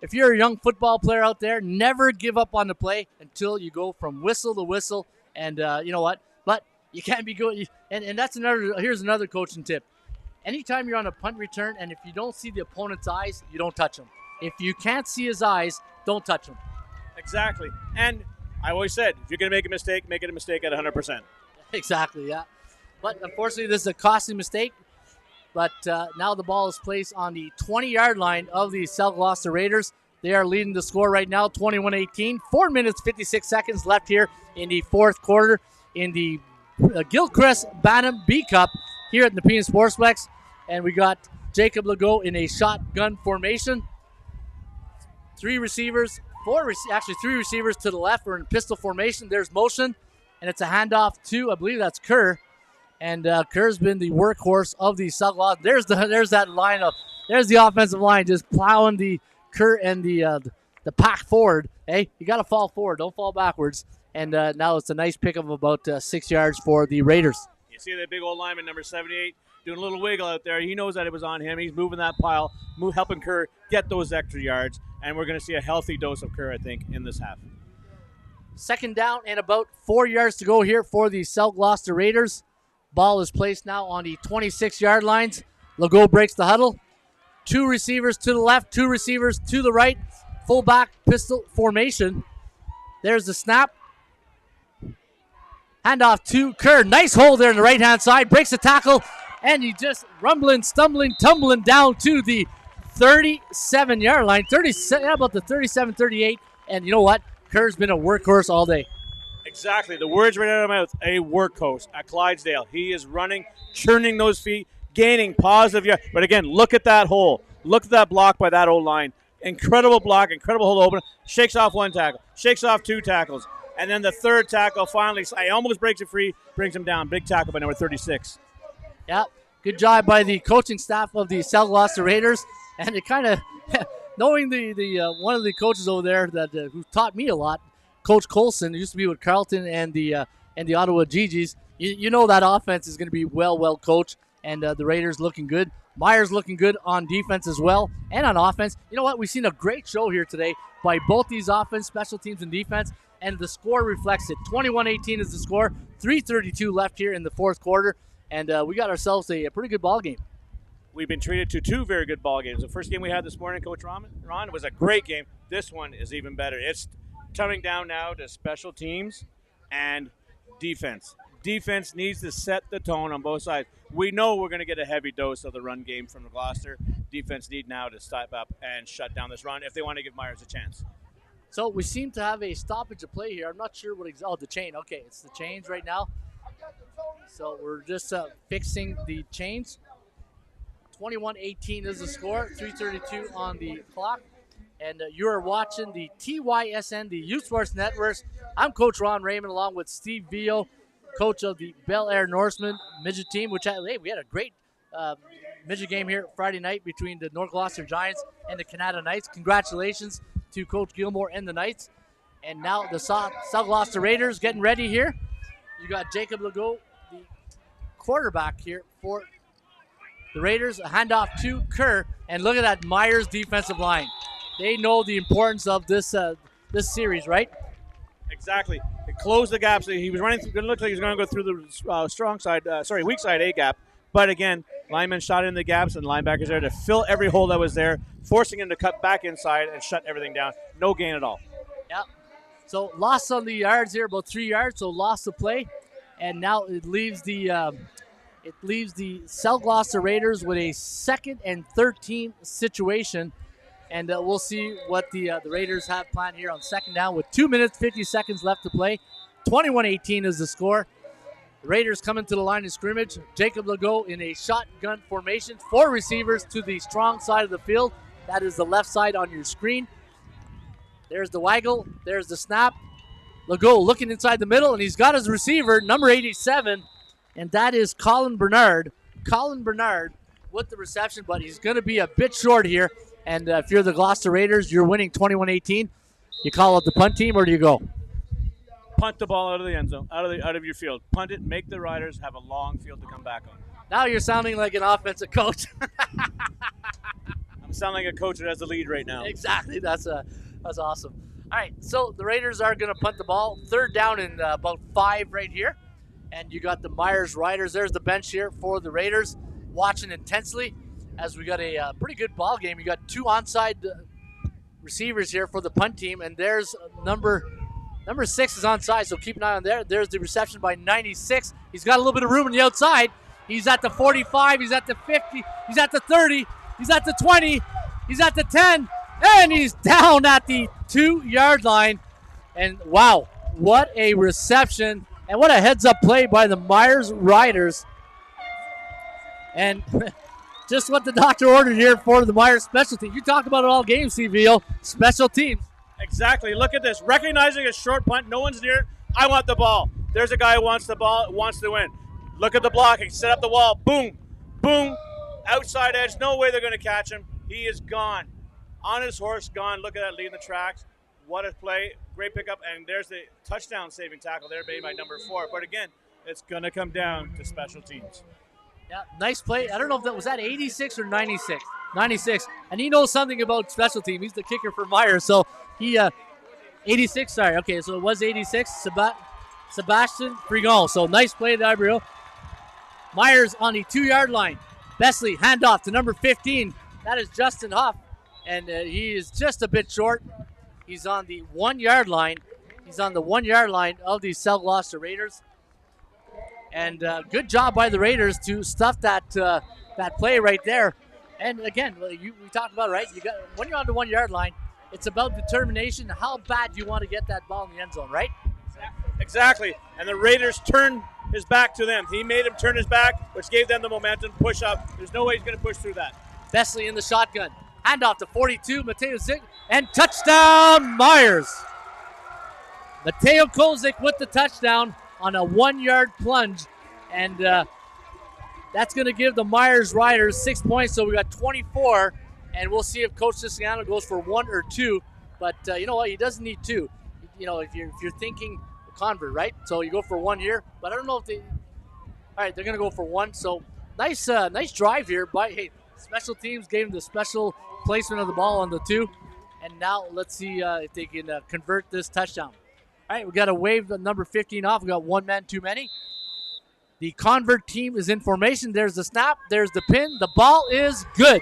If you're a young football player out there, never give up on the play until you go from whistle to whistle. And you know what? But you can't be good. And that's here's another coaching tip. Anytime you're on a punt return, and if you don't see the opponent's eyes, you don't touch him. If you can't see his eyes, don't touch him. Exactly. And I always said, if you're going to make it a mistake at 100%. Exactly, yeah. But unfortunately, this is a costly mistake. But now the ball is placed on the 20-yard line of the South Gloucester Raiders. They are leading the score right now, 21-18. 4 minutes, 56 seconds left here in the fourth quarter in the Gilchrist BANTAM B Cup here at the Nepean Sportsplex. And we got Jacob Legault in a shotgun formation. Three receivers to the left. We're in pistol formation. There's motion, and it's a handoff to, I believe that's Kerr. And Kerr's been the workhorse of the South Gloucester. There's that lineup. There's the offensive line just plowing the Kerr and the pack forward. Hey, you got to fall forward. Don't fall backwards. And now it's a nice pick of about 6 yards for the Raiders. You see that big old lineman, number 78, doing a little wiggle out there. He knows that it was on him. He's moving that pile, helping Kerr get those extra yards. And we're going to see a healthy dose of Kerr, I think, in this half. Second down and about 4 yards to go here for the South Gloucester Raiders. Ball is placed now on the 26-yard lines. Legault breaks the huddle. Two receivers to the left, two receivers to the right. Fullback pistol formation. There's the snap. Handoff to Kerr. Nice hold there on the right-hand side. Breaks the tackle, and he just rumbling, stumbling, tumbling down to the 37-yard line. About the 37, 38. And you know what? Kerr's been a workhorse all day. Exactly. The words right out of my mouth, a workhorse at Clydesdale. He is running, churning those feet, gaining positive yards. But again, look at that hole. Look at that block by that old line. Incredible block, incredible hold open. Shakes off one tackle, shakes off two tackles. And then the third tackle finally, I almost breaks it free, brings him down. Big tackle by number 36. Yeah, good job by the coaching staff of the South Gloucester Raiders. And it kind of, knowing the one of the coaches over there that who taught me a lot, Coach Colson, who used to be with Carleton and the Ottawa Gee-Gees, you know that offense is going to be well coached, and the Raiders looking good. Myers looking good on defense as well, and on offense. You know what? We've seen a great show here today by both these offense, special teams, and defense, and the score reflects it. 21-18 is the score. 3:32 left here in the fourth quarter, and we got ourselves a pretty good ball game. We've been treated to two very good ball games. The first game we had this morning, Coach Ron, was a great game. This one is even better. It's coming down now to special teams and defense. Defense needs to set the tone on both sides. We know we're going to get a heavy dose of the run game from the Gloucester. Defense need now to step up and shut down this run if they want to give Myers a chance. So we seem to have a stoppage of play here. I'm not sure what the chain. Okay, it's the chains right now. So we're just fixing the chains. 21-18 is the score. 3:32 on the clock. and you are watching the TYSN, the Youth Sports Networks. I'm Coach Ron Raymond, along with Steve Vio, coach of the Bel Air Norsemen midget team, we had a great midget game here Friday night between the North Gloucester Giants and the Canada Knights. Congratulations to Coach Gilmore and the Knights. And now the South Gloucester Raiders getting ready here. You got Jacob Legault, the quarterback here for the Raiders. A handoff to Kerr, and look at that Myers defensive line. They know the importance of this series, right? Exactly. It closed the gaps. He was running. It looked like he was going to go through the weak side A gap. But again, linemen shot in the gaps and linebackers there to fill every hole that was there, forcing him to cut back inside and shut everything down. No gain at all. Yeah. So loss on the yards here, about 3 yards. So lost the play, and now it leaves the South Gloucester Raiders with a 2nd and 13 situation. And we'll see what the Raiders have planned here on 2nd down with 2 minutes, 50 seconds left to play. 21-18 is the score. The Raiders coming to the line of scrimmage. Jacob Legault in a shotgun formation. 4 receivers to the strong side of the field. That is the left side on your screen. There's the waggle. There's the snap. Legault looking inside the middle, and he's got his receiver, number 87, and that is Colin Bernard. Colin Bernard with the reception, but he's going to be a bit short here. And if you're the Gloucester Raiders, you're winning 21-18. You call up the punt team, or do you go? Punt the ball out of the end zone, out of your field. Punt it, make the Riders have a long field to come back on. Now you're sounding like an offensive coach. I'm sounding like a coach that has the lead right now. Exactly. That's awesome. All right, so the Raiders are going to punt the ball. 3rd down and about 5 right here. And you got the Myers Riders. There's the bench here for the Raiders, watching intensely as we got a pretty good ball game. You got 2 onside receivers here for the punt team, and there's number 6 is onside, so keep an eye on there. There's the reception by 96. He's got a little bit of room on the outside. He's at the 45. He's at the 50. He's at the 30. He's at the 20. He's at the 10. And he's down at the 2-yard line. And wow, what a reception. And what a heads-up play by the Myers Riders. And just what the doctor ordered here for the Myers special team. You talk about it all game, CVO. Special teams. Exactly. Look at this. Recognizing a short punt. No one's near it. I want the ball. There's a guy who wants the ball, wants to win. Look at the blocking. Set up the wall. Boom. Boom. Outside edge. No way they're going to catch him. He is gone. On his horse, gone. Look at that, leading the tracks. What a play. Great pickup. And there's the touchdown saving tackle there made by number 4. But again, it's going to come down to special teams. Yeah, nice play. I don't know if that was 86 or 96. 96. And he knows something about special team. He's the kicker for Myers. So he 86, sorry. Okay, so it was 86. Sebastian Frigon. So nice play there, Gabriel. Myers on the 2-yard line. Besley, handoff to number 15. That is Justin Huff. And he is just a bit short. He's on the 1-yard line. He's on the 1-yard line of the South Gloucester Raiders. And good job by the Raiders to stuff that play right there. And again, we talked about it, right? When you're on the 1-yard line, it's about determination. How bad do you want to get that ball in the end zone, right? Exactly. And the Raiders turned his back to them. He made him turn his back, which gave them the momentum, push up. There's no way he's going to push through that. Besley in the shotgun. Handoff to 42, Mateo Zik, and touchdown, Myers. Mateo Kozik with the touchdown on a 1-yard plunge. And that's going to give the Myers Riders 6 points. So we got 24. And we'll see if Coach Siciliano goes for 1 or 2. But you know what? He doesn't need 2. You know, if you're thinking convert, right? So you go for 1 here. But I don't know if they. All right, they're going to go for 1. So nice drive here. But special teams gave him the special placement of the ball on the 2. And now let's see if they can convert this touchdown. All right, we got to wave the number 15 off. We got 1 man too many. The convert team is in formation. There's the snap. There's the pin. The ball is good.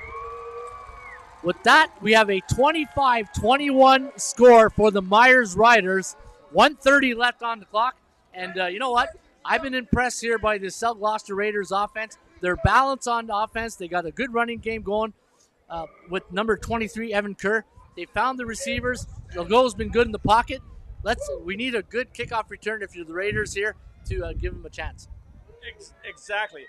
With that, we have a 25-21 score for the Myers Riders. 1:30 left on the clock. And you know what? I've been impressed here by the South Gloucester Raiders offense. Their balance on offense. They got a good running game going with number 23, Evan Kerr. They found the receivers. Legault's been good in the pocket. We need a good kickoff return if you're the Raiders here to give them a chance. Exactly.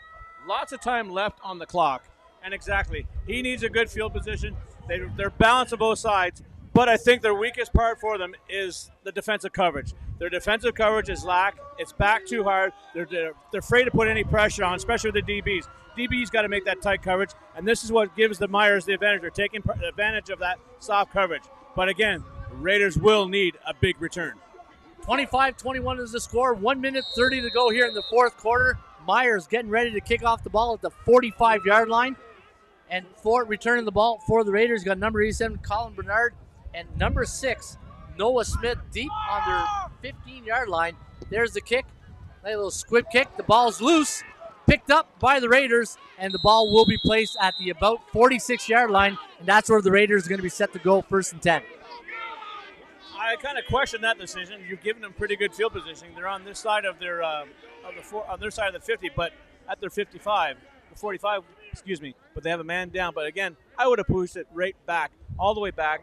Lots of time left on the clock. And exactly, he needs a good field position. They're balanced on both sides. But I think their weakest part for them is the defensive coverage. Their defensive coverage is lack. It's back too hard. They're afraid to put any pressure on, especially with the DBs. DB's got to make that tight coverage, and this is what gives the Myers the advantage. They're taking advantage of that soft coverage. But again, the Raiders will need a big return. 25-21 is the score. 1 minute 30 to go here in the fourth quarter. Myers getting ready to kick off the ball at the 45-yard line. And for returning the ball for the Raiders, got number 87, Colin Bernard, and number 6, Noah Smith, deep on their 15-yard line. There's the kick. A little squib kick. The ball's loose, picked up by the Raiders, and the ball will be placed at the about 46-yard line, and that's where the Raiders are going to be set to go, 1st and 10. I kind of question that decision. You've given them pretty good field positioning. They're on this side of their on their side of the 50, but at their 55, the 45, excuse me. But they have a man down. But again, I would have pushed it right back, all the way back,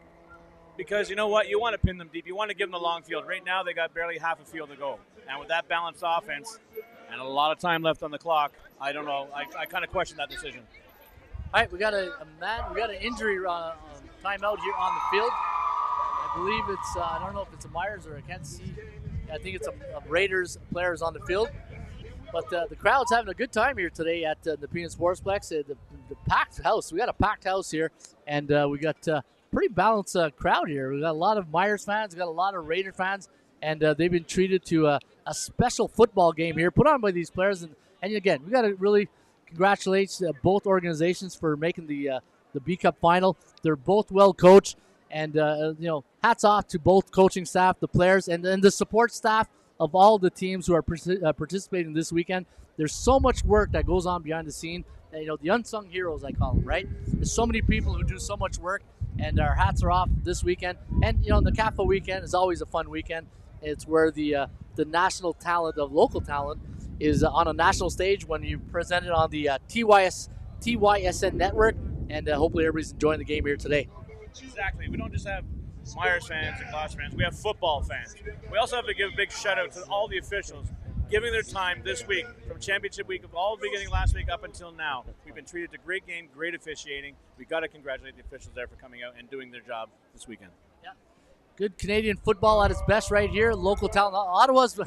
because you know what? You want to pin them deep. You want to give them the long field. Right now, they got barely half a field to go, and with that balanced offense and a lot of time left on the clock, I don't know. I kind of question that decision. All right, we got an injury timeout here on the field. I believe it's, I don't know if it's a Myers or I can't see. I think it's a Raiders players on the field. But the crowd's having a good time here today at the Peanut Sportsplex. The packed house. We got a packed house here, and we got a pretty balanced crowd here. We got a lot of Myers fans, we got a lot of Raider fans, and they've been treated to a special football game here put on by these players. And again, we got to really congratulate both organizations for making the B Cup final. They're both well coached. And, hats off to both coaching staff, the players, and the support staff of all the teams who are participating this weekend. There's so much work that goes on behind the scene. The unsung heroes, I call them, right? There's so many people who do so much work, and our hats are off this weekend. And, the NCAFA weekend is always a fun weekend. It's where the national talent of local talent is on a national stage when you present it on the TYSN network, and hopefully everybody's enjoying the game here today. Exactly. We don't just have Myers fans and Glass fans. We have football fans. We also have to give a big shout out to all the officials giving their time this week from championship week of all beginning last week up until now. We've been treated to great game, great officiating. We got to congratulate the officials there for coming out and doing their job this weekend. Yeah. Good Canadian football at its best right here. Local talent. Ottawa's,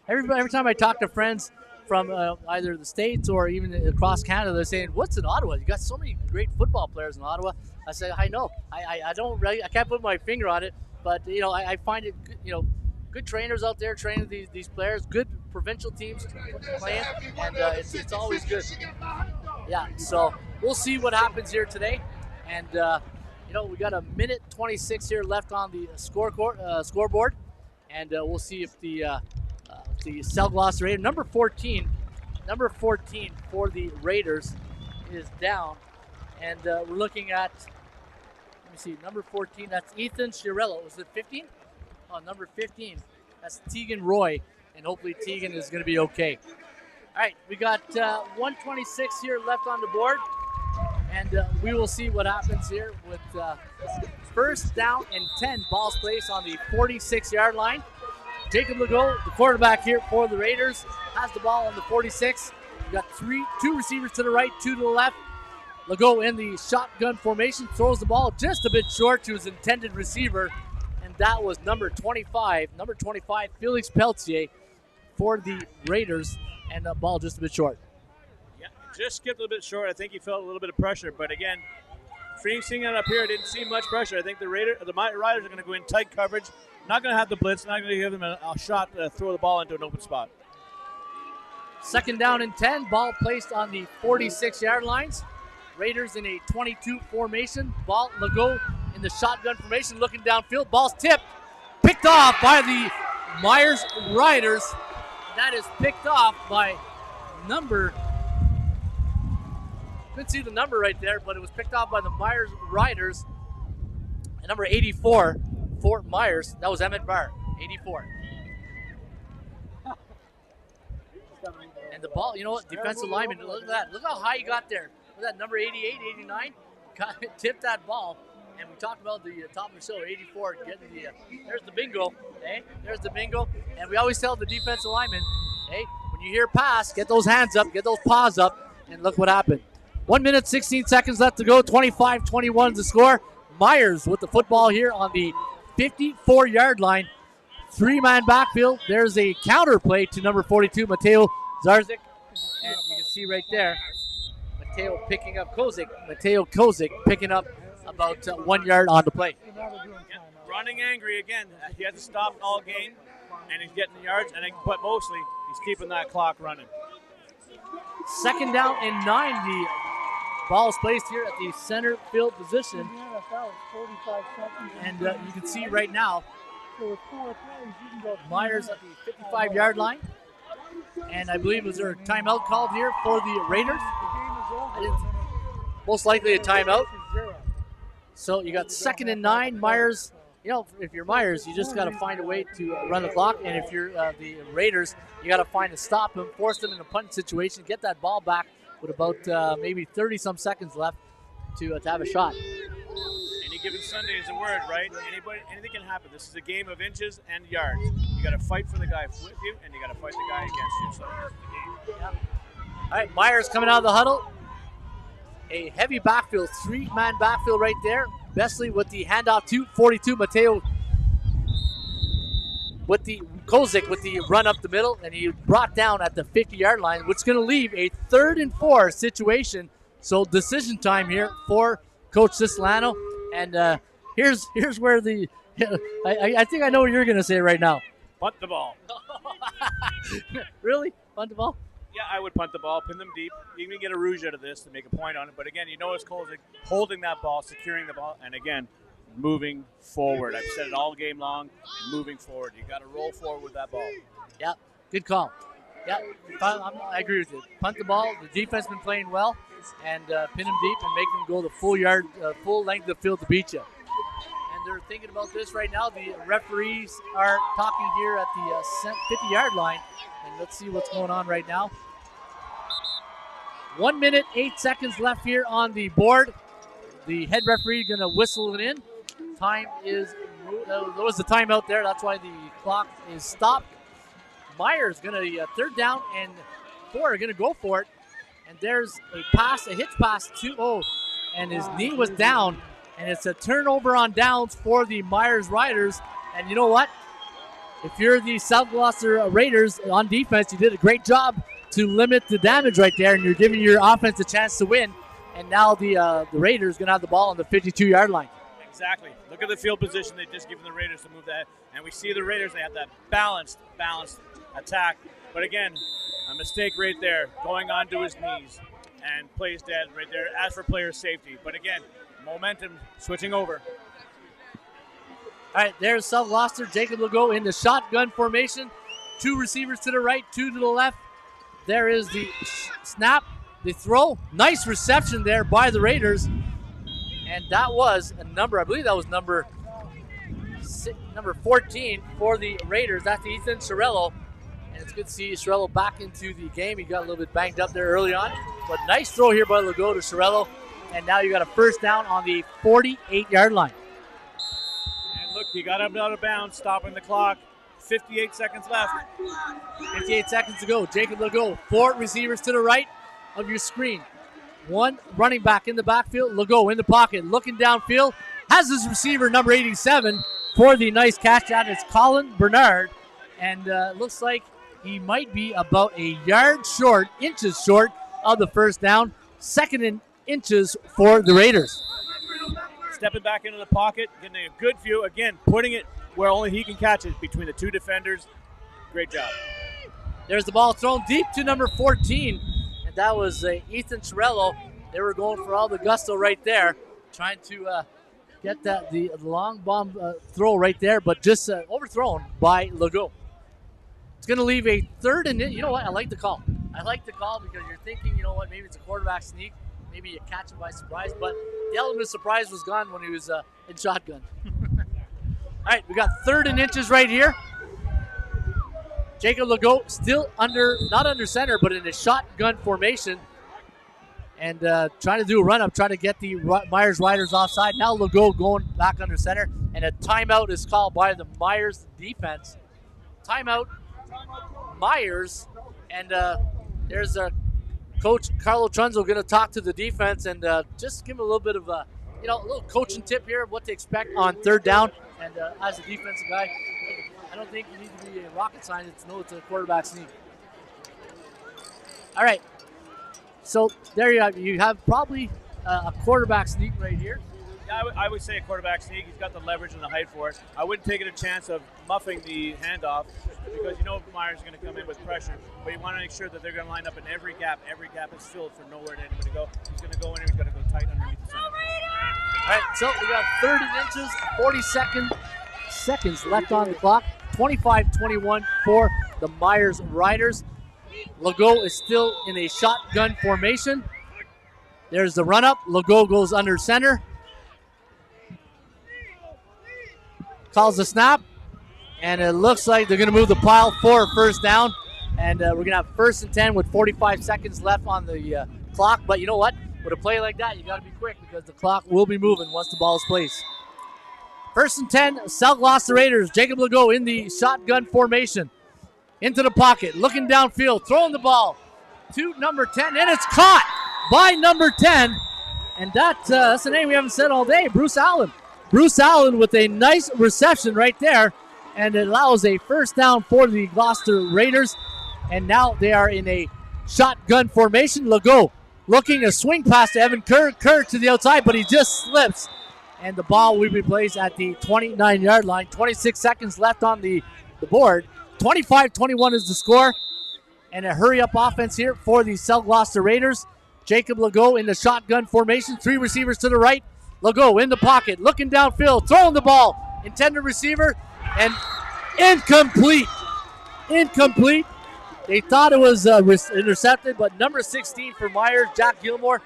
every time I talk to friends from either the States or even across Canada, they're saying, what's in Ottawa? You got so many great football players in Ottawa. I say, I know. I don't really, I can't put my finger on it, but, I find it, good trainers out there training these players, good provincial teams playing, and it's always good. Yeah, so we'll see what happens here today. And, we got a minute 26 here left on the scoreboard, and we'll see if the Cellglass Raiders, number 14 for the Raiders is down. And we're looking at, let me see, number 14, that's Ethan Chiarello. Was it 15? Oh, number 15, that's Tegan Roy. And hopefully Tegan is going to be okay. All right, we got 1:26 here left on the board. And we will see what happens here with first down and 10. Balls placed on the 46-yard line. Jacob Legault, the quarterback here for the Raiders, has the ball on the 46. We got two receivers to the right, two to the left. Legault in the shotgun formation throws the ball just a bit short to his intended receiver, and that was number 25, Felix Peltier for the Raiders, and the ball just a bit short. Yeah, just skipped a little bit short. I think he felt a little bit of pressure, but again, seeing it up here, didn't see much pressure. I think the Riders are going to go in tight coverage, not going to have the blitz, not going to give them a shot to throw the ball into an open spot. Second down and 10, ball placed on the 46-yard lines. Raiders in a 22 formation. Ball, Legault in the shotgun formation, looking downfield. Ball's tipped, picked off by the Myers Riders. That is picked off by number, couldn't see the number right there, but it was picked off by the Myers Riders. And number 84, Fort Myers, that was Emmett Barr, 84. And the ball, defensive lineman, look at that. Look how high he got there. Look at that, number 88, 89, tipped that ball. And we talked about the top of the show, 84, getting there's the bingo, hey? There's the bingo. And we always tell the defensive lineman, hey, when you hear pass, get those hands up, get those paws up, and look what happened. 1 minute, 16 seconds left to go, 25-21 is the score. Myers with the football here on the 54-yard line. 3-man backfield. There's a counter play to number 42, Mateo Zarzik. And you can see right there, Mateo Kozik picking up about 1 yard on the play. Running angry again. He hasn't stopped all game, and he's getting the yards, but mostly he's keeping that clock running. 2nd down and 9. The ball is placed here at the center field position. And you can see right now, Myers at the 55-yard line. And I believe was there a timeout called here for the Raiders? Most likely a timeout. So you got 2nd and 9. Myers, if you're Myers, you just got to find a way to run the clock. And if you're the Raiders, you got to find a stop him, force them in a punt situation, get that ball back with about maybe 30-some seconds left to have a shot. Any given Sunday is a word, right? Anything can happen. This is a game of inches and yards. You got to fight for the guy with you, and you got to fight the guy against you. So that's the game. Yeah. All right, Myers coming out of the huddle. A heavy backfield, 3-man backfield right there. Besley with the handoff to 42, Mateo with the Kozik with the run up the middle, and he brought down at the 50-yard line, which is going to leave a 3rd and 4 situation. So decision time here for Coach Cislano. And here's where I think I know what you're going to say right now. Punt the ball. Really? Punt the ball? Yeah, I would punt the ball, pin them deep. You can get a rouge out of this to make a point on it. But again, it's Kozik holding that ball, securing the ball, and again, moving forward. I've said it all game long, moving forward. You got to roll forward with that ball. Yeah, good call. Yeah, I agree with you. Punt the ball. The defense been playing well, and pin them deep and make them go the full length of the field to beat you. And they're thinking about this right now. The referees are talking here at the 50-yard line, and let's see what's going on right now. 1 minute, 8 seconds left here on the board. The head referee going to whistle it in. Time is, there was the timeout there. That's why the clock is stopped. Myers going to 3rd down and 4 are going to go for it. And there's a hitch pass to, and his knee was down. And it's a turnover on downs for the Myers Riders. And you know what? If you're the South Gloucester Raiders on defense, you did a great job to limit the damage right there, and you're giving your offense a chance to win. And now the Raiders going to have the ball on the 52-yard line. Exactly. Look at the field position they've just given the Raiders to move that. And we see the Raiders, they have that balanced attack. But again, a mistake right there, going onto his knees, and plays dead right there. As for player safety, but again, momentum switching over. All right, there's South Gloucester. Jacob Legault in the shotgun formation. 2 receivers to the right, 2 to the left. There is the snap, the throw. Nice reception there by the Raiders. And that was a number, I believe that was number 14 for the Raiders. That's Ethan Sorello. And it's good to see Sorello back into the game. He got a little bit banged up there early on. But nice throw here by Legault to Sorello. And now you got a 1st down on the 48-yard line. And look, you got him out of bounds, stopping the clock. 58 seconds left. 58 seconds to go. Jacob Legault, 4 receivers to the right of your screen. 1 running back in the backfield. Legault in the pocket, looking downfield. Has his receiver, number 87, for the nice catch. That is Colin Bernard. And looks like he might be about a yard short, inches short of the 1st down. 2nd and inches for the Raiders. Stepping back into the pocket, getting a good view. Again, putting it where only he can catch it between the 2 defenders. Great job. There's the ball thrown deep to number 14, and that was Ethan Sorello. They were going for all the gusto right there, trying to get the long bomb throw right there, but just overthrown by Legault. It's going to leave a 3rd and, you know what, I like the call. I like the call because you're thinking, you know what, maybe it's a quarterback sneak. Maybe you catch him by surprise, but the element of surprise was gone when he was in shotgun. All right, we got 3rd and inches right here. Jacob Legault still not under center, but in a shotgun formation. And trying to do a run-up, trying to get the Myers Riders offside. Now Legault going back under center, and a timeout is called by the Myers defense. Timeout, Myers, and there's Coach Carlo Trunzo going to talk to the defense and just give him a little bit of a little coaching tip here of what to expect on third down. And as a defensive guy, I don't think you need to be a rocket scientist to know it's a quarterback sneak. All right. So there you have probably a quarterback sneak right here. Yeah, I would say a quarterback sneak. He's got the leverage and the height for it. I wouldn't take it a chance of muffing the handoff because you know Myers is going to come in with pressure, but you want to make sure that they're going to line up in every gap. Every gap is filled for nowhere to anybody to go. He's going to go in and he's going to go tight underneath the center. All right, so we got 30 inches, 40 seconds left on the clock. 25-21 for the Myers Riders. Legault is still in a shotgun formation. There's the run up. Legault goes under center. Calls the snap. And it looks like they're going to move the pile for a first down. And we're going to have 1st and 10 with 45 seconds left on the clock. But you know what? With a play like that, you got to be quick because the clock will be moving once the ball is placed. 1st and 10, South Gloucester Raiders. Jacob Legault in the shotgun formation. Into the pocket, looking downfield, throwing the ball to number 10, and it's caught by number 10. And that's a name we haven't said all day, Bruce Allen. Bruce Allen with a nice reception right there, and it allows a first down for the Gloucester Raiders. And now they are in a shotgun formation. Legault looking a swing pass to Evan Kerr. Kerr to the outside, but he just slips. And the ball will be placed at the 29-yard line. 26 seconds left on the board. 25-21 is the score. And a hurry-up offense here for the South Gloucester Raiders. Jacob Legault in the shotgun formation. 3 receivers to the right. Legault in the pocket, looking downfield, throwing the ball. Intended receiver, and incomplete. Incomplete. They thought it was intercepted, but number 16 for Myers, Jack Gilmore,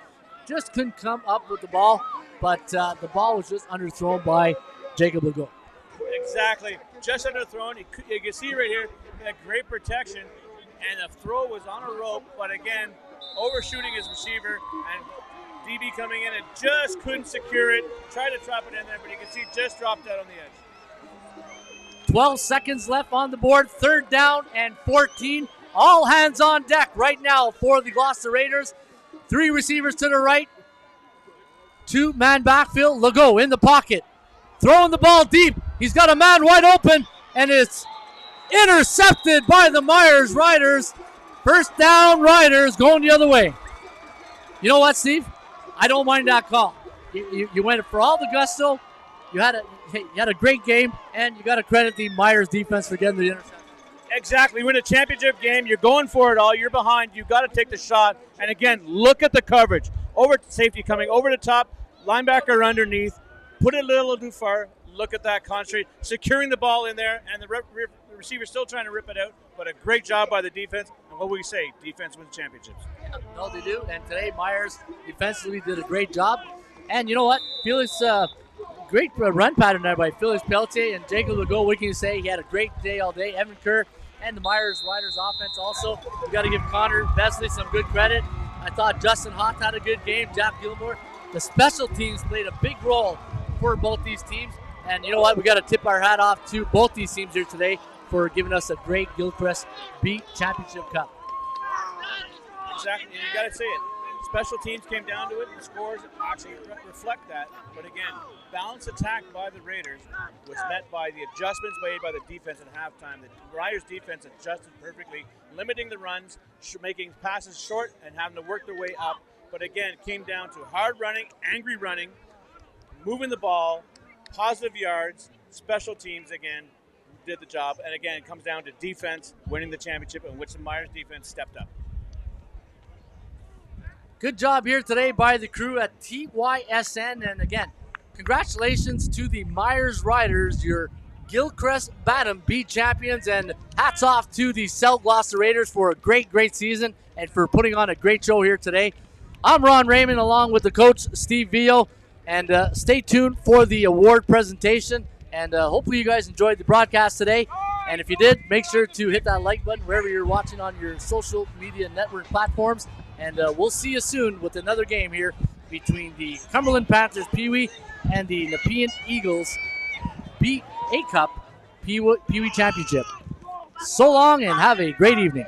just couldn't come up with the ball. But the ball was just underthrown by Jacob Legault. Exactly. Just underthrown. You can see right here, he had great protection, and the throw was on a rope, but again, overshooting his receiver, and DB coming in and just couldn't secure it. Tried to trap it in there, but you can see just dropped out on the edge. 12 seconds left on the board. 3rd down and 14. All hands on deck right now for the Gloucester Raiders. 3 receivers to the right. 2-man backfield. Legault in the pocket. Throwing the ball deep. He's got a man wide open, and it's intercepted by the Myers Riders. First down, Riders going the other way. You know what, Steve? I don't mind that call. You went for all the gusto. You had a great game, and you got to credit the Myers defense for getting the interception. Exactly. You win a championship game. You're going for it all. You're behind. You've got to take the shot. And again, look at the coverage. Over safety coming over the top. Linebacker underneath. Put it a little too far. Look at that concentrate. Securing the ball in there, and the receiver still trying to rip it out. But a great job by the defense. And what we say, defense wins championships. No, they do. And today, Myers defensively did a great job. And you know what? Felix, great run pattern there by Felix Pelletier and Jacob Legault. What can you say? He had a great day all day. Evan Kerr and the Myers Riders offense also. You got to give Connor Besley some good credit. I thought Justin Hott had a good game. Jack Gilmore. The special teams played a big role for both these teams. And you know what? We got to tip our hat off to both these teams here today for giving us a great Gilchrist Beat Championship Cup. Exactly. And you got to say it. Special teams came down to it. The scores actually reflect that. But again, balanced attack by the Raiders was met by the adjustments made by the defense at halftime. The Riders' defense adjusted perfectly, limiting the runs, making passes short, and having to work their way up. But again, it came down to hard running, angry running, moving the ball, positive yards. Special teams, again, did the job. And again, it comes down to defense winning the championship, in which the Myers defense stepped up. Good job here today by the crew at TYSN. And again, congratulations to the Myers Riders, your Gilchrist BANTAM Beat champions. And hats off to the South Gloucester Raiders for a great, great season and for putting on a great show here today. I'm Ron Raymond along with the coach, Steve Vio. And stay tuned for the award presentation. And hopefully you guys enjoyed the broadcast today. And if you did, make sure to hit that like button wherever you're watching on your social media network platforms. And we'll see you soon with another game here between the Cumberland Panthers Pee-wee and the Nepean Eagles A-Cup Pee-wee Championship. So long and have a great evening.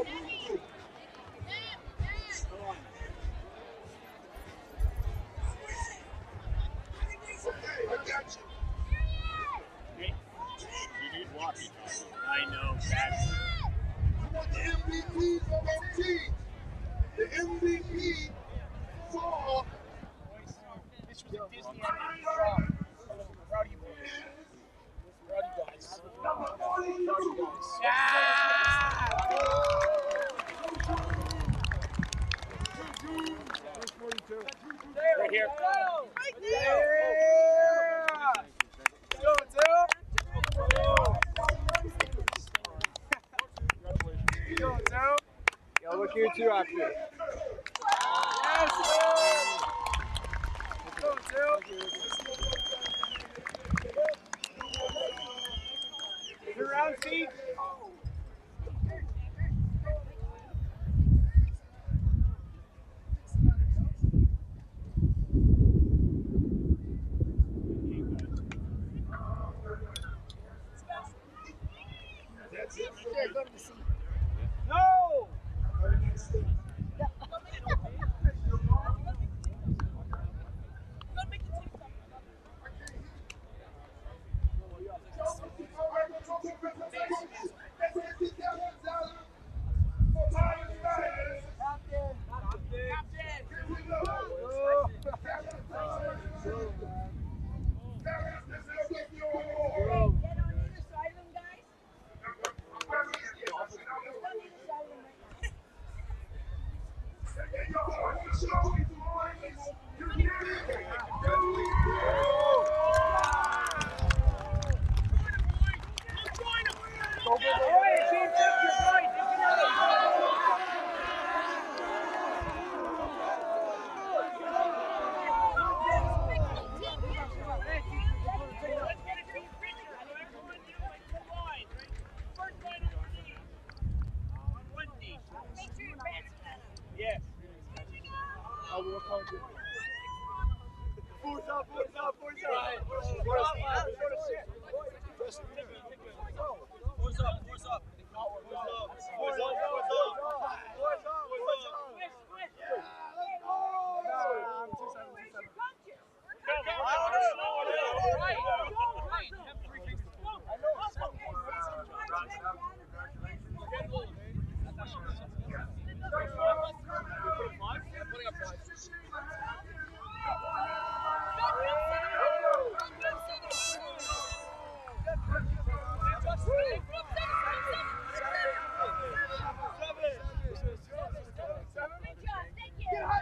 I know. The MVP for both teams. The MVP for. This was a Disney animated film. Proud of you boys. Proud of you guys. Proud of you guys. Right here. Right there. Go, Joe. Yeah, look here too after. Yes, go, Joe. Turn around, Steve. No! Yes.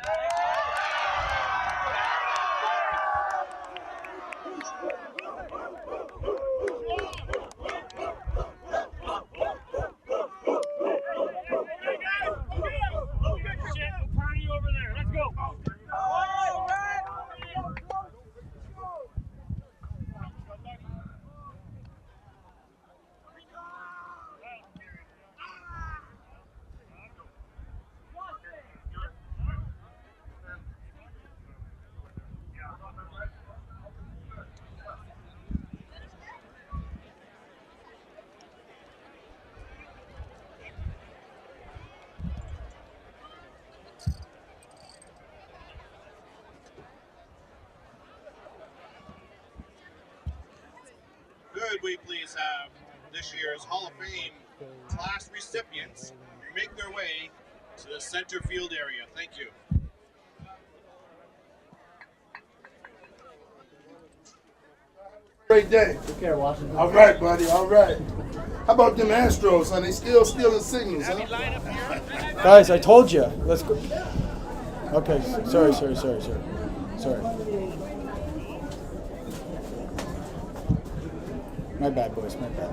Party over there. Let's go. Could we please have this year's Hall of Fame class recipients make their way to the center field area? Thank you. Great day. Take care, Washington. All right, buddy. All right. How about them Astros, huh? They still stealing signals, huh? Guys, I told you. Let's go. Okay, sorry. My bad, boys. My bad.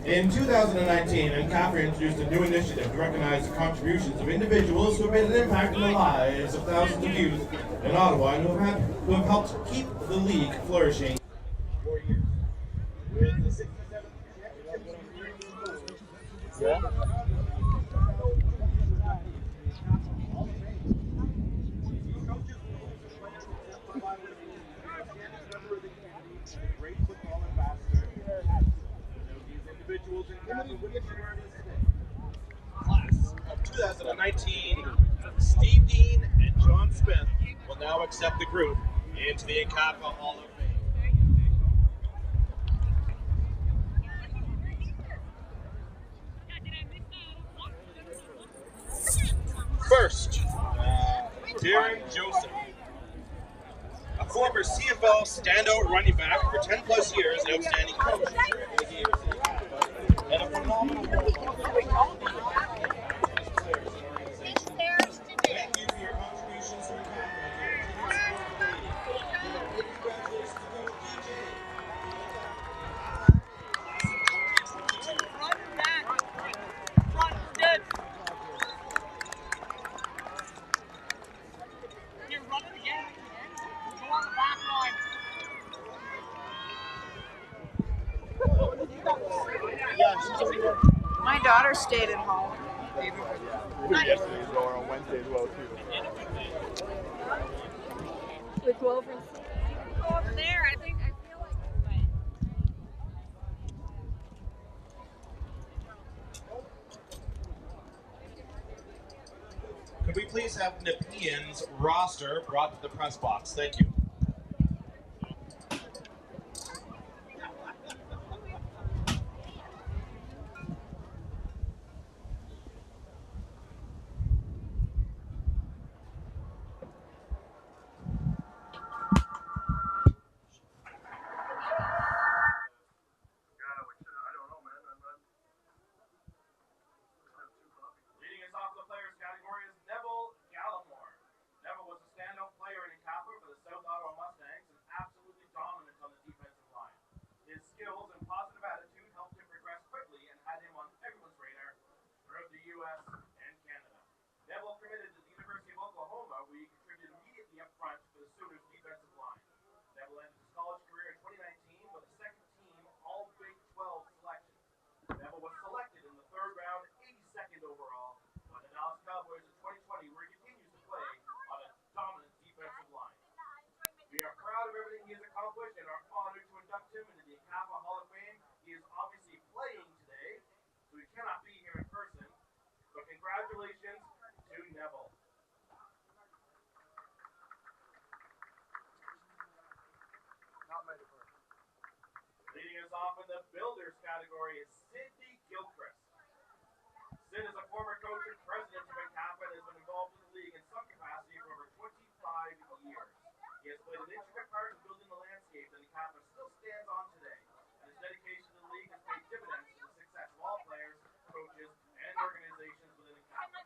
In 2019, NCAFA introduced a new initiative to recognize the contributions of individuals who have made an impact in the lives of thousands of youth in Ottawa and who have helped keep the league flourishing. Yeah. Great football ambassador. individuals in CAFA with this award is today. Class of 2019, Steve Dean and John Smith will now accept the group into the NCAFA Hall of Fame. First, Darren Joseph, a former CFL standout running back for 10 plus years and outstanding coach for the game and a phenomenal Thank you for your contributions to the congratulations to Coach DJ. My daughter stayed at home. Yesterday's or on Wednesday as well too. With 12 and 6. Go over there. I feel like Could we please have Nepean's roster brought to the press box? Thank you. Leading us off in the players category is Neville Gallimore. Neville was a standout player in NCAFA for the South Ottawa Mustangs and absolutely dominant on the defensive line. His skills and positive attitude helped him progress quickly and had him on everyone's radar throughout the U.S. and Canada. Neville committed to the University of Oklahoma, where he contributed immediately up front for the Sooners' defensive line. Neville ended his college career in 2019 with a second-team All-Big 12 selection. Neville was selected in the third round, 82nd overall, by the Dallas Cowboys in 2020, where he continues to play on a dominant defensive line. We are proud of everything he has accomplished and are honored to induct him into the NCAFA Hall of Fame. He is obviously playing today, so he cannot be here in person, but congratulations to Neville. Leading us off in the builders category is Sidney Gilchrist. Sid is a former coach and president of NCAFA and has been involved in the league in some capacity for over 25 years. He has played an intricate part in building the landscape that NCAFA still stands on today, and his dedication to the league has paid dividends to the success of all players, coaches, and organizations within NCAFA.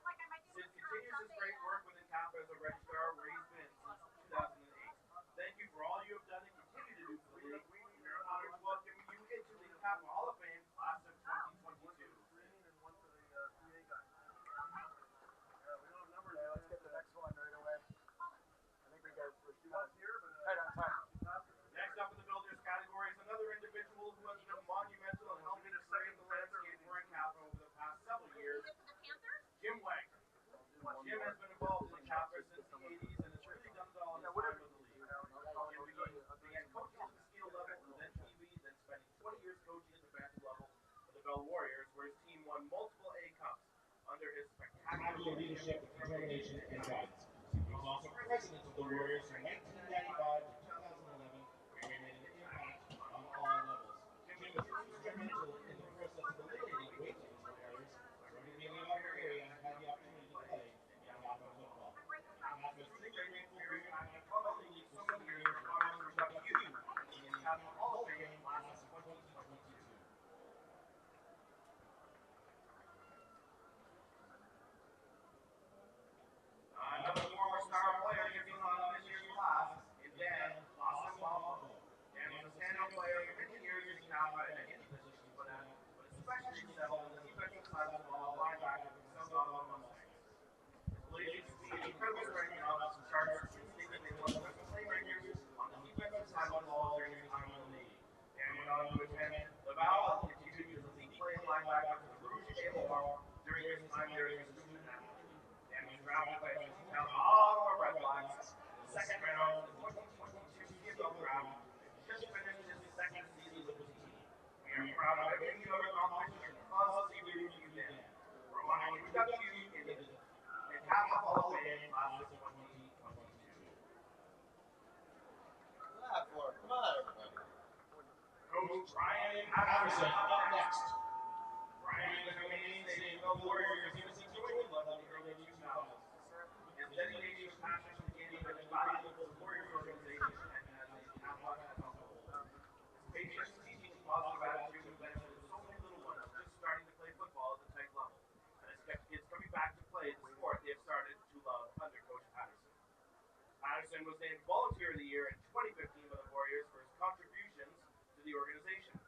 Sid continues his great work with NCAFA as a registrar where he's been since 2008. Thank you for all you have done and continue to do for the league. We are honored to welcome you into the NCAFA Hall of Fame class of 2022. Let's get the next one right away. I think we got right on time. Next up in the builders category is another individual who has been monumental in helping to create the landscape for NCAFA over the past several years, Jim Wagner. Jim has been involved in NCAFA since the 80s and has really done it all in his time with the league. Jim began coaching at the skill level and then TV, then spending 20 years coaching at the bantam level for the Bell Warriors, where his team won multiple A Cups under his spectacular leadership, determination, and guidance. He was also president of the Warriors from 1995 to 2011, where he made an impact on all levels. Jim was instrumental in the process of eliminating weight limits for areas where he came out of our area and had the opportunity to play in NCAFA football. NCAFA is truly grateful for your impact on the league for so many years and honors to induct you in the NCAFA Hall of Fame class of 2022. Another former star player getting on this year's class is Dan Lassamabo. Dan was a standout player for many years in NCAFA at any position he put in, but especially excelled in the defensive side of the ball, linebacker for the South Ottawa Mustangs. His blazing speed, incredible strength, and awesome charts instantly made one of the best playmakers on the defensive side of the ball during his time in the league. Dan went on to attend Laval and continued as a league playing linebacker for the Rouge et Noir during his time there as a student athlete. Dan was drafted by the Ottawa Red Blacks in the second round of the 2022 CFL draft and just finished his second season with the team. We are proud of everything you have accomplished Coach Ryan Patterson up next. Ryan was a mainstay of the Warriors. He was a joy level in the early 2000s. His dedication and passion for the game has been valuable to the Warriors organization and as a NCAFA as a whole. His patience, teaching, and positive attitude have benefited so many little ones just starting to play football at the type level, and has kept kids coming back to play the sport they have started to love under Coach Patterson. Patterson was named Volunteer of the Year in 2015 by the Warriors for his contributions to the organization.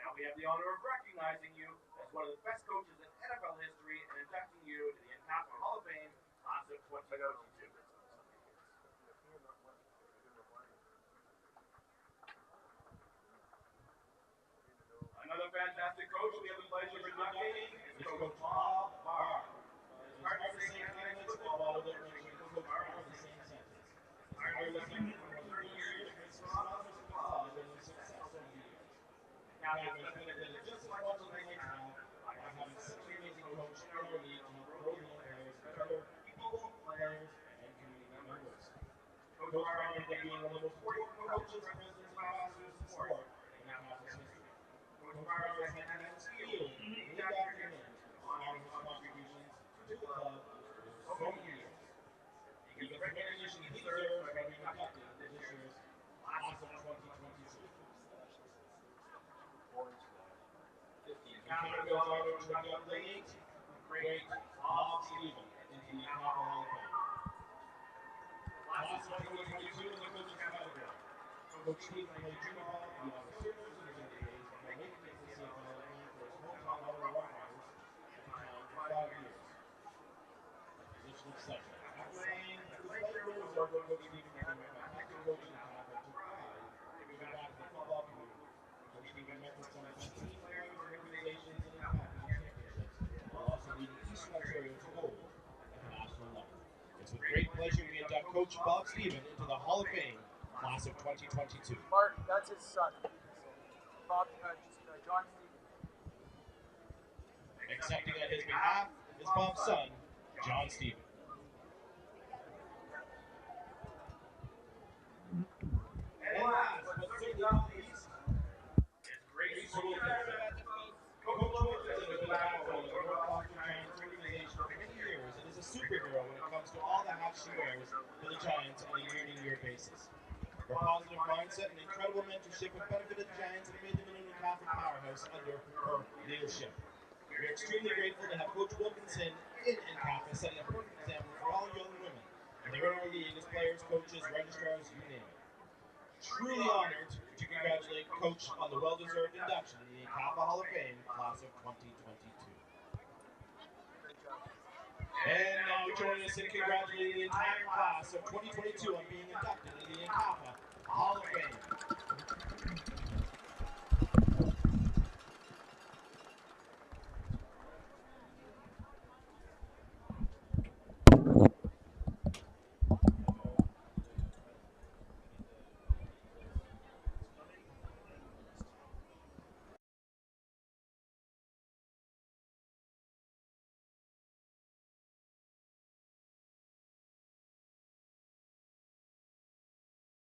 Now we have the honor of recognizing you as one of the best coaches in NFL history and inducting you to the NCAFA Hall of Fame class of 2022. Another fantastic coach we have the pleasure of inducting is Coach Bob Barr. It's hard to say Canadian football without mentioning Coach Barr in the same sentence. Tireless for 30 years, his promise was applause and his success over the years. Now he has benefited just as much as they have by having such an amazing coach in our league to help grow young players better people, players, and community members. Coach Barr ended up being one of the most important coaches, presidents, and ambassadors in sport in NCAFA's history. Coach Barr has had an field named after him, honoring his contributions to the club for so many years. He gets the recognition he deserves by being inducted into this year's class of 2022. Now we also to induct the late, great Bob Stephen into the NCAFA Hall of Fame. Class of 2022 in the coaching category. Coach Stephen played junior ball for the Officers in his early days and then later makes the CFL playing for his hometown Ottawa Rough Riders at the time for 5 years. The position of center. After playing the player reserve, Coach Stephen became a fantastic coach in NCAFA and took pride in giving back to the football community. Coach Stephen mentored some of the best team players and organizations in NCAFA championships while also leading Eastern Ontario to gold at the national level. It's with great pleasure we induct Coach Bob Stephen into the Hall of Fame class of 2022. Mark, that's his son. Bob, John Stephen. Accepting on his behalf is Bob's son, John Stephen. And last, but certainly not least, is Grace Williams. Coach Williams has been the backbone of the North Boston Giants organization for many years and is a superhero when it comes to all the hats she wears for the Giants on a year-to-year basis. Her positive mindset and incredible mentorship have benefited the Giants and made them an Catholic powerhouse under her leadership. We are extremely grateful to have Coach Wilkinson in NCAFA setting a perfect example for all young women. And they're in our league as players, coaches, registrars, you name it. Truly honored to congratulate Coach on the well-deserved induction in the NCAFA Hall of Fame class of 2022. And now joining us in congratulating the entire class of 2022 on being inducted into the NCAFA Hall of Fame.